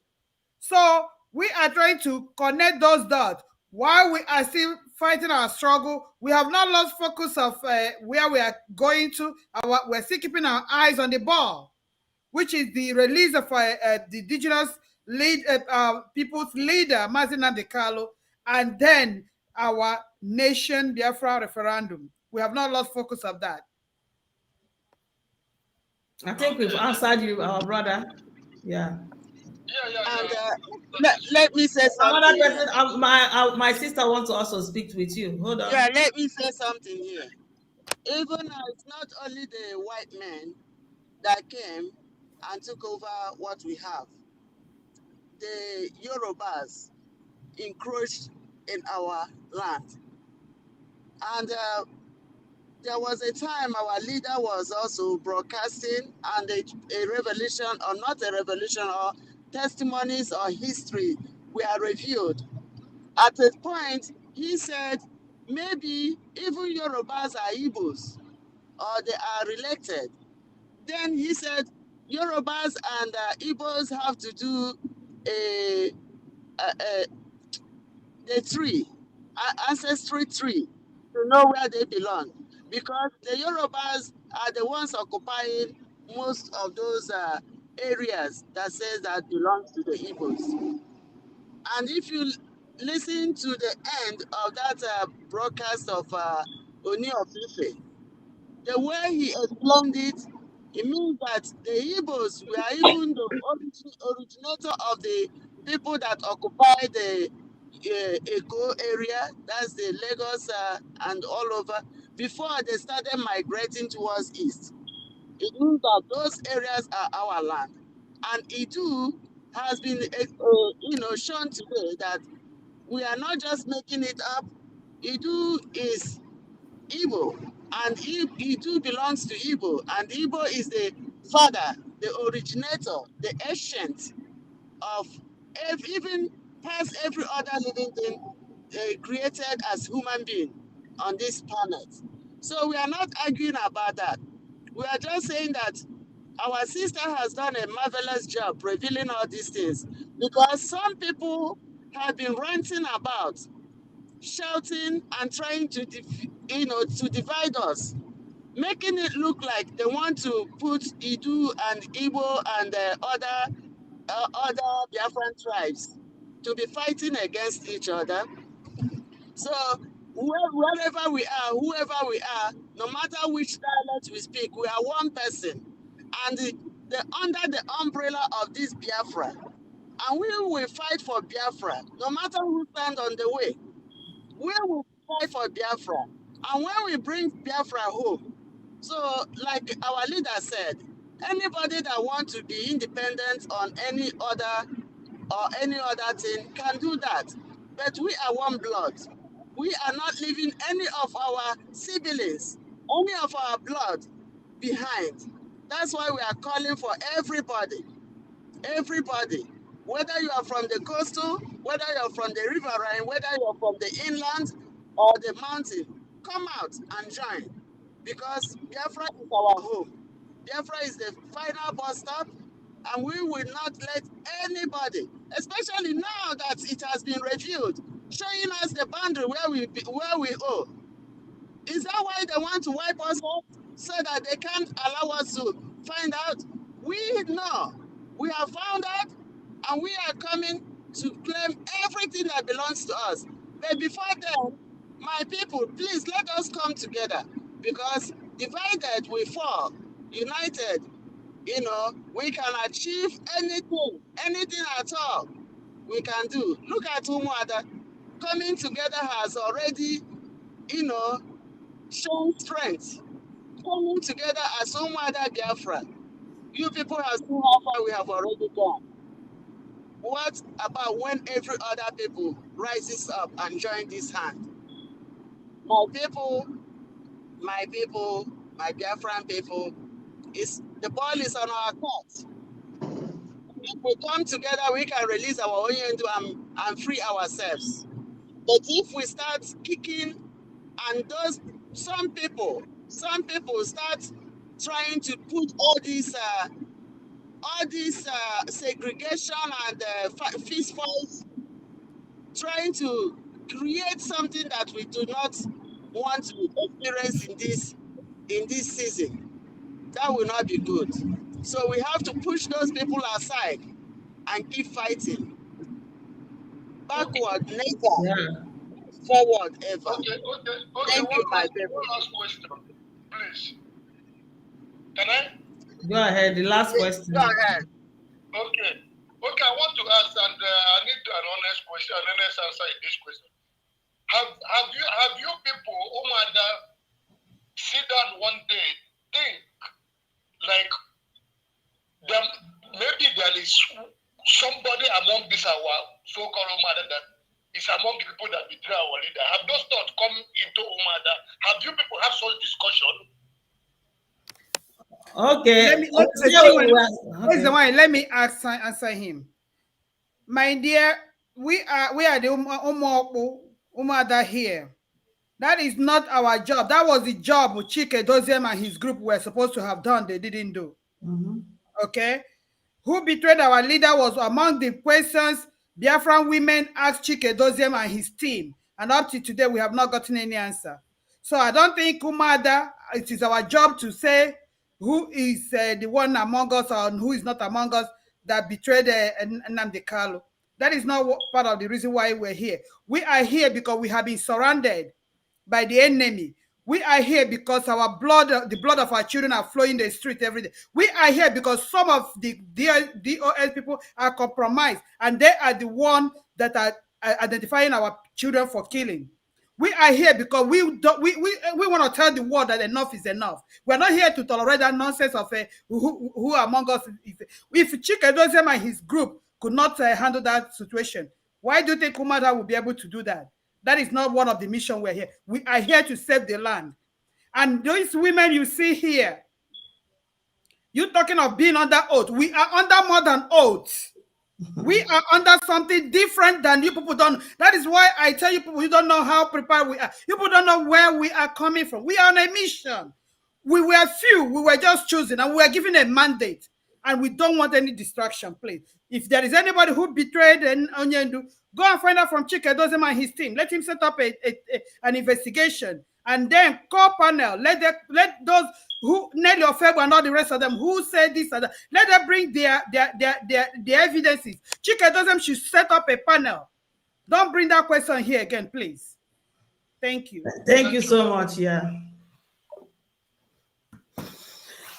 So we are trying to connect those dots. While we are still fighting our struggle, we have not lost focus of where we are going to. We're still keeping our eyes on the ball, which is the release of the indigenous people's leader, Mazi Nnamdi Kanu, and then our nation Biafra referendum. We have not lost focus of that. I think we've answered you, our brother. Yeah. And let me say something. Another person, my sister wants to also speak with you. Hold on. Yeah, let me say something here. Even now, it's not only the white men that came and took over what we have. The Yorubas encroached in our land. And there was a time our leader was also broadcasting, and a revelation, or not a revelation, or testimonies or history were revealed. At a point, he said, maybe even Yorubas are Igbos, or they are related. Then he said, Yorubas and Igbos have to do a tree, an ancestry tree, to know where they belong. Because the Yorubas are the ones occupying most of those areas that says that belongs to the Igbos. And if you listen to the end of that broadcast of Oni of Ife, the way he explained it, it means that the Igbos were even the originator of the people that occupy the Eko area, that's the Lagos and all over, before they started migrating towards east. It means that those areas are our land. And Iduu has been shown today that we are not just making it up. Iduu is Igbo, and Iduu belongs to Igbo, and Igbo is the father, the originator, the ancient of even has every other living thing created as human being on this planet. So we are not arguing about that. We are just saying that our sister has done a marvelous job revealing all these things, because some people have been ranting about, shouting and trying to to divide us, making it look like they want to put Iduu and Igbo and other Biafran tribes to be fighting against each other. So wherever we are, whoever we are, no matter which dialect we speak, we are one person, and under the umbrella of this Biafra, and we will fight for Biafra, no matter who stand on the way. We will fight for Biafra, and when we bring Biafra home, so like our leader said, anybody that wants to be independent on any other thing can do that. But we are one blood. We are not leaving any of our siblings, any of our blood behind. That's why we are calling for everybody, whether you are from the coastal, whether you're from the riverine, whether you're from the inland or the mountain, come out and join, because Biafra is our home. Biafra is the final bus stop, and we will not let anybody, especially now that it has been reviewed, showing us the boundary where we owe. Is that why they want to wipe us off, so that they can't allow us to find out? We know. We have found out, and we are coming to claim everything that belongs to us. But before then, my people, please let us come together, because divided we fall, united, we can achieve anything at all we can do. Look at Umuada. Coming together has already, shown strength. Coming together as Umuada Biafra. You people have seen how far we have already gone. What about when every other people rises up and join this hand? My people, my Biafran people, the ball is on our court. If we come together, we can release our Onyendu and free ourselves. But if we start kicking, and some people start trying to put all this segregation and fist fights, trying to create something that we do not want to experience in this season, that will not be good. So we have to push those people aside and keep fighting. Backward, never. Forward, ever. Okay. Thank you, my people. One last question, please. Can I? Go ahead, the last question. Go ahead. Okay, I want to ask, and I need an honest question, an honest answer in this question. Have you people, Umuada, sit down one day, think like maybe there is somebody among this our so-called Umuada that is among the people that betray our leader? Have those thoughts come into Umuada? Have you people have such discussion? Okay. Let me answer him. My dear, we are the Umuada here. That is not our job. That was the job Chike Doziem and his group were supposed to have done. They didn't do. Okay? Who betrayed our leader was among the questions Biafran women asked Chike Doziem and his team. And up to today, we have not gotten any answer. So I don't think Umuada, it is our job to say who is the one among us or who is not among us that betrayed Nnamdi Kanu. That is not part of the reason why we're here. We are here because we have been surrounded by the enemy. We are here because our blood, the blood of our children are flowing in the street every day. We are here because some of the DOS people are compromised, and they are the ones that are identifying our children for killing. We are here because we want to tell the world that enough is enough. We're not here to tolerate that nonsense of who among us. If Chike Doziem and his group could not handle that situation, why do you think Umuada will be able to do that? That is not one of the mission we're here. We are here to save the land. And those women you see here, you talking of being under oath. We are under more than oath. We are under something different than you people don't. That is why I tell you people, you don't know how prepared we are. You people don't know where we are coming from. We are on a mission. We were few. We were just chosen, and we were given a mandate. And we don't want any distraction, please. If there is anybody who betrayed Onyendu, go and find out from Chike Dozema and his team. Let him set up an investigation. And then call panel. Let those who Nelly Ofebo and all the rest of them who say this and that, let them bring their evidences. Chike Dozem should set up a panel. Don't bring that question here again, please. Thank you. Thank you so much. Yeah.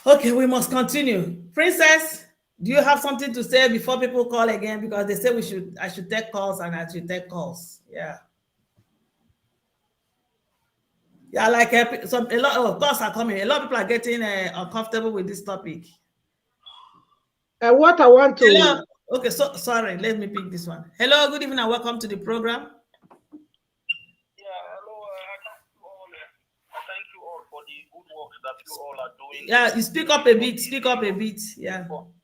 Okay, we must continue. Princess, do you have something to say before people call again? Because they say I should take calls and I should take calls. Yeah. Yeah, like a lot of calls are coming. A lot of people are getting uncomfortable with this topic. What I want to... Hello. Okay, so sorry, let me pick this one. Hello, good evening and welcome to the program. That you all are doing. Yeah, you speak up a bit. Speak up a bit. Yeah. Hello,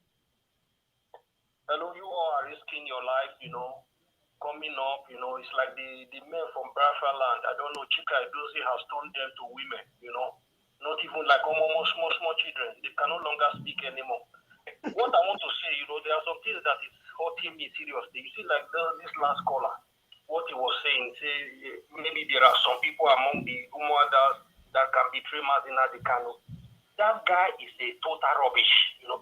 you all are risking your life, coming up, it's like the men from Biafran land. I don't know, Chika Edozie has turned them to women, not even like almost small children. They can no longer speak anymore. What I want to say, there are some things that is hurting me seriously. You see, like this last caller, what he was saying, maybe there are some people among the Umuadas that can betray Mazina Dekano. That guy is a total rubbish,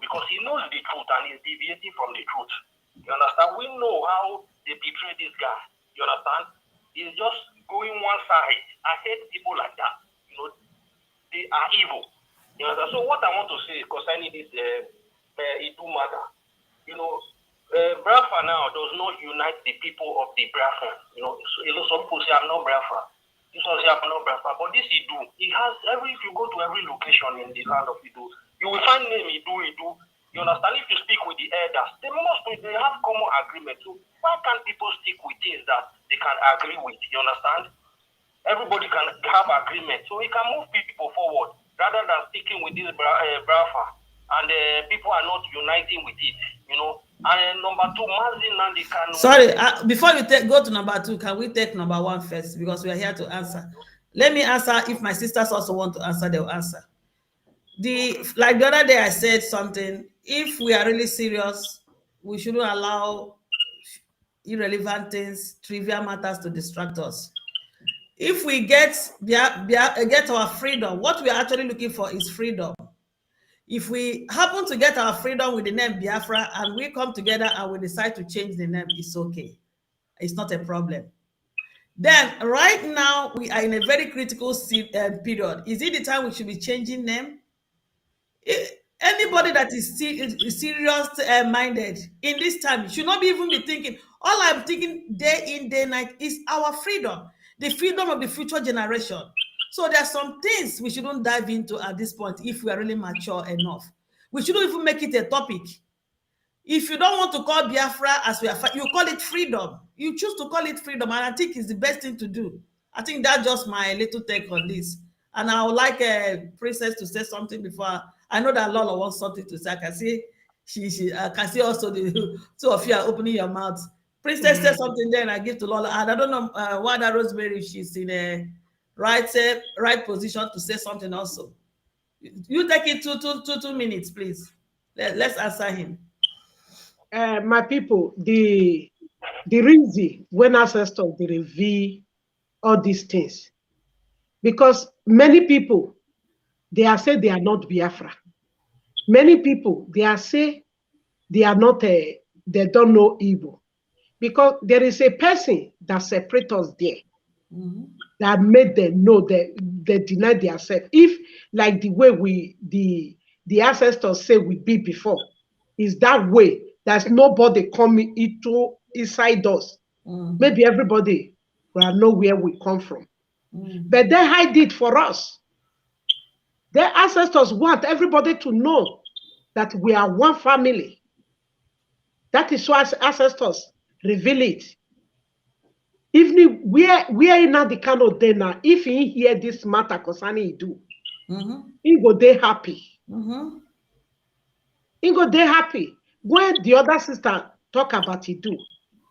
because he knows the truth and is deviating from the truth. You understand? We know how they betray this guy. You understand? He's just going one side. I hate people like that. They are evil. You understand? So what I want to say concerning this Iduu matter, Biafra now does not unite the people of the Biafra. Some people say I'm not Biafra. This was but this Iduu, he has if you go to every location in the land of Iduu, you will find name Iduu. You understand? If you speak with the elders, they have common agreement. So why can't people stick with things that they can agree with? You understand? Everybody can have agreement, so we can move people forward rather than sticking with this Biafra, and people are not uniting with it. And number two, Mazin can. Sorry, before you go to number two, can we take number one first? Because we are here to answer. Let me answer. If my sisters also want to answer, they'll answer. Like the other day, I said something. If we are really serious, we shouldn't allow irrelevant things, trivial matters to distract us. If we get our freedom, what we are actually looking for is freedom. If we happen to get our freedom with the name Biafra and we come together and we decide to change the name, it's okay. It's not a problem. Then right now we are in a very critical period. Is it the time we should be changing name? Anybody that is serious minded in this time should not even be thinking. All I'm thinking day in, day night is our freedom, the freedom of the future generation. So there are some things we shouldn't dive into at this point if we are really mature enough. We shouldn't even make it a topic. If you don't want to call Biafra as we are, you call it freedom. You choose to call it freedom, and I think it's the best thing to do. I think that's just my little take on this. And I would like Princess to say something before. I know that Lola wants something to say. I can see I can see also the two of you are opening your mouths. Princess said something there, and I give to Lola. And I don't know Nwada Rosemary, she's in a right position to say something also. You take it 2 minutes, please. Let's answer him. My people, the reason when ancestors they reveal all these things, because many people they are say they are not Biafra. Many people they are say they are not they don't know Igbo, because there is a person that separates us there. That made them know that they deny themselves. If like the way the ancestors say we be before, is that way. There's nobody coming inside us. Maybe everybody will know where we come from. But they hide it for us. Their ancestors want everybody to know that we are one family. That is why ancestors reveal it. Even we are in the kind of day now, if he hear this matter concerning Iduu, he go dey happy. He go dey happy. When the other sister talk about Iduu.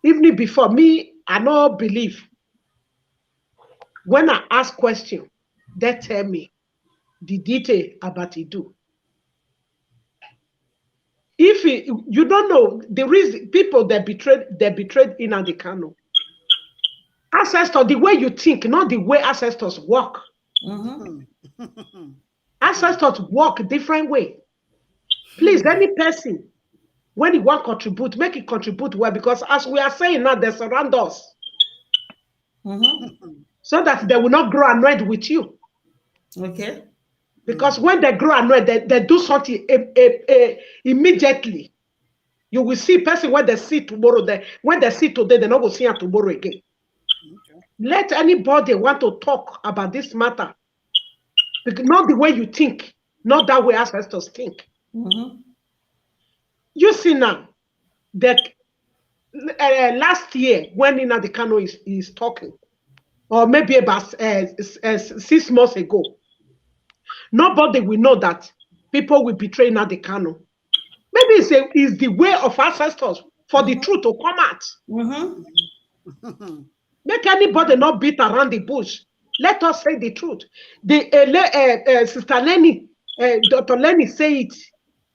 Even before me, I don't believe. When I ask question, they tell me the detail about Iduu. If you don't know, there is people that betrayed Nnamdi Kanu. Ancestors, the way you think, not the way ancestors work. Ancestors work different way. Please, any person, when you want to contribute, make it contribute well, because as we are saying now, they surround us. So that they will not grow annoyed with you. Okay. Because when they grow annoyed, they do something immediately. You will see person when they see tomorrow, when they see today, they're not going to see her tomorrow again. Okay. Let anybody want to talk about this matter, because not the way you think, not that way ancestors think. You see now that last year when Nnamdi Kanu is talking, or maybe about 6 months ago, nobody will know that people will betray Nnamdi Kanu. Maybe it's the way of ancestors for the truth to come out. Make anybody not beat around the bush. Let us say the truth. The Sister Lenny, Dr. Lenny say it.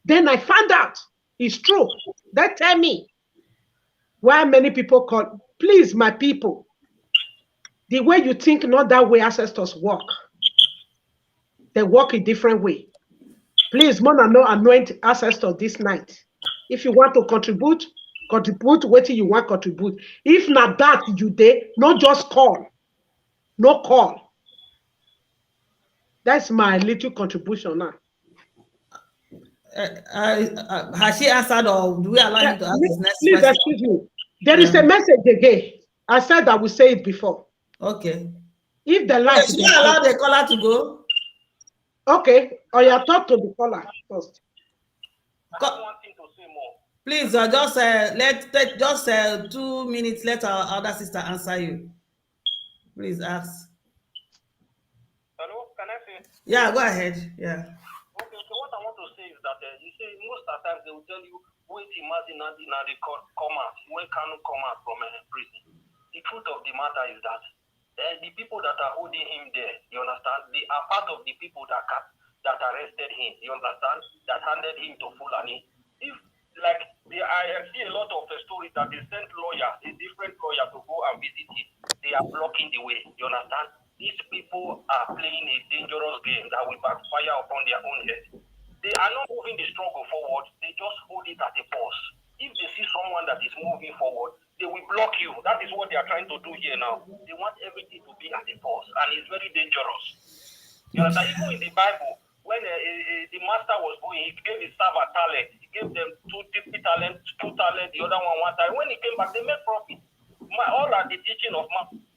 Then I found out it's true. They tell me why many people call. Please, my people, the way you think, not that way ancestors work. They work a different way. Please, Mona, no anoint ancestors this night. If you want to contribute what you want to contribute. If not that you did, not just call. No call. That's my little contribution now. Has she answered, or do we allow him to ask his next question? Please excuse me. There is a message again. I said I will say it before. Okay. If the light, should we allow the caller to go? Okay. Or you talk to the caller first. I have one thing to say more. Please, just let's take just 2 minutes. Let our other sister answer you. Please ask. Hello, can I say? Yeah, go ahead. Yeah. Okay, so what I want to say is that you see, most of the times they will tell you, wait, imagine now they come out, when Kanu come out from prison. The truth of the matter is that the people that are holding him there, you understand, they are part of the people that arrested him, you understand, that handed him to Fulani. If, like, I see a lot of the stories that they sent lawyers, a different lawyer to go and visit him. They are blocking the way, you understand? These people are playing a dangerous game that will backfire upon their own head. They are not moving the struggle forward, they just hold it at a pause. If they see someone that is moving forward, they will block you. That is what they are trying to do here now. They want everything to be at a pause, and it's very dangerous. You understand? Even in the Bible, when the master was going, he gave his servant talent. He gave them two talents, the other one time. When he came back, they made profit. All are the teaching of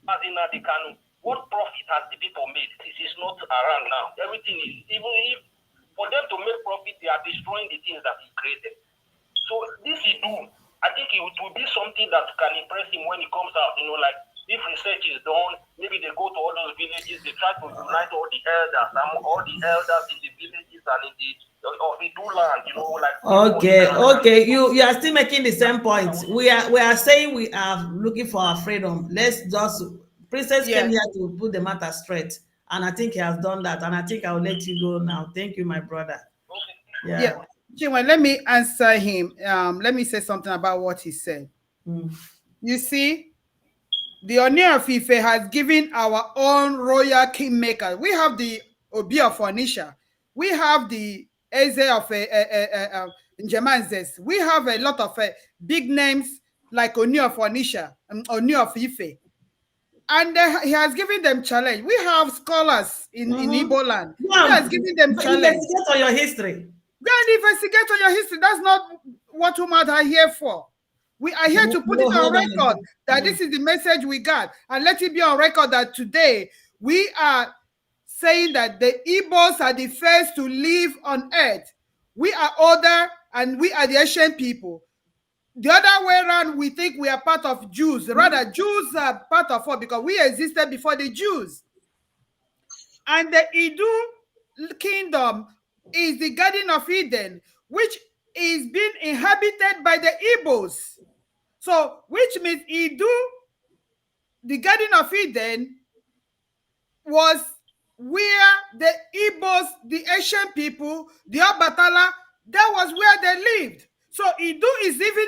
Nnamdi Kanu. What profit has the people made? This is not around now. Everything is, even if for them to make profit, they are destroying the things that he created. So this Iduu, I think it will be something that can impress him when he comes out. You know, like if research is done, maybe they go to all those villages, they try to unite all the elders in the villages and in the of Iduu land, you know, like. Okay. You are still making the same point. We are saying we are looking for our freedom. Let's just Princess came here to put the matter straight, and I think he has done that. And I think I will let you go now. Thank you, my brother. Yeah. Chinwe, let me answer him. Let me say something about what he said. You see, the Ooni of Ife has given our own royal kingmaker. We have the Obi of Onitsha. We have the Eze of Njemanzes. We have a lot of big names like Ooni of Onitsha and Ooni of Ife. And he has given them challenge. We have scholars in Igbo land. He has given them challenge. Investigate on your history. Go and investigate on your history. That's not what Umuada are here for. We are here to put it on record that this is the message we got. And let it be on record that today we are saying that the Igbos are the first to live on earth. We are older and we are the ancient people. The other way around, we think we are part of Jews. Rather, Jews are part of us because we existed before the Jews. And the Iduu kingdom is the Garden of Eden, which is being inhabited by the Igbos. So, which means the Garden of Eden was where the Igbos, the Asian people, the Obatala, that was where they lived. So Iduu is even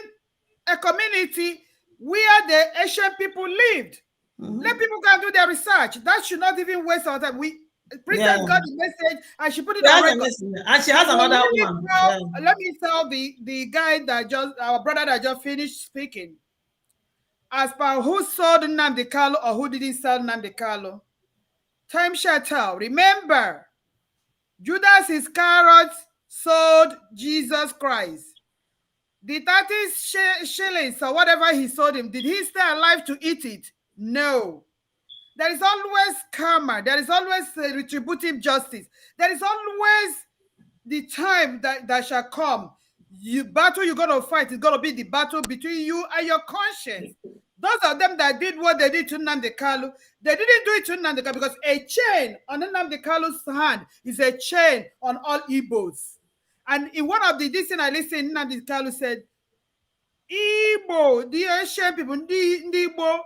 a community where the Asian people lived. Let people go and do their research. That should not even waste our time. Princess got the message and she put it on record. And she has another one. Let me tell the guy our brother that just finished speaking. As per who sold Nnamdi Kanu or who didn't sell Nnamdi Kanu, time shall tell. Remember, Judas Iscariot sold Jesus Christ. The 30 shillings or whatever he sold him, did he stay alive to eat it? No. There is always karma. There is always retributive justice. There is always the time that shall come. Battle you're going to fight is going to be the battle between you and your conscience. Those of them that did what they did to Nnamdi Kanu, they didn't do it to Nnamdi Kanu because a chain on Nnamdi Kanu's hand is a chain on all Igbos. And in one of this thing I listened, Nnamdi Kanu said, Igbo, the Asian people, the Igbo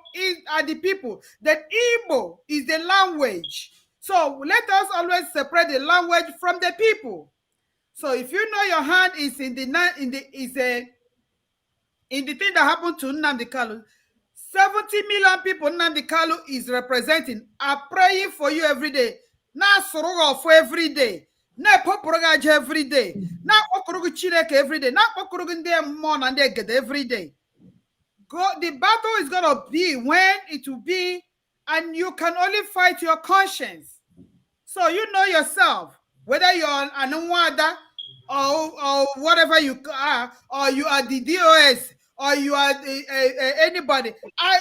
are the people. That Igbo is the language. So let us always separate the language from the people. So if you know your hand is in the thing that happened to Nnamdi Kanu, 70 million people Nnamdi Kanu is representing are praying for you every day. Na soro for every day. Na poporoga every day. Na okorogu Chineke every day. Na okorogu ndị mmụọ na ndị egede every day. The battle is gonna be when it will be, and you can only fight your conscience. So you know yourself, whether you're an Nwada or whatever you are, or you are the DOS, or you are anybody.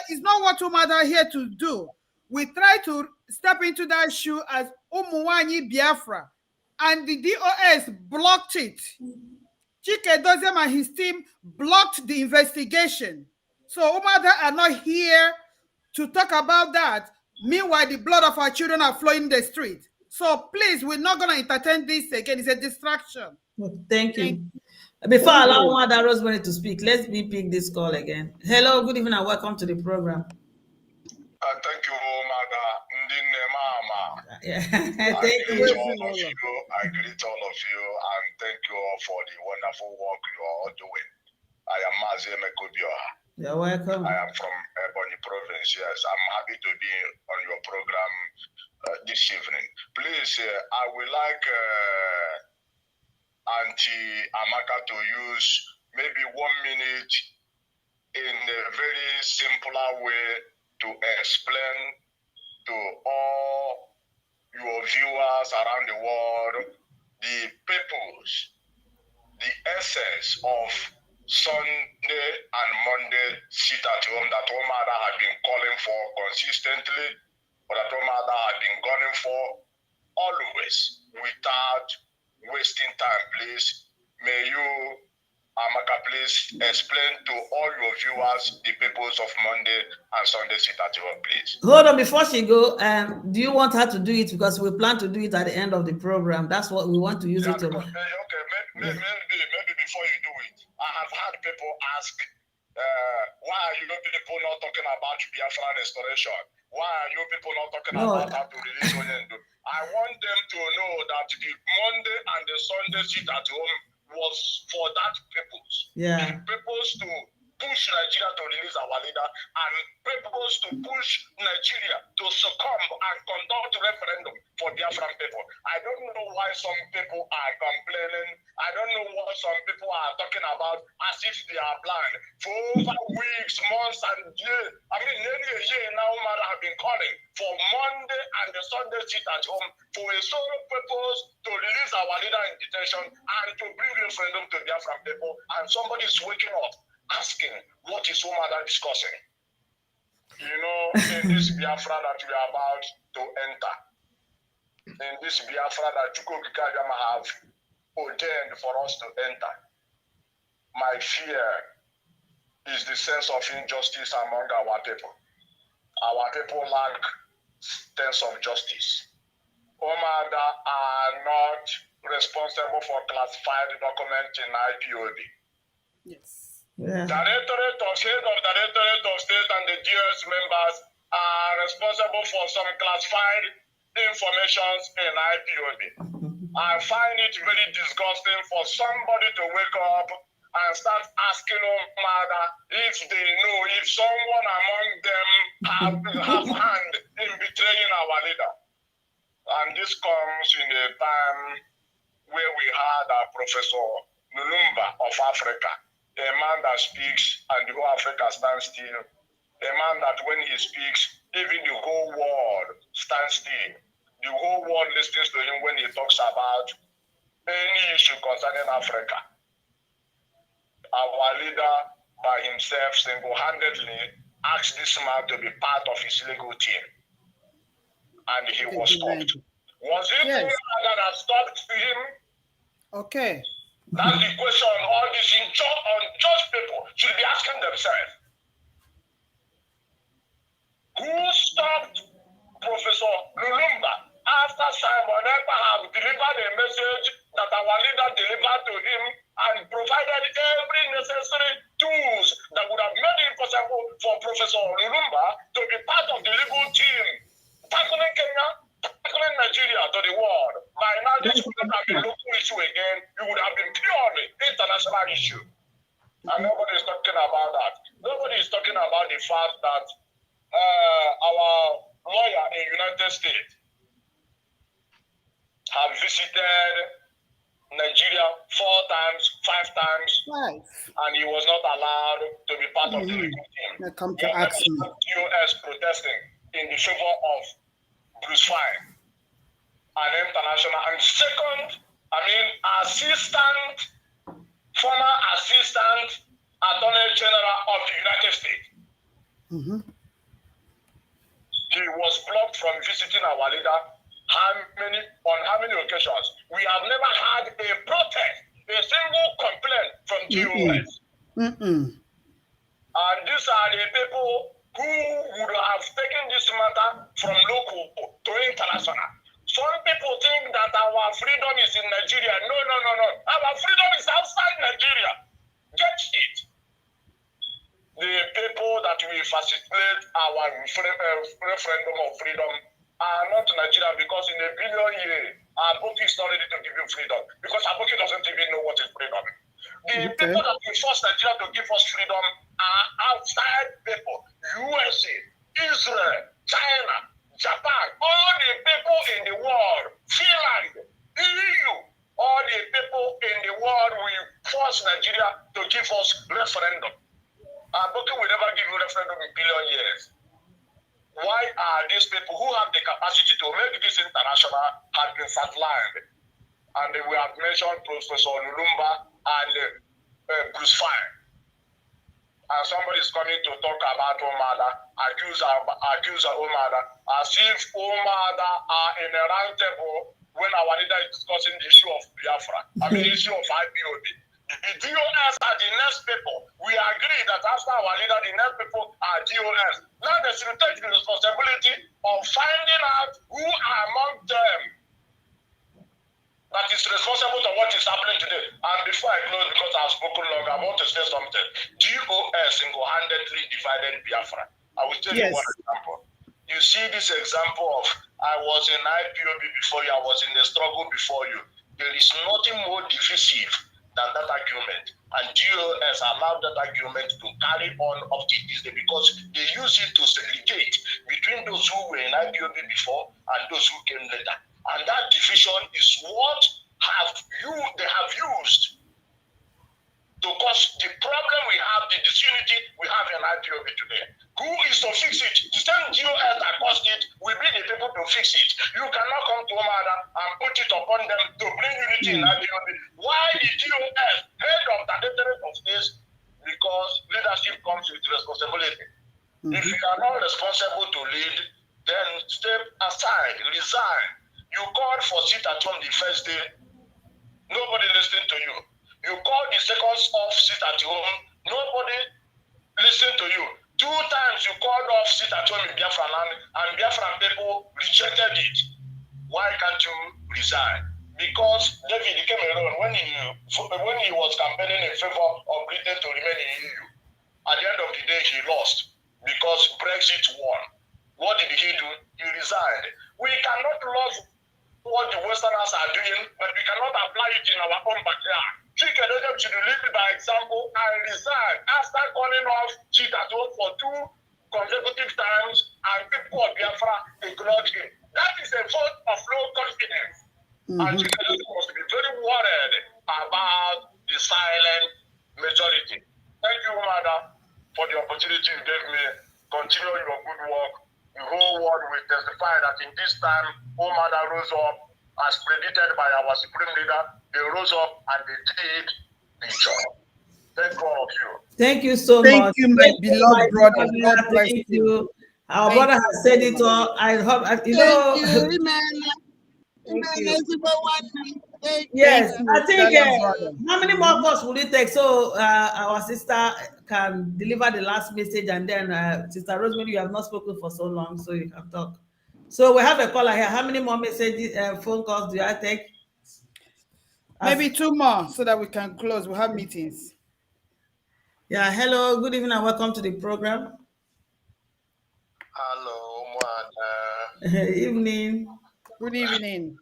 It's not what Umuada here to do. We try to step into that shoe as Umuada Biafra, and the DOS blocked it. Chike Dozem and his team blocked the investigation. So Umuada are not here to talk about that. Meanwhile, the blood of our children are flowing in the street. So please, we're not going to entertain this again. It's a distraction. Thank you. Before I allow Nwada Rosemary to speak, let me pick this call again. Hello, good evening, and welcome to the program. Thank you, Mada. Thank you. I greet all of you, and thank you all for the wonderful work you are all doing. I am Mazi Mekobioha. You're welcome. I am from Ebonyi province. Yes, I'm happy to be on your program this evening. Please, I would like Auntie Amaka to use maybe 1 minute in a very simpler way to explain to all your viewers around the world the purpose, the essence of Sunday and Monday sit at home that Umuada had been calling for consistently, or that Umuada had been gunning for always without wasting time. Please, may you, Amaka, please explain to all your viewers the purpose of Monday and Sunday sit at home, please. Hold on, before she go, do you want her to do it? Because we plan to do it at the end of the program. That's what we want to use it to. Okay, maybe before you do it, I have had people ask, why are you people not talking about Biafran restoration? Why are you people not talking about how to release Onyendo? I want them to know that the Monday and the Sunday sit at home was for that purpose. Yeah. The purpose to push Nigeria to release our leader, and purpose to push Nigeria to succumb and conduct referendum for Biafran people. I don't know why some people are complaining. I don't know what some people are talking about as if they are blind. For over weeks, months, and years, I mean, nearly a year now, Umuada have been calling for Monday and the Sunday sit at home for a sole purpose to release our leader in detention and to bring referendum to Biafran people. And somebody is waking up asking, what is Umuada discussing? You know, in this Biafra that we are about to enter, in this Biafra that Chukwukikajama have ordained for us to enter, my fear is the sense of injustice among our people. Our people lack sense of justice. Umuada are not responsible for classified documents in IPOB. Yes. Yeah. Directorate of State and the GS members are responsible for some classified information in IPOB. I find it very disgusting for somebody to wake up and start asking Umuada if they know if someone among them have hand in betraying our leader. And this comes in a time where we had our Professor Nulumba of Africa, a man that speaks and the whole Africa stands still, a man that when he speaks, even the whole world stands still. The whole world listens to him when he talks about any issue concerning Africa. Our leader, by himself, single-handedly, asked this man to be part of his legal team. And he was stopped. Was it Umuada that stopped him? Okay. That's the question all these unjust people should be asking themselves. Who stopped Professor Lulumba after Simon Ekpa have delivered a message that our leader delivered to him and provided every necessary tools that would have made it possible for Professor Lulumba to be part of the legal team tackling Kenya, tackling Nigeria to the world? By now, this would not have been a local issue again. It would have been purely international issue. And nobody is talking about that. Nobody is talking about the fact that our lawyer in United States have visited Nigeria 4 times, 5 times, and he was not allowed to be part of the legal team. They come to ask me. US protesting in the favor of Bruce Fine, an international, and second, former assistant Attorney General of the United States. He was blocked from visiting our leader. On how many occasions? We have never had a protest, a single complaint from GOS. And these are the people who would have taken this matter from local to international. Some people think that our freedom is in Nigeria. No. Our freedom is outside Nigeria. Get it. The people that will facilitate our referendum of freedom are not Nigeria, because in a billion years, our book is not ready to give you freedom, because our book doesn't even know what is freedom. The people that will force Nigeria to give us freedom are outside people. USA, Israel, China, Japan, all the people in the world, Finland, EU, all the people in the world will force Nigeria to give us referendum. Our book will never give you referendum in billion years. Why are these people who have the capacity to make this international have been sidelined? And we have mentioned Professor Lulumba and Bruce Fine. And somebody is coming to talk about Umuada, accuse Umuada, as if Umuada are in a round table when our leader is discussing the issue of Biafra, the issue of IPOB. The DOS are the next people. We agree that after our leader, the next people are DOS. Now they should take the responsibility of finding out who are among them that is responsible for what is happening today. And before I close, because I've spoken long, I want to say something. DOS single-handedly divided Biafra. I will tell you one example. You see this example of, I was in IPOB before you, I was in the struggle before you. There is nothing more divisive than that argument. And GOS allowed that argument to carry on up to this day, because they use it to segregate between those who were in IPOB before and those who came later. And that division is what they have used to cause the problem we have, the disunity we have in IPOB today. Who is to fix it? The same GOS that caused it will be the people to fix it. You cannot come to Umuada and put it upon them to bring unity in IPOB. Why the GOS, head of the Directorate of States? Because leadership comes with responsibility. If you are not responsible to lead, then step aside, resign. You called for sit at home the first day, nobody listened to you. You called the second off sit at home, nobody listened to you. 2 times you called off sit at home in Biafran land, and Biafran people rejected it. Why can't you resign? because David Cameron, when he was campaigning in favor of Britain to remain in EU, at the end of the day he lost because Brexit won. What did he do? He resigned. We cannot lose what the Westerners are doing, but we cannot apply it in our own backyard. Chike should lead by example and resign after calling off cheat at home for 2 consecutive times, and people of Biafra ignored him. That is a vote of low confidence. And Chike must be very worried about the silent majority. Thank you, Nwada, for the opportunity you gave me. Continue your good work. The whole world will testify that in this time, Umuada rose up as predicted by our supreme leader. They rose up and they did the job. Thank all of you. Thank you so much. Thank you, my beloved brother. God bless Thank you. you. Our brother has said it all. I hope you know. Yes, I think how many more calls will it take so our sister can deliver the last message, and then Sister Rosemary, you have not spoken for so long, so you can talk. So we have a caller here. How many more messages, phone calls do I take? Maybe 2 more so that we can close. We have meetings. Yeah, hello, good evening and welcome to the program. Hello, Umuada. Evening. Good evening.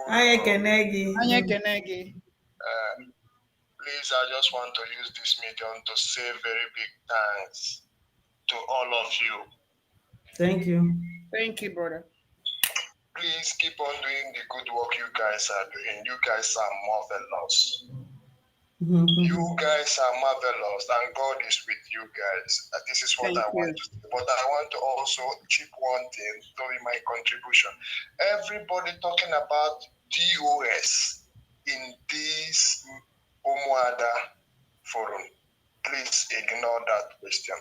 Anya Kenegi. Please, I just want to use this medium to say very big thanks to all of you. Thank you. Thank you, brother. Please keep on doing the good work you guys are doing. You guys are marvelous. You guys are marvelous, and God is with you guys. This is what I want to say. But I want to also chip one thing to my contribution. Everybody talking about DOS in this Umuada forum, please ignore that question.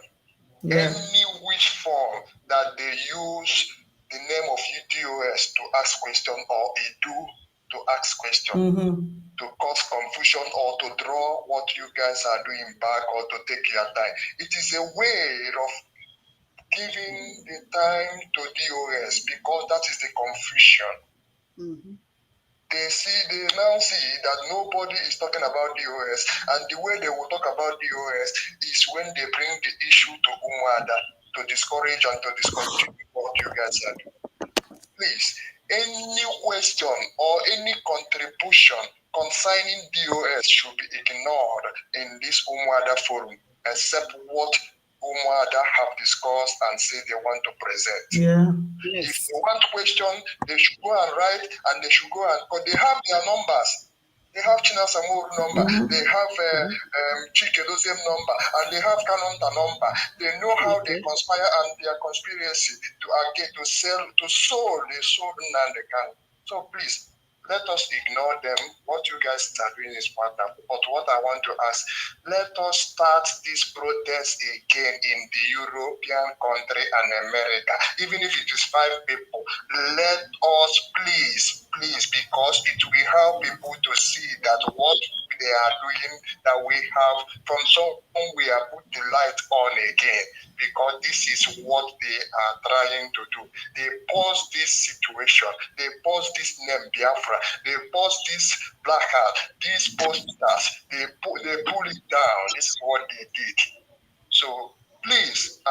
Yeah. Any which form that they use the name of DOS to ask question, or Iduu to ask question, to cause confusion or to draw what you guys are doing back or to take your time. It is a way of giving the time to DOS because that is the confusion. They now see that nobody is talking about DOS, and the way they will talk about DOS is when they bring the issue to Umuada to discourage and to discourage what you guys are doing. Please, any question or any contribution concerning DOS should be ignored in this Umuada forum, except what Umuada have discussed and say they want to present. Yeah. If they want question, they should go and write, and they should go and, because they have their numbers. They have Chinasamoru number, they have Chikedozium number, and they have Kanonta number. They know how they conspire and their conspiracy to again to sell, to sold, they sold and they can. So please, let us ignore them. What you guys are doing is wonderful. But what I want to ask, let us start this protest again in the European country and America. Even if it is 5 people, let us please, because it will help people to see that what they are doing, that we have from someone we have put the light on again, because this is what they are trying to do. They pause this situation, they pause this name Biafra, they pause this black hat, these posters, they pull it down. This is what they did. So please,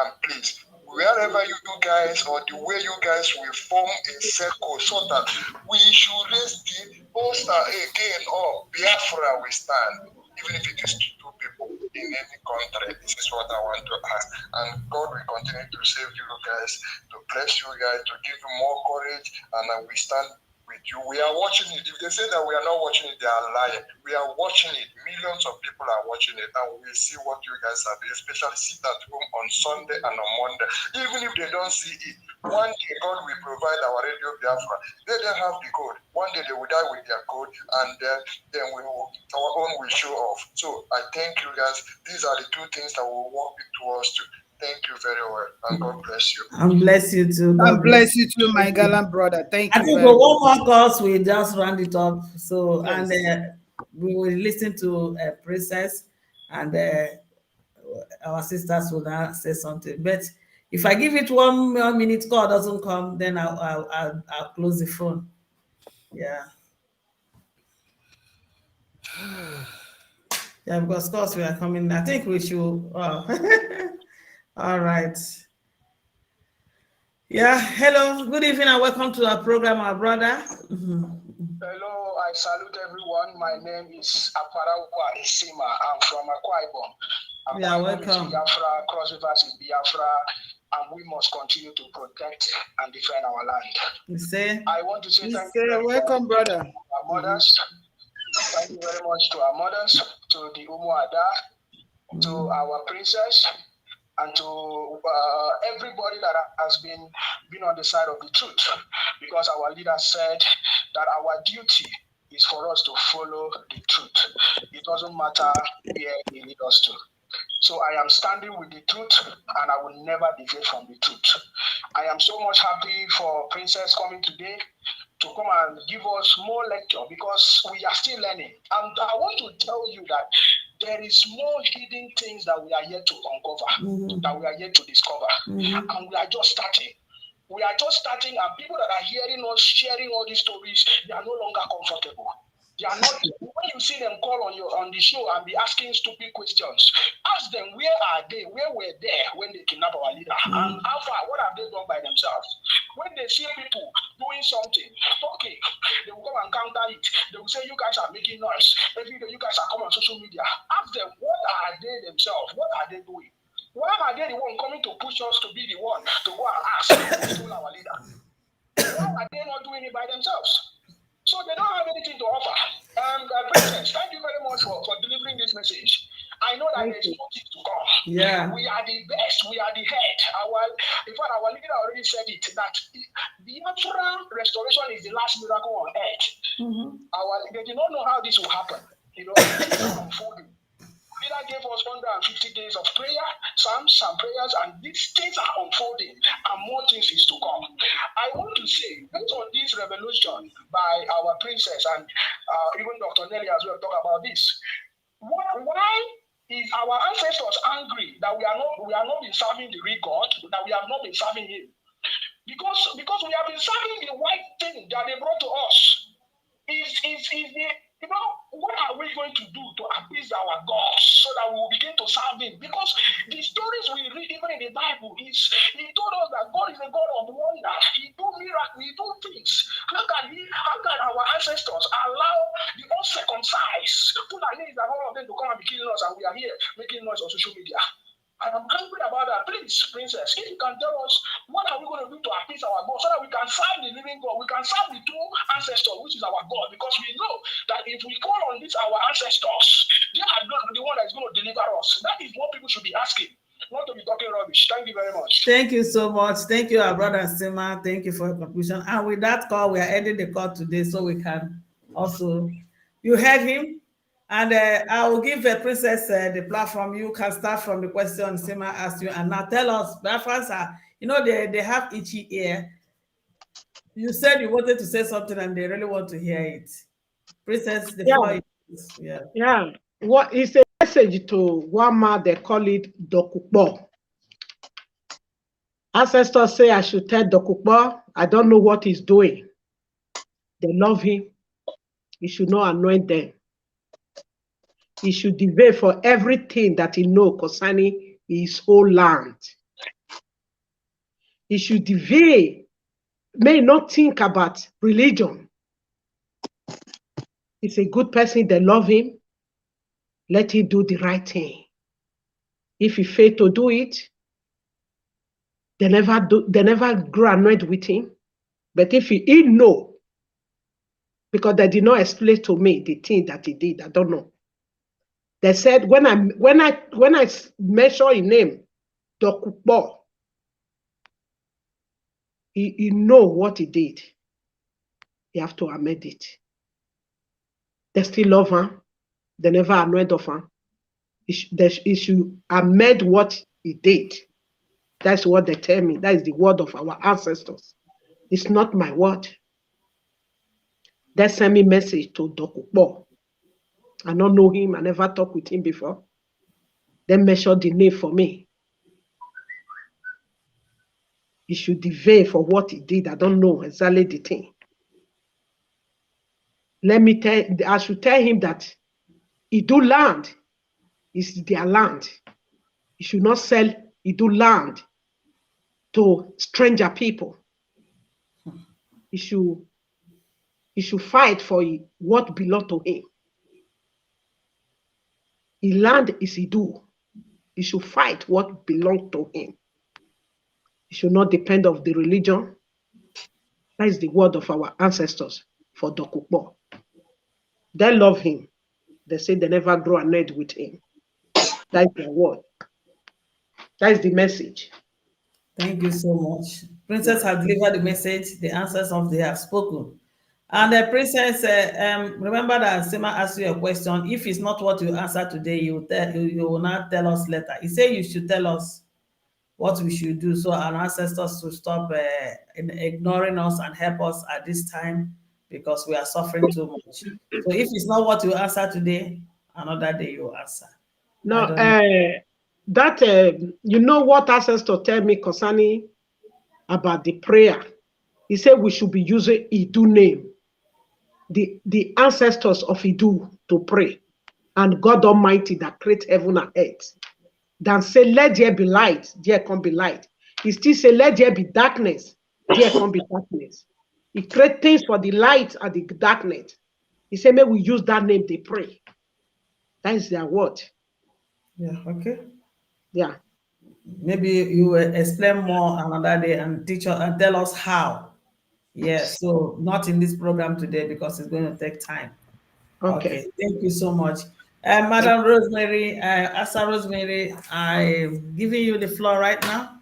wherever you guys, or the way you guys will form a circle so that we should raise the poster again, or Biafra will stand, even if it is 2 people in any country. This is what I want to ask. And God will continue to save you guys, to bless you guys, to give you more courage, and we stand with you. We are watching it. If they say that we are not watching it, they are lying. We are watching it. Millions of people are watching it, and we see what you guys are doing, especially sit at home on Sunday and on Monday. Even if they don't see it, one day God will provide our Radio Biafra. They don't have the code. One day they will die with their code, and then our own will show off. So I thank you guys. These are the 2 things that will work towards to. Thank you very well, and God bless you. And bless you too. God bless you too, my gallant brother. Thank you. I think for one more course, we just round it up. So, yes. And we will listen to Princess, and our sisters will now say something. But if I give it 1 more minute, call doesn't come, then I'll close the phone. Yeah. Yeah, because of course we are coming. I think we should. All right. Yeah. Hello. Good evening and welcome to our program, our brother. Hello, I salute everyone. My name is Aparawa Isima. I'm from Akwa Ibom. Yeah, welcome. Biafra, Cross Rivers is Biafra, and we must continue to protect and defend our land. You say? I want to say thank you. Welcome, brother. Our mothers. Thank you very much to our mothers, to the Umuada, to our princess, and to everybody that has been on the side of the truth, because our leader said that our duty is for us to follow the truth. It doesn't matter where he leads us to. So I am standing with the truth, and I will never deviate from the truth. I am so much happy for Princess coming today to come and give us more lecture, because we are still learning. And I want to tell you that there is more hidden things that we are yet to uncover, that we are yet to discover. And we are just starting. We are just starting, and people that are hearing us, sharing all these stories, they are no longer comfortable. They are not. When you see them call on the show and be asking stupid questions, ask them, where are they? Where were they when they kidnapped our leader? And how far? What have they done by themselves? When they see people doing something, okay, they will come and counter it. They will say, you guys are making noise. Every day you guys are coming on social media. Ask them, what are they themselves? What are they doing? Why are they the one coming to push us to be the one to go and ask to kill our leader? Why are they not doing it by themselves? So they don't have anything to offer. And Princess, thank you very much for delivering this message. I know that there is more things to come. Yeah. We are the best. We are the head. In fact, our leader already said it, that the natural restoration is the last miracle on earth. They did not know how this will happen. Unfolding. Leader gave us 150 days of prayer, psalms and prayers, and these things are unfolding, and more things is to come. I want to say, based on this revelation by our princess and even Dr. Nelly as well talk about this. Why is our ancestors angry that we are not been serving the real God, that we have not been serving Him? Because we have been serving the white thing that they brought to us. What are we going to do to appease our God so that we will begin to serve Him? Because the stories we read even in the Bible He told us that God is a God of wonder. He do miracles, He do things. How can our ancestors allow the uncircumcised, Fulanis and all of them to come and be killing us, and we are here making noise on social media? And I'm angry about that. Please, Princess, if you can tell us what are we going to do to appease our God so that we can serve the living God, we can serve the true ancestor, which is our God, because we know that if we call on this our ancestors, they are not the one that is going to deliver us. That is what people should be asking, not to be talking rubbish. Thank you very much. Thank you so much. Thank you, our brother Sima. Thank you for your conclusion. And with that call, we are ending the call today, so we can also, you heard him. And I will give the princess the platform. You can start from the question Sima asked you, and now tell us, Biafrans are, they have itchy ear. You said you wanted to say something, and they really want to hear it. Princess, the floor is, Yeah. What is a message to one man? They call it Dokukbo. Ancestors say I should tell Dokukbo, I don't know what he's doing. They love him. He should not anoint them. He should debate for everything that he knows concerning his whole land. He should debate, may not think about religion. He's a good person, they love him. Let him do the right thing. If he fail to do it, they never grow annoyed with him. But if he know, because they did not explain to me the thing that he did, I don't know. They said when I mention his name, Dokukbo, he know what he did. He have to amend it. They still love him. They never annoyed of him. He should amend what he did. That's what they tell me. That is the word of our ancestors. It's not my word. They send me message to Dokukbo. I don't know him. I never talked with him before. They measure the name for me. He should debate for what he did. I don't know exactly the thing. I should tell him that Iduu land is their land. He should not sell Iduu land to stranger people. He should fight for what belongs to him. His land is Iduu. He should fight what belongs to him. He should not depend on the religion. That is the word of our ancestors for Dokukbo. They love him. They say they never grow annoyed with him. That is their word. That is the message. Thank you so much. Princess has delivered the message. The answers of they have spoken. And the princess, remember that Sema asked you a question. If it's not what you answer today, you will not tell us later. He said you should tell us what we should do so our ancestors to stop ignoring us and help us at this time because we are suffering too much. So if it's not what you answer today, another day you answer. Now, you know what ancestor tell me concerning about the prayer. He said we should be using Iduu name, the ancestors of Iduu to pray, and God Almighty that create heaven and earth. Then say, let there be light, there can be light. He still say, let there be darkness, there can be darkness. He create things for the light and the darkness. He said, may we use that name to pray. That is their word. Yeah, okay. Yeah. Maybe you will explain more another day and teach us and tell us how. Yes, so not in this program today because it's going to take time. Okay, thank you so much. Madam Rosemary, Asa Rosemary, I'm giving you the floor right now.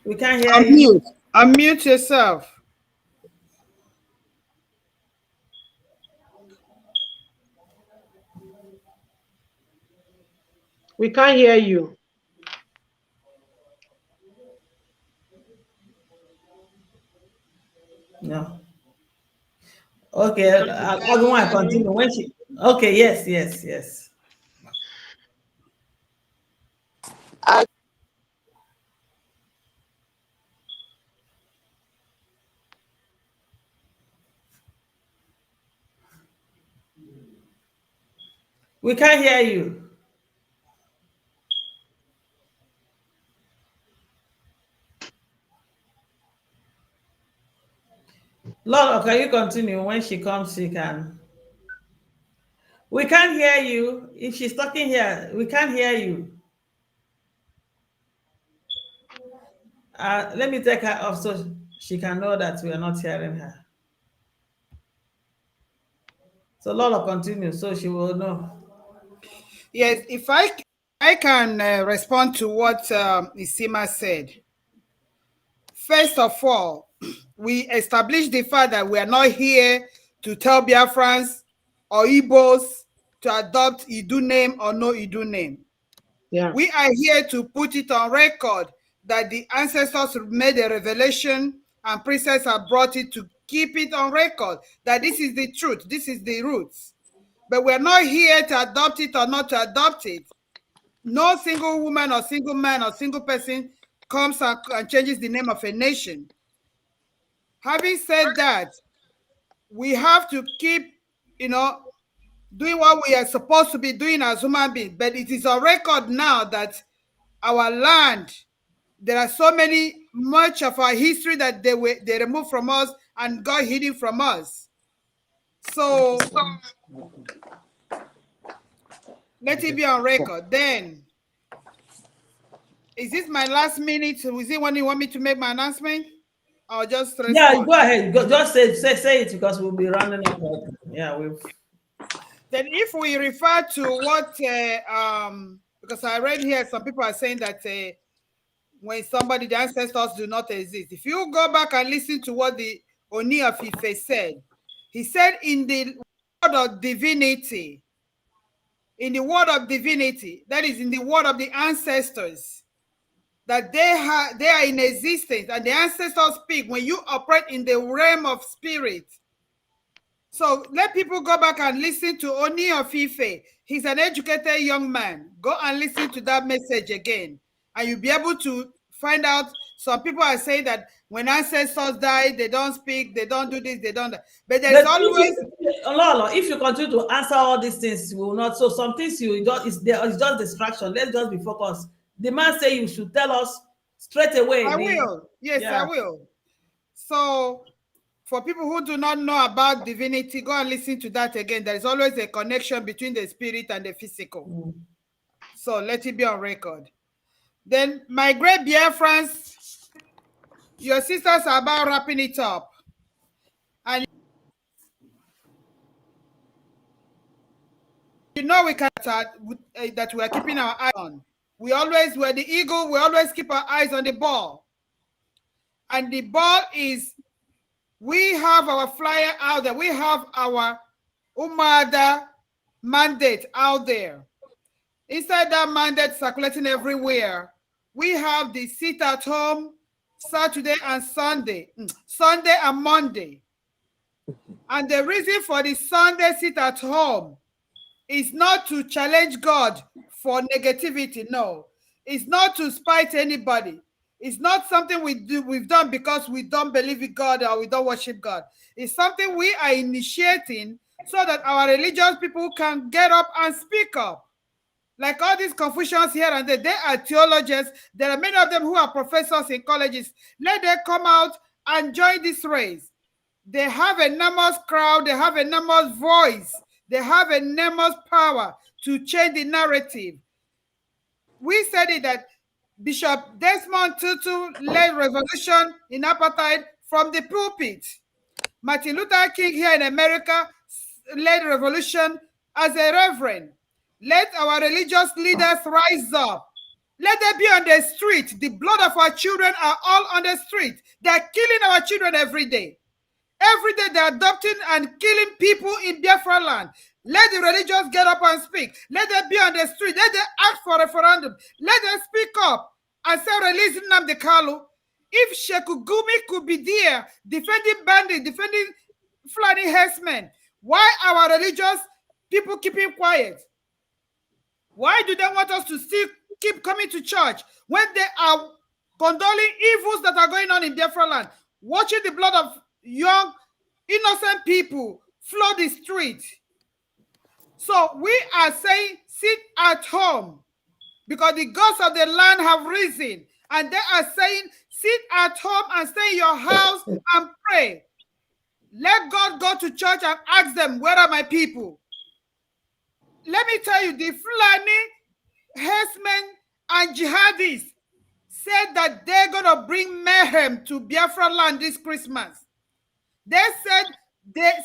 We can't hear you. Unmute yourself. We can't hear you. No. Okay, I want to continue. When she, okay, yes. We can't hear you. Lord, can you continue? When she comes, she can. We can't hear you. If she's talking here, we can't hear you. Let me take her off so she can know that we are not hearing her. So Lola, continue so she will know. Yes, if I can respond to what Isima said. First of all, we established the fact that we are not here to tell Biafrans or Igbos to adopt Iduu name or no Iduu name. Yeah. We are here to put it on record that the ancestors made a revelation and princess have brought it to keep it on record that this is the truth, this is the roots. But we're not here to adopt it or not to adopt it. No single woman or single man or single person comes and changes the name of a nation. Having said that, we have to keep, doing what we are supposed to be doing as human beings. But it is on record now that our land, there are so much of our history that they removed from us and got hidden from us. So let it be on record. Then, is this my last minute? Is it when you want me to make my announcement? Or just respond? Yeah, go ahead. Just say it because we'll be running up. Yeah, Then if we refer to what because I read here some people are saying that when the ancestors do not exist. If you go back and listen to what the Oni of Ife said, he said in the word of divinity, that is in the word of the ancestors, that they are in existence and the ancestors speak when you operate in the realm of spirit. So let people go back and listen to Oni of Ife. He's an educated young man. Go and listen to that message again. And you'll be able to find out. Some people are saying that when ancestors die, they don't speak, they don't do this, they don't. But there's always. If you continue to answer all these things, you will not. So some things you don't, it's just distraction. Let's just be focused. The man say you should tell us straight away. I will. Yes, yeah. I will. So for people who do not know about divinity, go and listen to that again. There is always a connection between the spirit and the physical. So let it be on record. Then my great Biafrans, your sisters are about wrapping it up. And you know we can't that we are keeping our eye on. We're the eagle, we always keep our eyes on the ball. And the ball is, we have our flyer out there. We have our Umuada mandate out there. Inside that mandate circulating everywhere, we have the sit at home Saturday and Sunday, Sunday and Monday. And the reason for the Sunday sit at home is not to challenge God for negativity. No, it's not to spite anybody. It's not something we've done because we don't believe in God or we don't worship God. It's something we are initiating so that our religious people can get up and speak up. Like all these Confucians here and there, they are theologians. There are many of them who are professors in colleges. Let them come out and join this race. They have an enormous crowd. They have an enormous voice. They have enormous power to change the narrative. We said it that Bishop Desmond Tutu led revolution in apartheid from the pulpit. Martin Luther King here in America led revolution as a reverend. Let our religious leaders rise up. Let them be on the street. The blood of our children are all on the street. They're killing our children every day. Every day they're adopting and killing people in Biafra land. Let the religious get up and speak. Let them be on the street. Let them ask for a referendum. Let them speak up and say release Nnamdi Kanu. If Sheku Gumi could be there defending bandits, defending Fulani herdsmen, why our religious people keeping quiet? Why do they want us to still keep coming to church when they are condoling evils that are going on in Biafra land, watching the blood of young, innocent people flood the street? So we are saying, sit at home, because the gods of the land have risen, and they are saying, sit at home and stay in your house and pray. Let God go to church and ask them, where are my people? Let me tell you, the Fulani herdsmen and jihadists said that they're going to bring mayhem to Biafra land this Christmas. They said,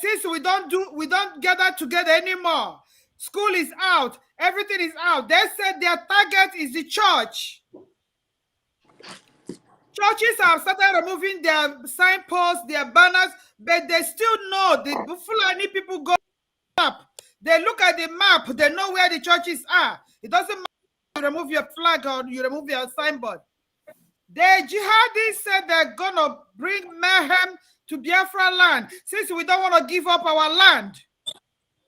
since we don't gather together anymore, school is out, everything is out. They said their target is the church. Churches have started removing their signposts, their banners, but they still know the Fulani people go up. They look at the map, they know where the churches are. It doesn't matter if you remove your flag or you remove your signboard. The jihadists said they're going to bring mayhem to Biafra land since we don't want to give up our land.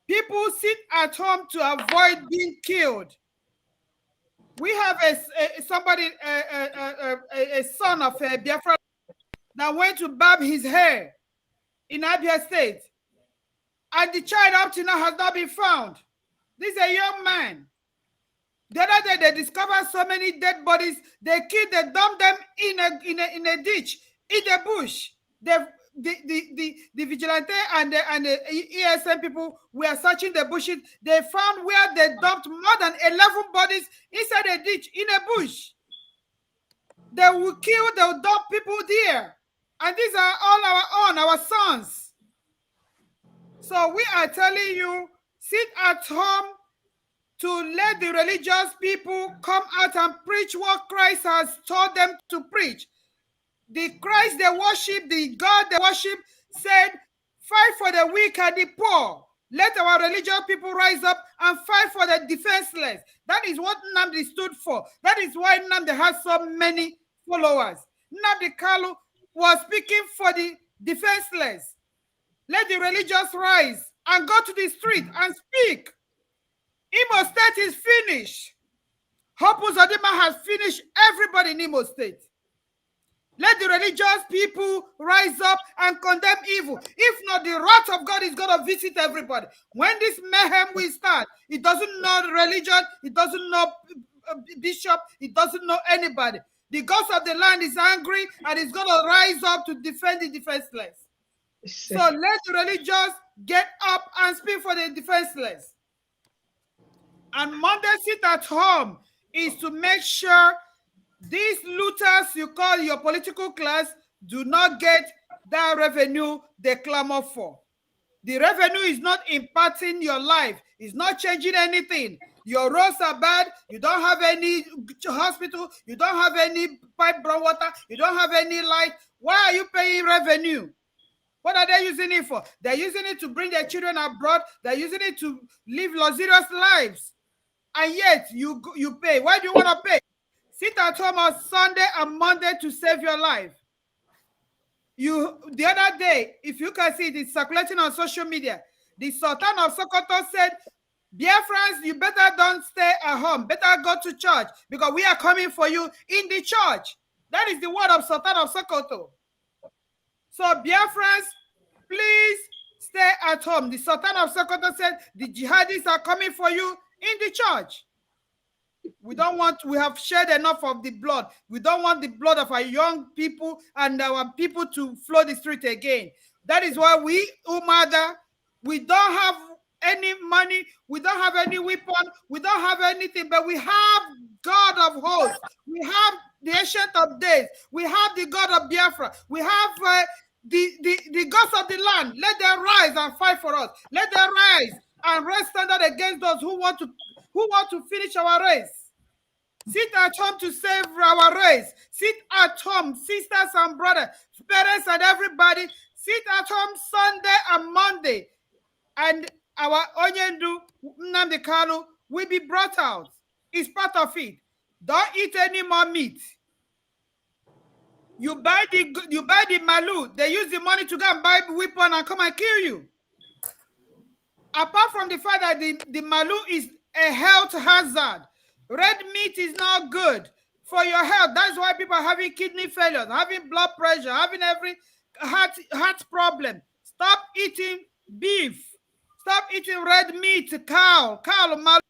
People sit at home to avoid being killed. We have a son of a Biafra that went to barb his hair in Abia State. And the child up to now has not been found. This is a young man. The other day they discovered so many dead bodies. They dumped them in a ditch, in the bush. The vigilante and the ESM people were searching the bushes. They found where they dumped more than 11 bodies inside a ditch, in a bush. They will kill, they will dump people there. And these are all our own, our sons. So we are telling you, sit at home to let the religious people come out and preach what Christ has told them to preach. The Christ they worship, the God they worship, said, fight for the weak and the poor. Let our religious people rise up and fight for the defenseless. That is what Nnamdi stood for. That is why Nnamdi has so many followers. Nnamdi Kanu was speaking for the defenseless. Let the religious rise and go to the street and speak. Imo State is finished. Hope Uzodimma has finished everybody in Imo State. Let the religious people rise up and condemn evil. If not, the wrath of God is going to visit everybody. When this mayhem will start, it doesn't know religion, it doesn't know bishop, it doesn't know anybody. The God of the land is angry and is going to rise up to defend the defenseless. So let the religious get up and speak for the defenseless. And Monday sit at home is to make sure these looters you call your political class do not get that revenue they clamor for. The revenue is not impacting your life. It's not changing anything. Your roads are bad. You don't have any hospital. You don't have any pipe brown water. You don't have any light. Why are you paying revenue? What are they using it for? They're using it to bring their children abroad. They're using it to live luxurious lives. And yet you pay. Why do you want to pay? Sit at home on Sunday and Monday to save your life. The other day, if you can see it, it's circulating on social media. The Sultan of Sokoto said, Biafrans, you better don't stay at home. Better go to church because we are coming for you in the church. That is the word of Sultan of Sokoto. So Biafrans, please stay at home. The Sultan of Sokoto said, the jihadists are coming for you in the church. We have shed enough of the blood. We don't want the blood of our young people and our people to flood the street again. That is why we, Umuada, we don't have any money. We don't have any weapon. We don't have anything, but we have God of hosts. We have the Ancient of Days. We have the God of Biafra. We have the gods of the land. Let them rise and fight for us. Let them rise and raise standard against those who want to finish our race. Sit at home to save our race. Sit at home, sisters and brothers, parents and everybody. Sit at home Sunday and Monday. And our Onyendu Nnamdi Kanu will be brought out. It's part of it. Don't eat any more meat. You buy the malu. They use the money to go and buy the weapon and come and kill you. Apart from the fact that the malu is a health hazard, red meat is not good for your health. That's why people are having kidney failure, having blood pressure, having every heart problem. Stop eating beef. Stop eating red meat, cow, malu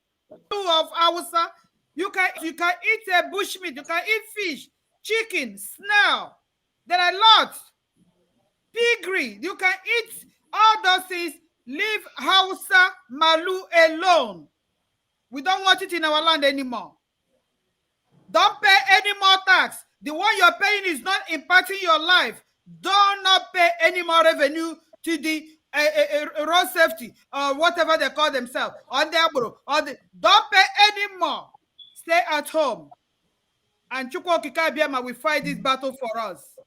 of Hausa. You can eat a bush meat. You can eat fish, chicken, snail. There are lots. Piggery. You can eat all those things. Leave Hausa malu alone. We don't want it in our land anymore. Don't pay any more tax. The one you're paying is not impacting your life. Do not pay any more revenue to the road safety or whatever they call themselves. Don't pay any more. Stay at home. And Chukwu Okike Abiama will fight this battle for us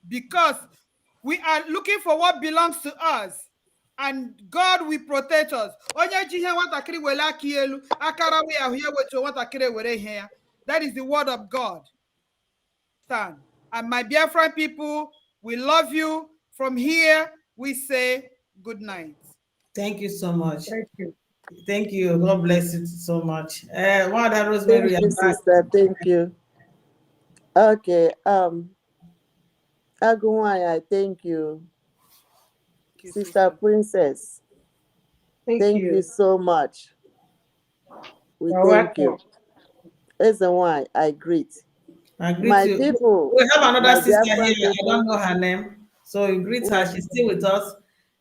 because we are looking for what belongs to us. And God will protect us. That is the word of God. Stand. And my Biafran people, we love you. From here, we say good night. Thank you so much. Thank you. Thank you. God bless you so much. Nwada Rosemary. Thank you, sister. Thank you. Okay. Agunwaya, thank you. Sister Princess, thank you so much. We thank you. Listen, why I greet. I greet my you. people. We have another sister here. People. I don't know her name, so you greet her. She's still with us.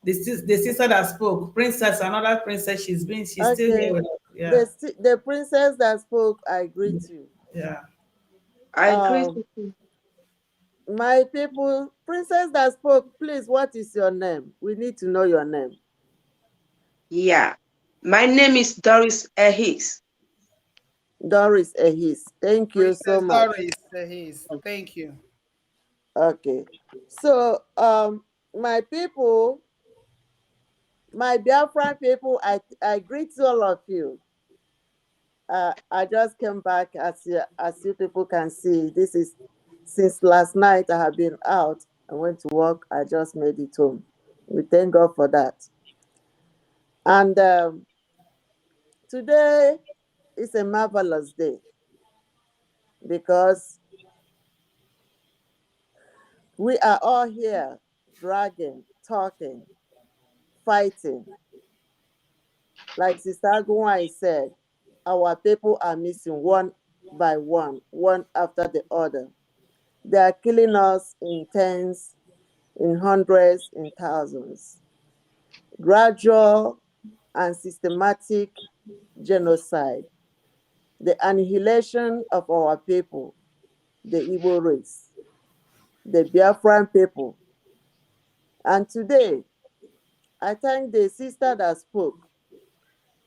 The sister that spoke, Princess, another princess. She's still here with us. Yeah. The princess that spoke, I greet you. Yeah. I greet you. My people, princess that spoke, please, what is your name? We need to know your name. Yeah. My name is Doris Ehis. Doris Ehis. Thank you so much. Doris Ehis. Thank you. Okay. So, my people, my Biafran people, I greet all of you. I just came back, as you people can see. This is since last night. I have been out. I went to work. I just made it home. We thank God for that. And today is a marvelous day because we are all here dragging, talking, fighting. Like Sister Agunwai said, our people are missing one by one, one after the other. They are killing us in tens, in hundreds, in thousands. Gradual and systematic genocide, the annihilation of our people, the Igbo race, the Biafran people. And today, I thank the sister that spoke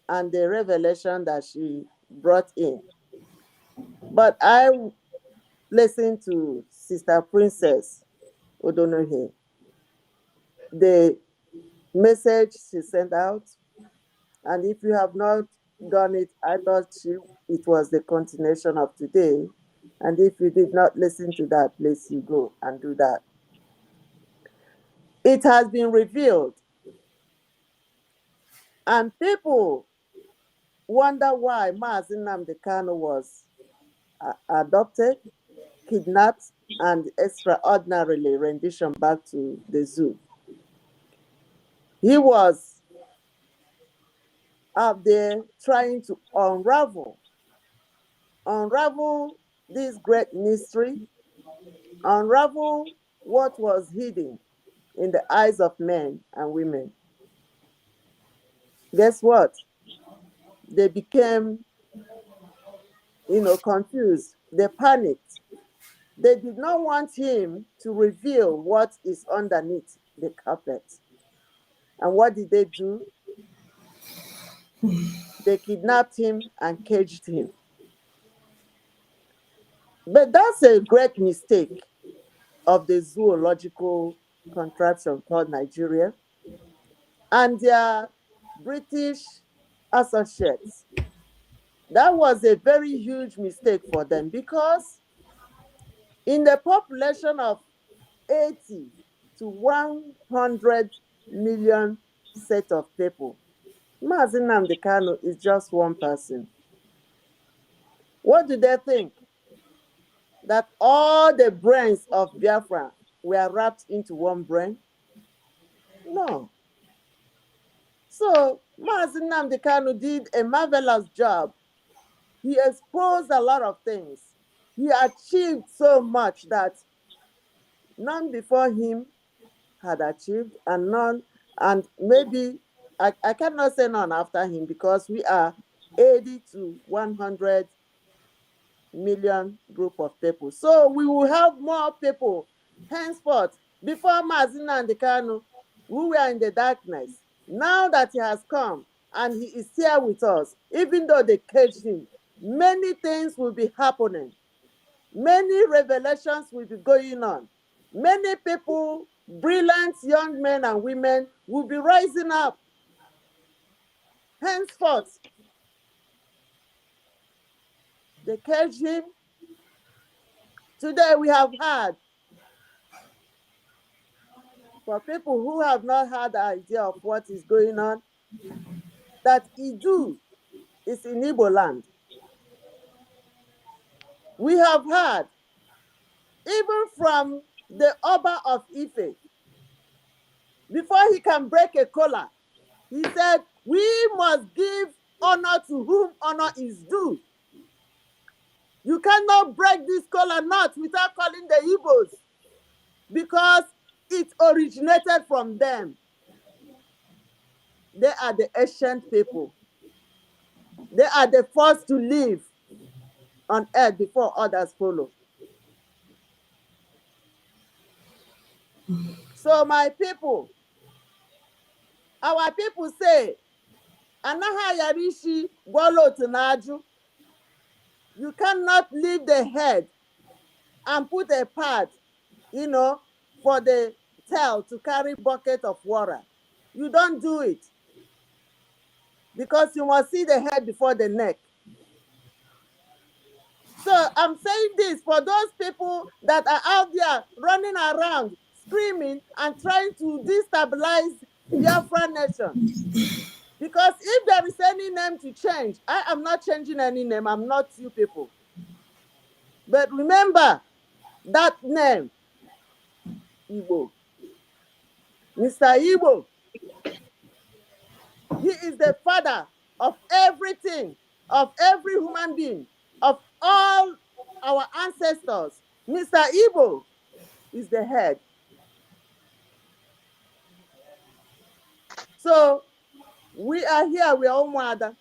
and the revelation that she brought in. But I listened to Sister Princess Odohunoghie, the message she sent out. And if you have not done it, I thought it was the continuation of today. And if you did not listen to that, please you go and do that. It has been revealed. And people wonder why Mazi Nnamdi Kanu was adopted, kidnapped, and extraordinarily rendition back to the zoo. He was out there trying to unravel this great mystery, unravel what was hidden in the eyes of men and women. Guess what? They became, confused. They panicked. They did not want him to reveal what is underneath the carpet. And what did they do? They kidnapped him and caged him. But that's a great mistake of the zoological contraption called Nigeria and their British associates. That was a very huge mistake for them because in the population of 80 to 100 million set of people, Mazi Nnamdi Kanu is just one person. What do they think? That all the brains of Biafra were wrapped into one brain? No. So Mazi Nnamdi Kanu did a marvelous job. He exposed a lot of things. He achieved so much that none before him had achieved, and maybe I cannot say none after him because we are 80 to 100 million group of people. So we will have more people henceforth. Before Mazi Nnamdi Kanu, we were in the darkness. Now that he has come and he is here with us, even though they caged him, many things will be happening. Many revelations will be going on. Many people, brilliant young men and women, will be rising up. Henceforth, they caged him. Today we have heard, for people who have not had the idea of what is going on, that Iduu is in Igbo land. We have heard, even from the Oba of Ife, before he can break a collar, he said, we must give honor to whom honor is due. You cannot break this collar knot without calling the Igbos because it originated from them. They are the ancient people. They are the first to live on earth before others follow. So my people, our people say, Anaha Yarishi Bolo Tunaju. You cannot leave the head and put a pad, for the tail to carry bucket of water. You don't do it because you must see the head before the neck. So I'm saying this for those people that are out there running around screaming and trying to destabilize Biafran nation. Because if there is any name to change, I am not changing any name. I'm not you people. But remember that name, Igbo. Mr. Igbo. He is the father of everything, of every human being, of all our ancestors. Mr. Igbo is the head. So we are here, we are Umuada.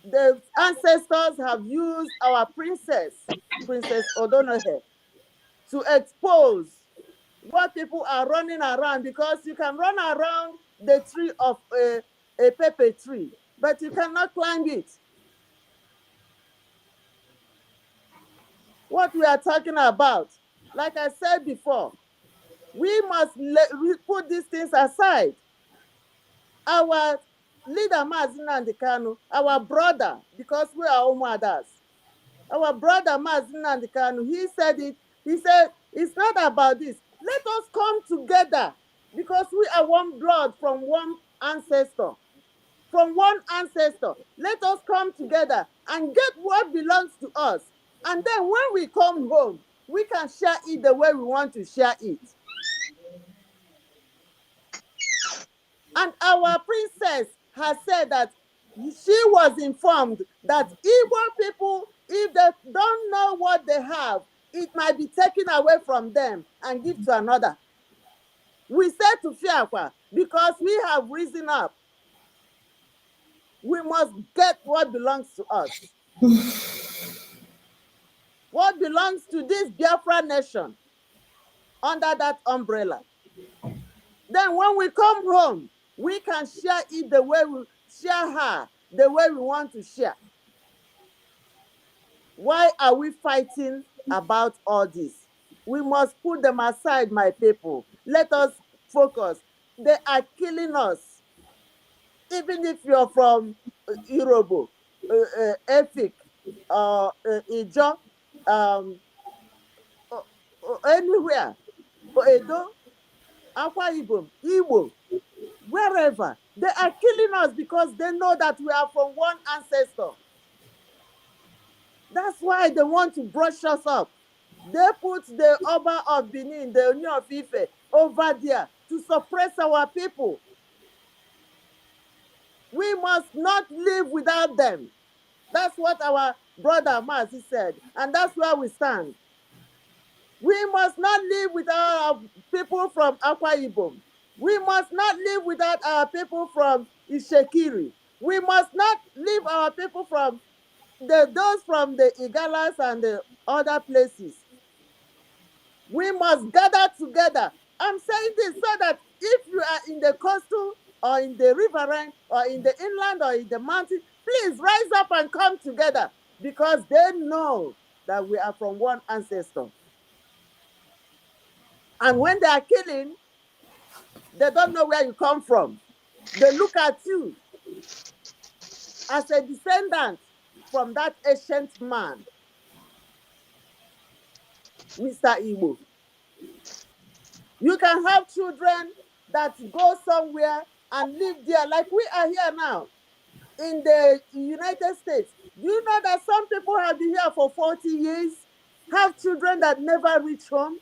The ancestors have used our Princess Odohunoghie, to expose what people are running around, because you can run around the tree of a pepper tree, but you cannot climb it. What we are talking about, like I said before, we must put these things aside. Our leader, Mazi Nnamdi Kanu, our brother, because we are Umuadas, our brother Mazi Nnamdi Kanu, he said it. He said, it's not about this. Let us come together, because we are one blood from one ancestor. From one ancestor. Let us come together and get what belongs to us. And then when we come home, we can share it the way we want to share it. And our princess has said that she was informed that Igbo people, if they don't know what they have, it might be taken away from them and give to another. We said to Fiakwa, because we have risen up, we must get what belongs to us. What belongs to this Biafra nation under that umbrella. Then when we come home, we can share it the way we share her, the way we want to share. Why are we fighting about all this? We must put them aside, my people. Let us focus. They are killing us. Even if you're from Yoruba, Efik, Ijo, anywhere, Edo, Akwa Ibom, Igbo, wherever, they are killing us because they know that we are from one ancestor. That's why they want to brush us up. They put the Oba of Benin, the Oni of Ife, over there to suppress our people. We must not live without them. That's what our brother Mazi said, and that's where we stand. We must not live without our people from Akwa Ibom. We must not live without our people from Ishekiri. We must not leave our people from those from the Igalas and the other places. We must gather together. I'm saying this so that if you are in the coastal or in the riverine or in the inland or in the mountain, please rise up and come together, because they know that we are from one ancestor. And when they are killing, they don't know where you come from. They look at you as a descendant from that ancient man, Mr. Igbo. You can have children that go somewhere and live there, like we are here now in the United States. Do you know that some people have been here for 40 years, have children that never reach home?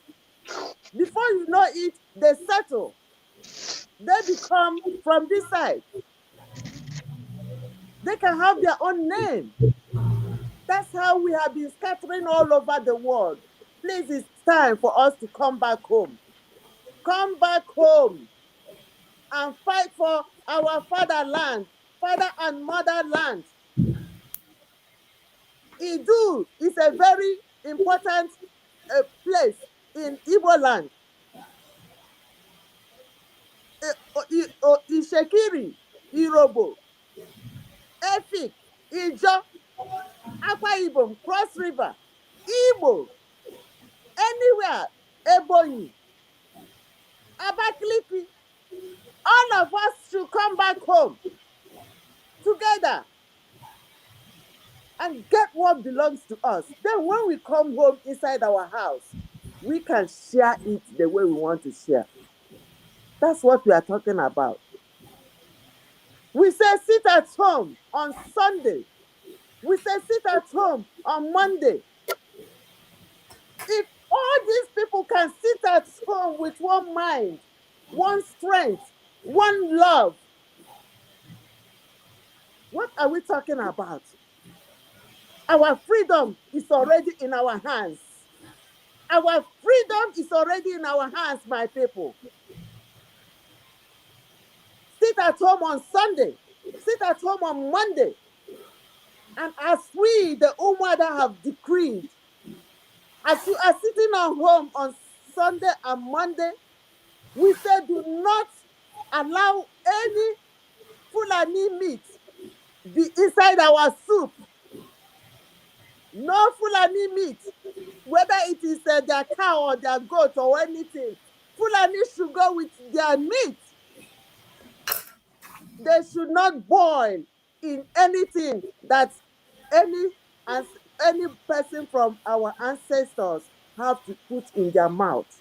Before you know it, they settle. They become from this side. They can have their own name. That's how we have been scattering all over the world. Please, it's time for us to come back home. Come back home and fight for our fatherland, father and motherland. Iduu is a very important place in Igbo land. Ishekiri, Irobo, Efik, Ijo, Akwa Ibom, Cross River, Igbo, anywhere, Ebonyi, Abakaliki, all of us should come back home together and get what belongs to us. Then when we come home inside our house, we can share it the way we want to share. That's what we are talking about. We say sit at home on Sunday. We say sit at home on Monday. If all these people can sit at home with one mind, one strength, one love, what are we talking about? Our freedom is already in our hands. Our freedom is already in our hands, my people. Sit at home on Sunday. Sit at home on Monday. And as we, the Umuada, have decreed, as you are sitting at home on Sunday and Monday, we say do not allow any Fulani meat be inside our soup. No Fulani meat, whether it is their cow or their goat or anything. Fulani should go with their meat. They should not boil in anything that any person from our ancestors have to put in their mouth.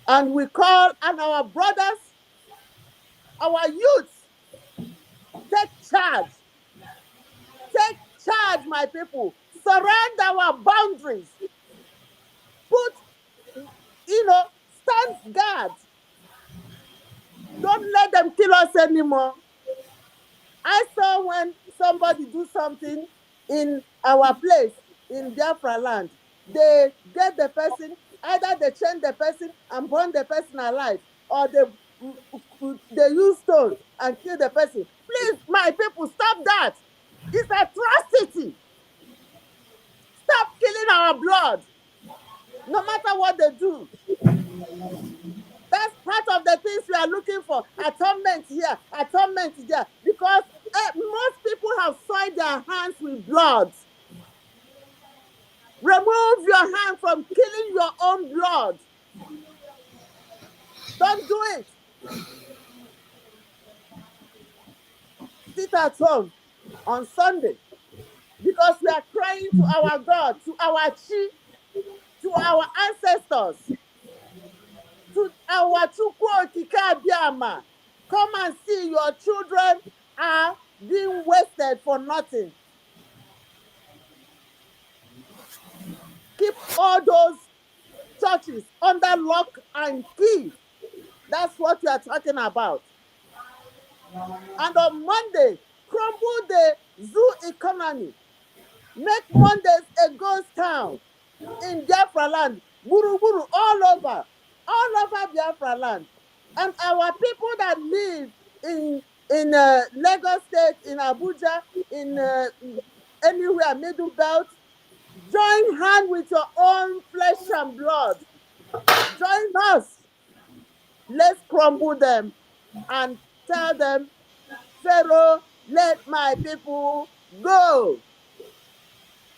And we call on our brothers, our youths, take charge. Take charge, my people. Surround our boundaries. Put, stand guard. Don't let them kill us anymore. I saw when somebody do something in our place in Biafra land, they get the person, either they chain the person and burn the person alive, or they use stone and kill the person. Please, my people, stop that. It's atrocity. Stop killing our blood, no matter what they do. That's part of the things we are looking for. Atonement here, atonement there. Because most people have soiled their hands with blood. Remove your hand from killing your own blood. Don't do it. Sit at home on Sunday because we are crying to our God, to our chi, to our ancestors, to our Chukwu Okike Abiama. Come and see your children are being wasted for nothing. Keep all those churches under lock and key. That's what we are talking about. And on Monday, crumble the zoo economy. Make Mondays a ghost town in Biafra land, buru buru, all over Biafra land. And our people that live in Lagos State, in Abuja, in anywhere, Middle Belt, join hand with your own flesh and blood. Join us. Let's crumble them and tell them, Pharaoh, let my people go.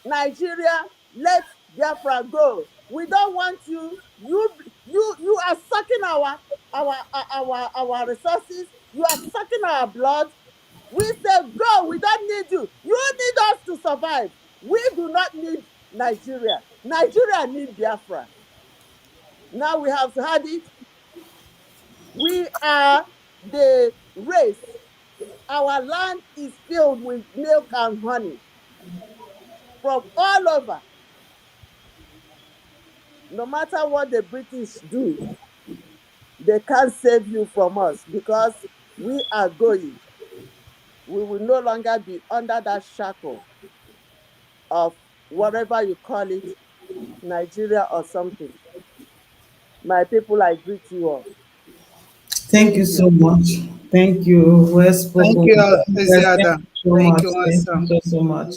Nigeria, let Biafra go. We don't want you. You are sucking our resources. You are sucking our blood. We say go. We don't need you. You need us to survive. We do not need Nigeria. Nigeria needs Biafra. Now we have had it. We are the race. Our land is filled with milk and honey from all over. No matter what the British do, they can't save you from us because we are going. We will no longer be under that shackle of whatever you call it, Nigeria or something. My people, I greet you all. Thank you so much. Thank you. Well spoken. Thank you, Princess. Thank Ezeada. you so Thank much. you, Thank Master. you so much.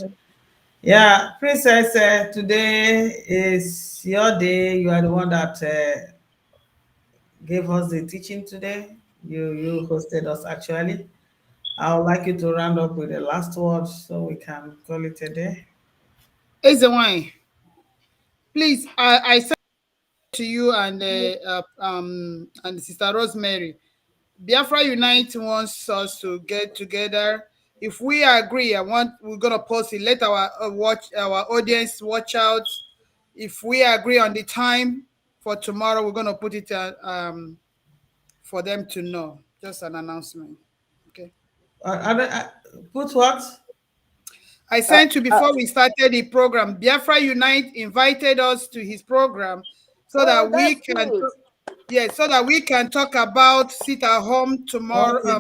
Yeah, Princess, today is your day. You are the one that gave us the teaching today. You hosted us actually. I would like you to round up with the last word so we can call it a day. Ezewine, please, I said to you and Sister Rosemary, Biafra Unite wants us to get together. If we agree, we're gonna post it. Let our audience watch out. if we agree on the time for tomorrow, we're going to put it for them to know. Just an announcement. Okay. Put what? I sent you before we started the program. Biafra Unite invited us to his program so that we can, so that we can talk about sit at home tomorrow,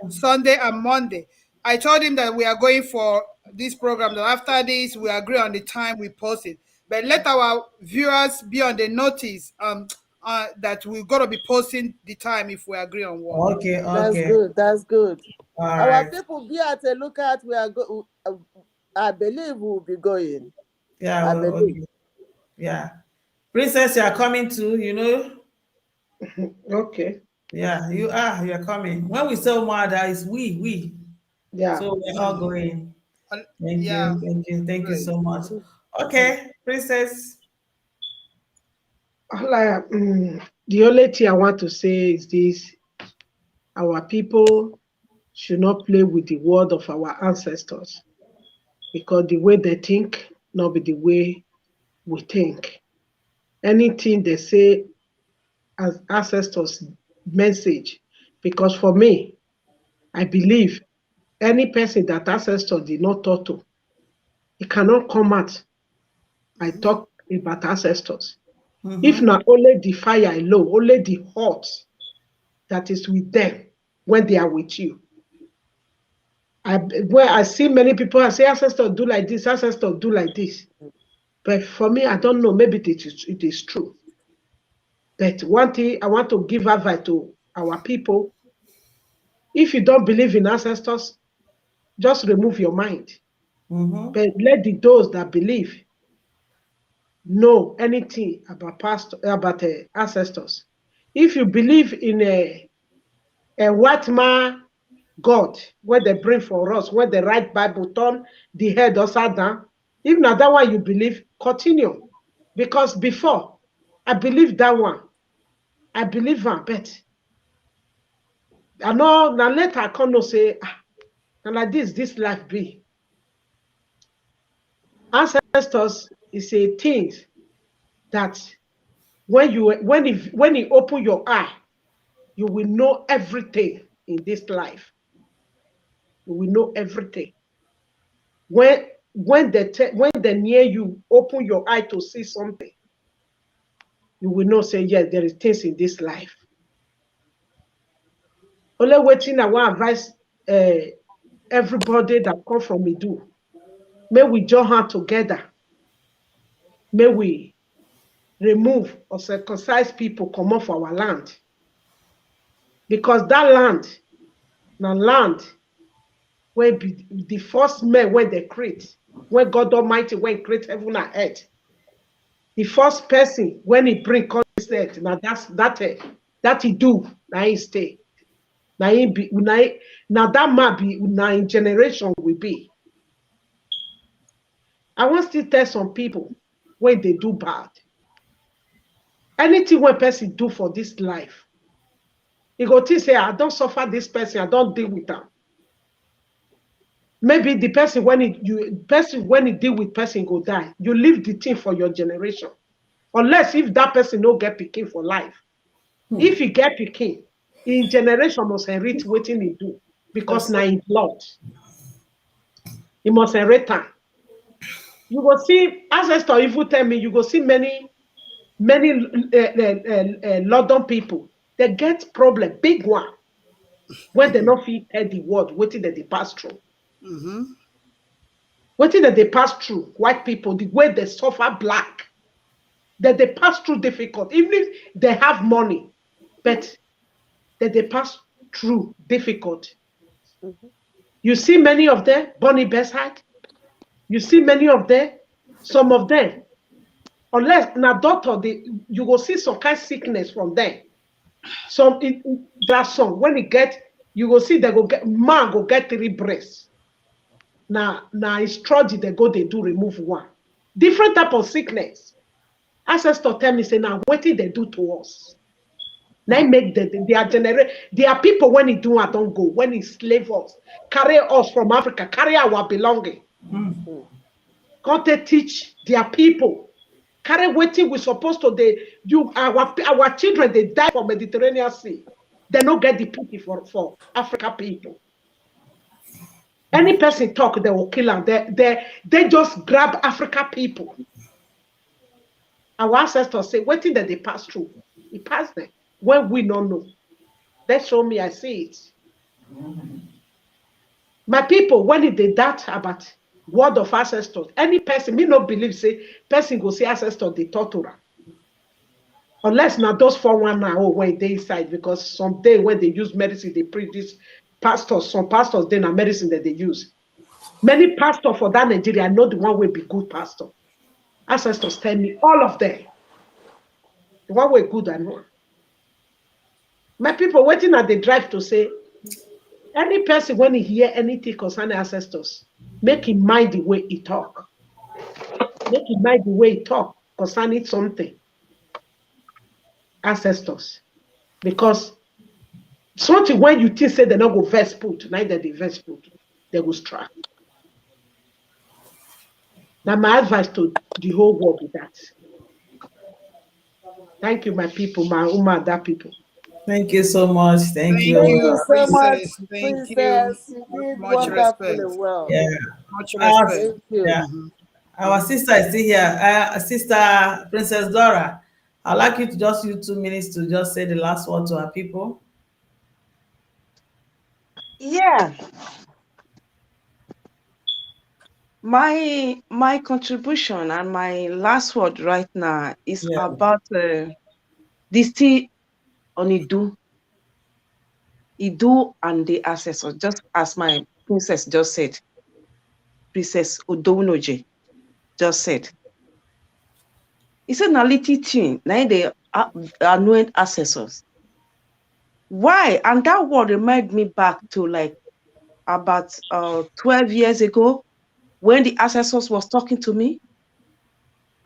Sunday and Monday. I told him that we are going for this program. That after this, we agree on the time we post it. But let our viewers be on the notice that we're going to be posting the time if we agree on one. Okay. That's good. That's good. All Our right. people be at a lookout. I believe we'll be going. Yeah. Okay. Yeah. Princess, you are coming too, you know? Okay. Yeah, you are coming. When we say Umuada, it's we. Yeah. So we're all going. Thank you Great. so much. Okay, Princess. The only thing I want to say is this: our people should not play with the word of our ancestors, because the way they think not be the way we think. Anything they say as ancestors message, because for me, I believe any person that ancestor did not talk to, it cannot come out. I talk about ancestors. If not only the fire alone, only the heart that is with them when they are with you. Where I see many people, I say ancestors do like this, ancestors do like this. But for me, I don't know, maybe it is true. But one thing I want to give advice to our people: if you don't believe in ancestors, just remove your mind. But let those that believe know anything about ancestors. If you believe in a white man God, where they bring for us, where they write Bible, turn the head upside down, if not that one you believe, continue. Because before, I believe that one. I believe one, but I know now later I can't say, and like this life be. Ancestors is a thing that when you open your eye, you will know everything in this life. You will know everything. When they near you, open your eye to see something, you will know, say, yes, there is things in this life. Only waiting, I want to advise everybody that come from Iduu. May we join hands together. May we remove or circumcise people come off our land. Because that land, now land, where be the first man when they create, when God Almighty when create heaven and earth. The first person when he bring concept, now that he do, now he stay. Now he be now that might be now in generation will be. I want to tell some people when they do bad. Anything one person do for this life, you go to say, I don't suffer this person, I don't deal with them. Maybe the person when he deal with person go die, you leave the thing for your generation. Unless if that person no get picking for life. If he get picking, in generation must inherit wetin he do, because now in blood. He must inherit time. You go see ancestor even tell me, you go see many London people, they get problem, big one, when they not fit tell the word, wetin that they pass through. Wetin that they pass through, white people, the way they suffer black, that they pass through difficult, even if they have money, but that they pass through difficult. You see many of them, Bonnie Beside. You see many of them, some of them, unless na doctor, you will see some kind of sickness from them. There are some, when it get, you will see they go get, man go get 3 breasts. Now astrology they go, they do remove one. Different type of sickness. Ancestor tell me, say, now what did they do to us? Now make they are people when he do I don't go, when he slave us, carry us from Africa, carry our belonging. Can't they teach their people Carry waiting, we supposed to our children, they die for Mediterranean Sea. They don't get the pity for Africa people. Any person talk, they will kill them. They just grab Africa people. Our ancestors say, waiting that they pass through. It passed them. When we don't know. They show me, I see it. My people, when they doubt about word of ancestors, any person, me not believe, say, person go see ancestors, they torture. Unless now those 419 when they inside, because someday when they use medicine, they preach this pastors, some pastors, then are medicine that they use. Many pastors for that Nigeria, I know the one will be good pastor. Ancestors tell me, all of them. The one way good and one. My people waiting at the drive to say, any person when he hear anything concerning ancestors, make him mind the way he talk. Make him mind the way he talk concerning something. Ancestors. Because something when you think say they not go verse put, neither they verse put, they will strike. Now my advice to the whole world is that. Thank you, my people, my Umuada people. Thank you so much. Thank you. Thank you so much, Princess. Thank you. Princess. You did Much respect. wonderfully well. Yeah. Much respect. Thank you. Yeah. Our sister is still here. Sister Princess Dora, I'd like you to just use 2 minutes to just say the last word to our people. Yeah. My contribution and my last word right now is about this tea on Iduu and the ancestors, just as my princess just said, Princess Odohunoghie just said. He said, "Na little thing, now they anoint ancestors." Why? And that word reminded me back to like about 12 years ago when the ancestors was talking to me,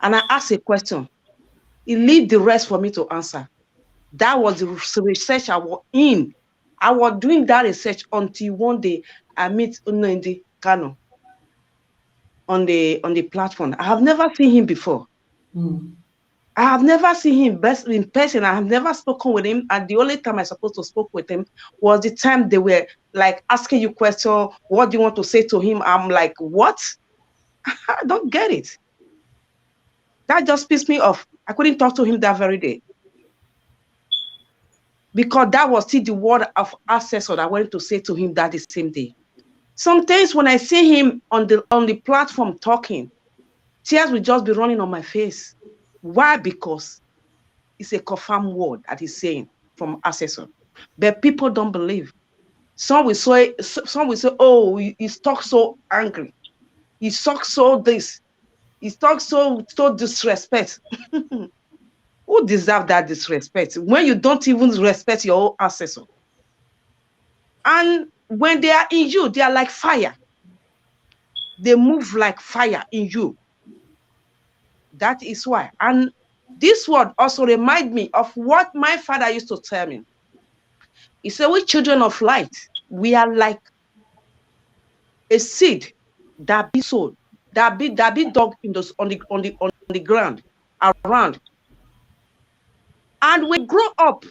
and I asked a question. He leave the rest for me to answer. That was the research I was in. I was doing that research until one day I meet Unendi Kano on the platform. I have never seen him before. I have never seen him in person. I have never spoken with him. And the only time I supposed to spoke with him was the time they were like asking you question. What do you want to say to him? I'm like, what? I don't get it. That just pissed me off. I couldn't talk to him that very day. Because that was still the word of ancestor that I wanted to say to him that the same day. Sometimes when I see him on the platform talking, tears will just be running on my face. Why? Because it's a confirmed word that he's saying from ancestor. But people don't believe. Some will say, oh, he's talk so angry. He talks so this. He talks so disrespect. Who deserve that disrespect when you don't even respect your own ancestor? And when they are in you, they are like fire. They move like fire in you. That is why. And this word also reminds me of what my father used to tell me. He said, we children of light, we are like a seed that be sown, that be dug in those on the ground around. And we grow up,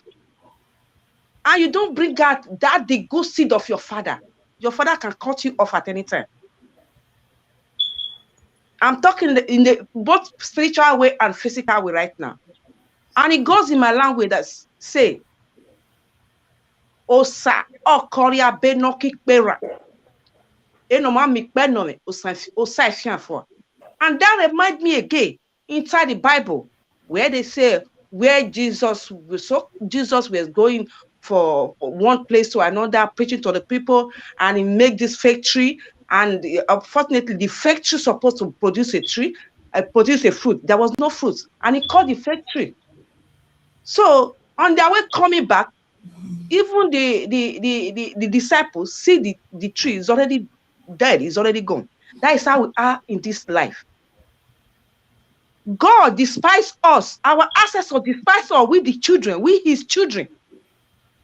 and you don't bring out that the good seed of your father can cut you off at any time. I'm talking in the both spiritual way and physical way right now. And it goes in my language that say, Osa okoria benoki pera. And that reminds me again inside the Bible where they say where Jesus was going for one place to another, preaching to the people, and he make this fig tree. And unfortunately, the fig tree supposed to produce a tree, produce a fruit. There was no fruit, and he called the fig tree. So on their way coming back, even the disciples see the tree is already dead, is already gone. That is how we are in this life. God despises us. Our ancestors despise us. We the children, we his children.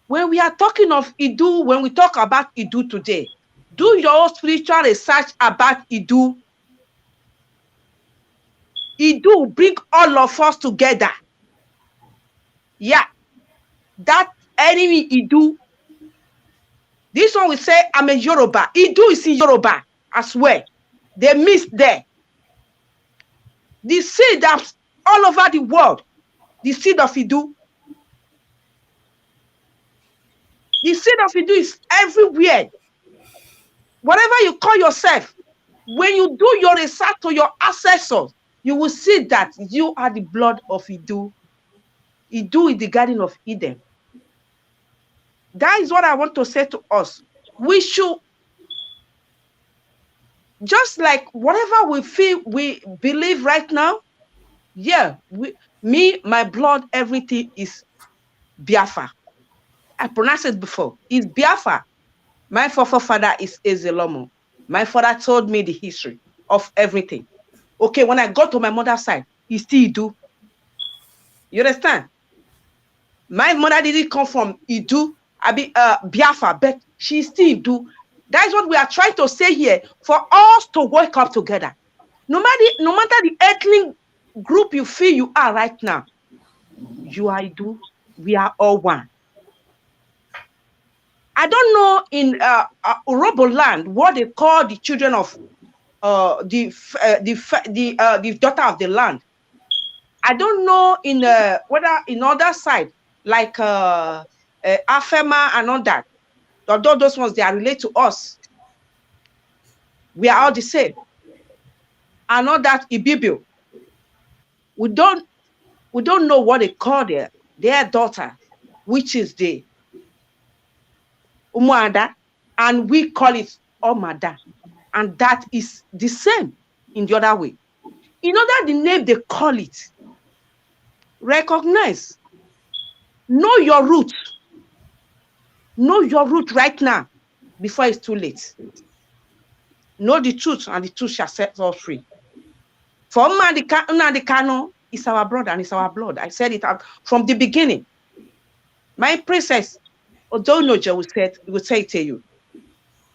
When we are talking of Iduu, when we talk about Iduu today, do your spiritual research about Iduu. Iduu bring all of us together. Yeah. That enemy Iduu. This one will say, I'm a Yoruba. Iduu is in Yoruba as well. They missed there. The seed that's all over the world. The seed of Iduu. The seed of Iduu is everywhere. Whatever you call yourself, when you do your research to your ancestors, you will see that you are the blood of Iduu. Iduu is the Garden of Eden. That is what I want to say to us. We should, just like whatever we feel, we believe right now, yeah, my blood, everything is Biafra. I pronounced it before. It's Biafra. My forefather is Ezelomo. My father told me the history of everything. Okay, when I got to my mother's side, he still Iduu. You understand? My mother didn't come from Iduu, Biafra, but she still Iduu. That is what we are trying to say here, for us to wake up together. No matter the ethnic group you feel you are right now, you are Iduu. We are all one. I don't know in Urobo land what they call the children of the daughter of the land. I don't know in whether in other side like Afema and all that. Although those ones they are related to us, we are all the same. And all that Ibibio, we don't know what they call their daughter, which is the Umuada, and we call it Omada, and that is the same in the other way. In other the name they call it, recognize, know your root. Know your root right now before it's too late. Know the truth, and the truth shall set us free. For Nnamdi Kanu is our brother and it's our blood. I said it out from the beginning. My princess, Odohunoghie will say it to you.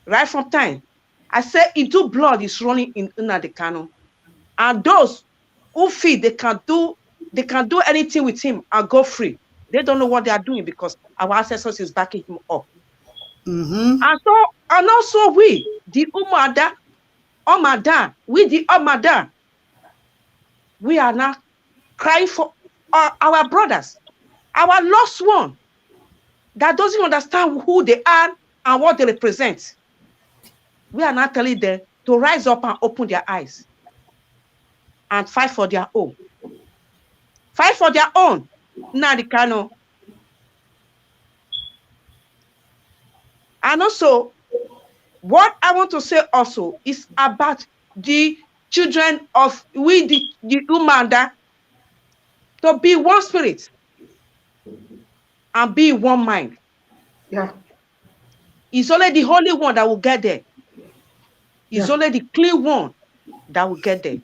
Right from time. I said Iduu blood is running in Nnamdi Kanu. And those who feel they can do anything with him and go free. They don't know what they are doing because our ancestors is backing him up. Mm-hmm. And also we, the Umuada, we the Omada, we are now crying for our brothers, our lost one that doesn't understand who they are and what they represent. We are now telling them to rise up and open their eyes and fight for their own. Fight for their own. Nnamdi Kanu. And also, what I want to say also is about the children of the Umuada to be one spirit and be one mind. Yeah. It's only the Holy One that will get there. It's only the clean one that will get there.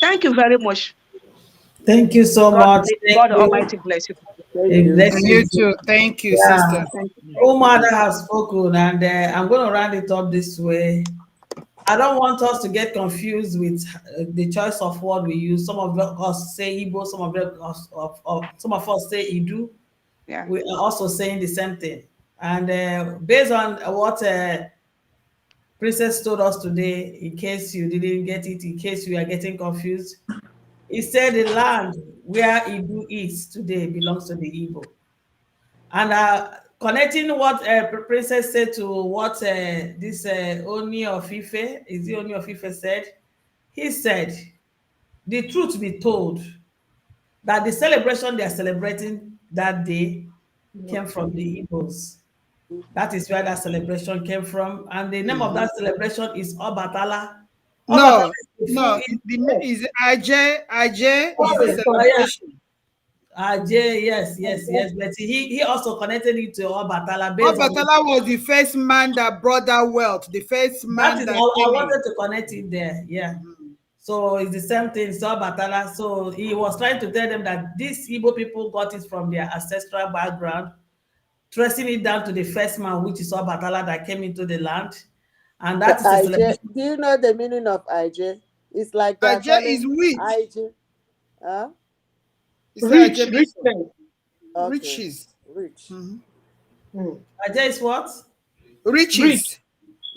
Thank you very much. Thank you so much. God Almighty bless you. Bless you too. Thank you, sister. Umuada has spoken, and I'm going to round it up this way. I don't want us to get confused with the choice of word we use. Some of us say Igbo, some of us say Iduu. Yeah. We are also saying the same thing. And based on what Princess told us today, in case you didn't get it, in case you are getting confused, he said the land where Iduu is today belongs to the Igbo. And connecting what Princess said to what this Oni of Ife, is the Oni of Ife said, he said, the truth be told, that the celebration they are celebrating that day came from the Igbos. That is where that celebration came from. And the name of that celebration is Obatala. No, the name is Ajay. Ajay is the celebration. Ajay, yes. But he also connected it to Obatala. Obatala was the first man that brought that wealth. The first man that is, I wanted to connect it there. Yeah. So it's the same thing. So Obatala. So he was trying to tell them that these Igbo people got it from their ancestral background, tracing it down to the first man, which is Obatala, that came into the land. And that is a celebration. Do you know the meaning of Ajay? It's like they're Aje calling is wheat. IJ. Huh? It's Rich, Aje rich Miso. man. Okay. Riches. Rich. Ajay is what? Riches.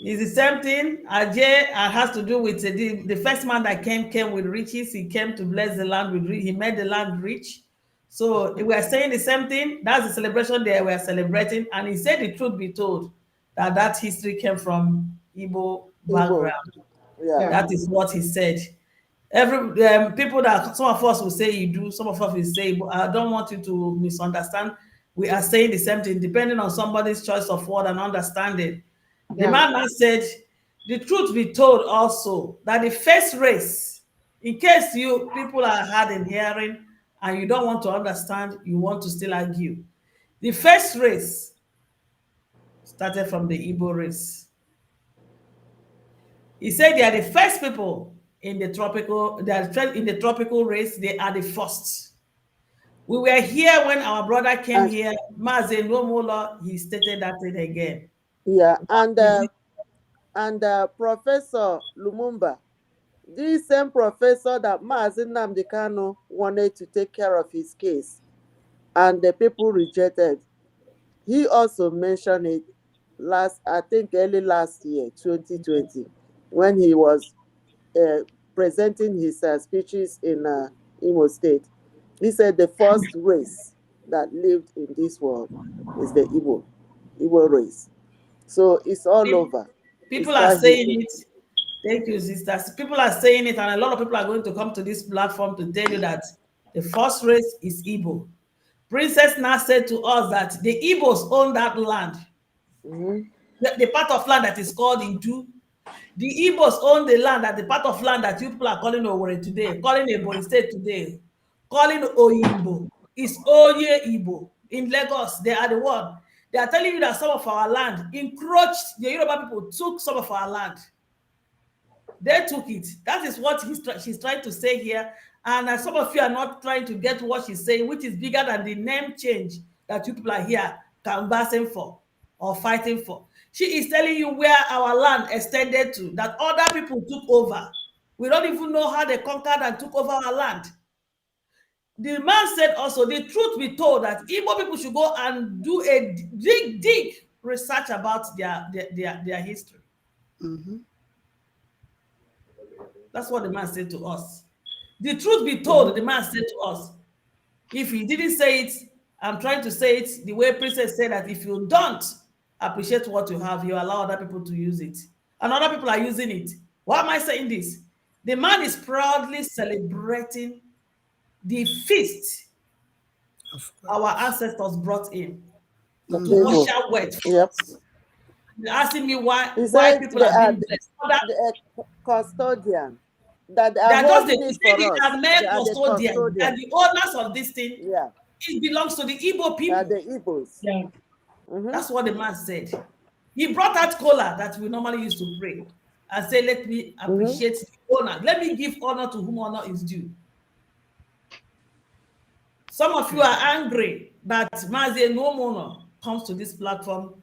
It's the same thing. Ajay has to do with the first man that came with riches. He came to bless the land with rich. He made the land rich. So we are saying the same thing. That's the celebration there we are celebrating. And he said the truth be told that history came from Igbo background. Yeah. That is what he said. Every people that some of us will say you do, some of us will say, but I don't want you to misunderstand. We are saying the same thing, depending on somebody's choice of word and understanding. The man now said, the truth be told also that the first race, in case you people are hard in hearing and you don't want to understand, you want to still argue. The first race started from the Igbo race. He said they are the first people in the tropical, race, they are the first. We were here when our brother came here, Mazen Nomola, he stated that thing again. Yeah, and Professor Lumumba, this same professor that Mazen Nnamdi Kanu wanted to take care of his case, and the people rejected. He also mentioned it early last year, 2020, when he was presenting his speeches in Imo State. He said the first race that lived in this world is the Igbo race. So it's all over. People are saying it. Thank you, sisters. People are saying it, and a lot of people are going to come to this platform to tell you that the first race is Igbo. Princess now said to us that the Igbos own that land. The part of land that is called Iduu. The Igbos own the land, the part of land that you people are calling Owerri today, calling Ebonyi State today, calling Oyimbo. It's Oye Igbo. In Lagos, they are the one. They are telling you that some of our land encroached. The Yoruba people took some of our land. They took it. That is what she's trying to say here. And some of you are not trying to get what she's saying, which is bigger than the name change that you people are here canvassing for or fighting for. She is telling you where our land extended to, that other people took over. We don't even know how they conquered and took over our land. The man said also, the truth be told, that Igbo people should go and do a deep research about their history. That's what the man said to us. The truth be told, the man said to us. If he didn't say it, I'm trying to say it the way Princess said, that if you don't appreciate what you have, you allow other people to use it. And other people are using it. Why am I saying this? The man is proudly celebrating the feast our ancestors brought in to usher word for us. You're asking me why people are being blessed. The custodian. That they are just the custodian. They are the owners of this thing. Yeah. It belongs to the Igbo people. The Igbos. Yeah. That's what the man said. He brought out cola that we normally used to pray and say, let me appreciate the honor. Let me give honor to whom honor is due. Some of you are angry that Mazi Nomono comes to this platform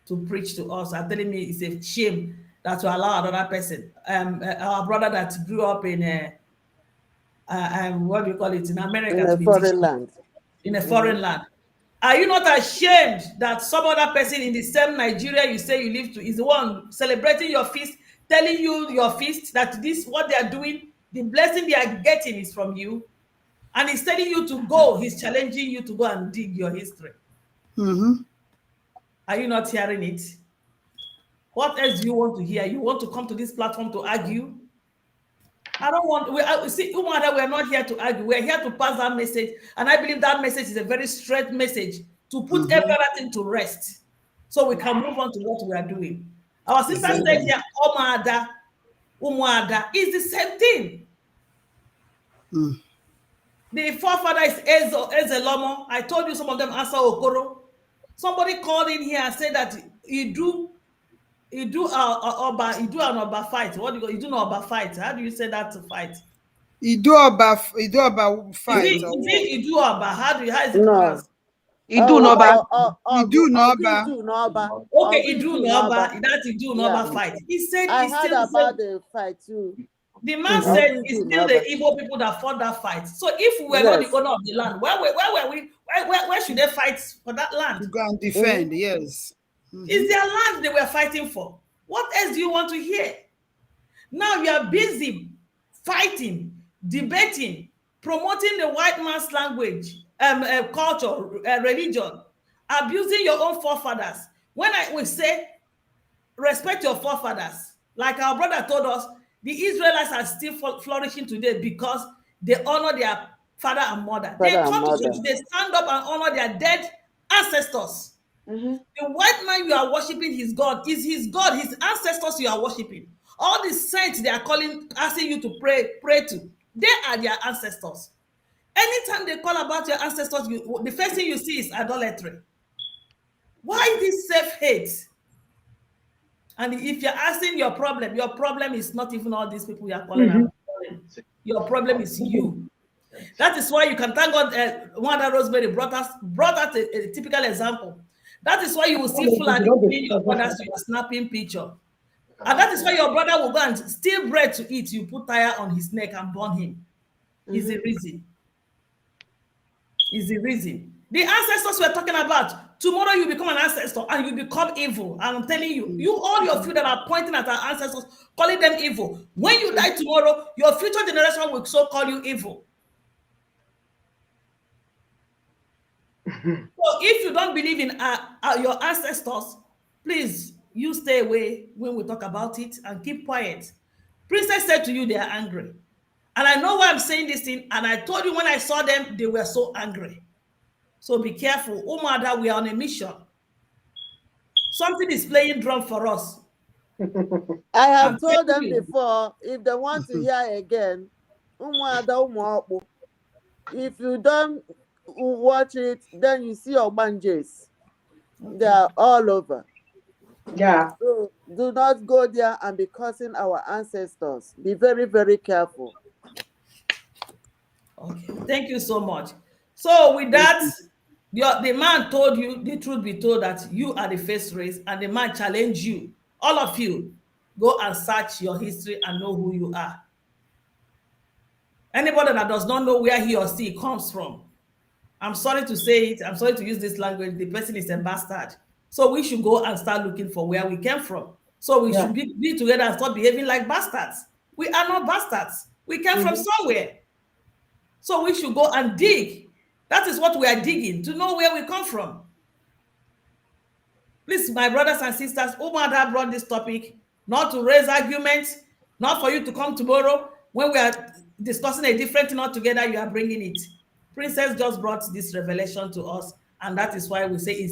to preach to us and telling me it's a shame that to allow another person. Our brother that grew up in what do you call it, in America, in a foreign land. In a foreign land. Are you not ashamed that some other person in the same Nigeria you say you live to is the one celebrating your feast, telling you your feast, that this what they are doing, the blessing they are getting is from you, and he's telling you to go, he's challenging you to go and dig your history. Are you not hearing it? What else do you want to hear? You want to come to this platform to argue? I don't want, see, Umuada, we're not here to argue. We're here to pass that message. And I believe that message is a very straight message to put everything to rest so we can move on to what we are doing. Our sister said here, Umuada is the same thing. The forefather is Ezelomo. I told you some of them answer Okoro. Somebody called in here and said that Iduu and Oba fight. What do you go? Iduu and Oba fight. How do you say that to fight? Iduu Oba fight. Is it Iduu Oba? How is it pronounced? Iduu and Oba. Iduu and Oba. Okay, Iduu and Oba. That's Iduu and Oba fight. He said I heard about the fight too. The man said it's still the Igbo people that fought that fight. So if we were not the owner of the land, where were we? Where should they fight for that land? To go and defend, yes. It's their land they were fighting for. What else do you want to hear? Now you are busy fighting, debating, promoting the white man's language, culture, religion, abusing your own forefathers. When we say respect your forefathers, like our brother told us, the Israelites are still flourishing today because they honor their father and mother. They come to church, they stand up and honor their dead ancestors. The white man you are worshiping, his God, is his God, his ancestors you are worshiping. All the saints they are asking you to pray to, they are their ancestors. Anytime they call about your ancestors, the first thing you see is idolatry. Why this self-hate? And if you're asking your problem is not even all these people you are calling out. Your problem is you. That is why you can thank God. Nwada Rosemary brought out a typical example. That is why you will see Fulani in your brothers, you are snapping picture. And that is why your brother will go and steal bread to eat. You put tire on his neck and burn him. Is the reason. Is the reason. The ancestors we're talking about, tomorrow you become an ancestor and you become evil. And I'm telling you, all your few that are pointing at our ancestors, calling them evil. When you die tomorrow, your future generation will so call you evil. So if you don't believe in your ancestors, please, you stay away when we talk about it and keep quiet. Princess said to you they are angry. And I know why I'm saying this thing. And I told you when I saw them, they were so angry. So be careful. Umuada, we are on a mission. Something is playing drum for us. I have told them before, if they want to hear again, Umuada, if you don't watch it, then you see Obanjes. They are all over. Yeah. So do not go there and be cursing our ancestors. Be very, very careful. Okay, thank you so much. So with that, the man told you, the truth be told, that you are the first race, and the man challenged you. All of you, go and search your history and know who you are. Anybody that does not know where he or she comes from, I'm sorry to say it, I'm sorry to use this language, the person is a bastard. So we should go and start looking for where we came from. So we should be together and stop behaving like bastards. We are not bastards. We came from somewhere. So we should go and dig. That is what we are digging, to know where we come from. Please, my brothers and sisters, Umuada brought this topic, not to raise arguments, not for you to come tomorrow when we are discussing a different thing altogether, you are bringing it. Princess just brought this revelation to us, and that is why we say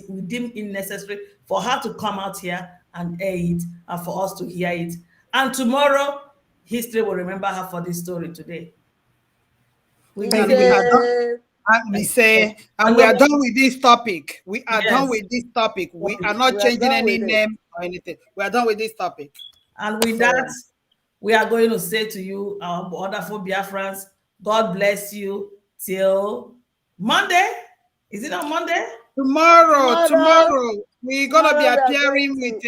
we deem it necessary for her to come out here and air it, and for us to hear it. And tomorrow, history will remember her for this story today. We are done. And we are done with this topic. We are done with this topic. We are not changing any name or anything. We are done with this topic. And with that, we are going to say to you, our wonderful Biafrans, God bless you till Monday. Is it on Monday? Tomorrow. We're going to be appearing with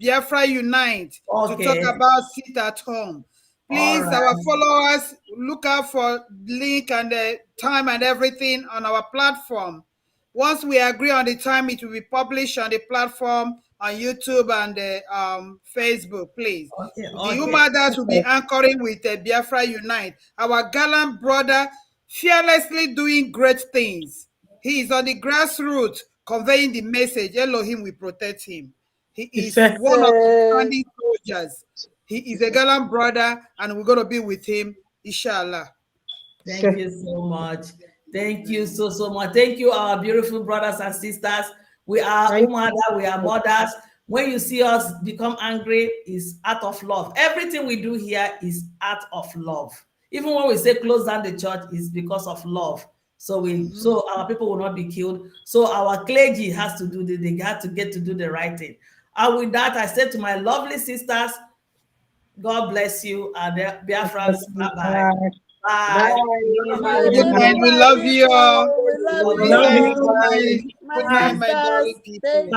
Biafra Unite to talk about sit at home. Please, our followers, look out for link and the time and everything on our platform. Once we agree on the time, it will be published on the platform on YouTube and Facebook, please. The Umuadas will be anchoring with Biafra Unite. Our gallant brother, fearlessly doing great things. He is on the grassroots, conveying the message, Elohim will protect him. He is one of the standing soldiers. He is a gallant brother, and we're going to be with him, inshallah. Thank you so much. Thank you so much. Thank you, our beautiful brothers and sisters. We are Umuada, we are mothers. When you see us become angry, it's out of love. Everything we do here is out of love. Even when we say close down the church, it's because of love. So so our people will not be killed. So our clergy has to do they have to get to do the right thing. And with that, I said to my lovely sisters, God bless you, and Biafrans. Bye-bye. Bye. Good night. We love you all. We love you. Good night, my darling people.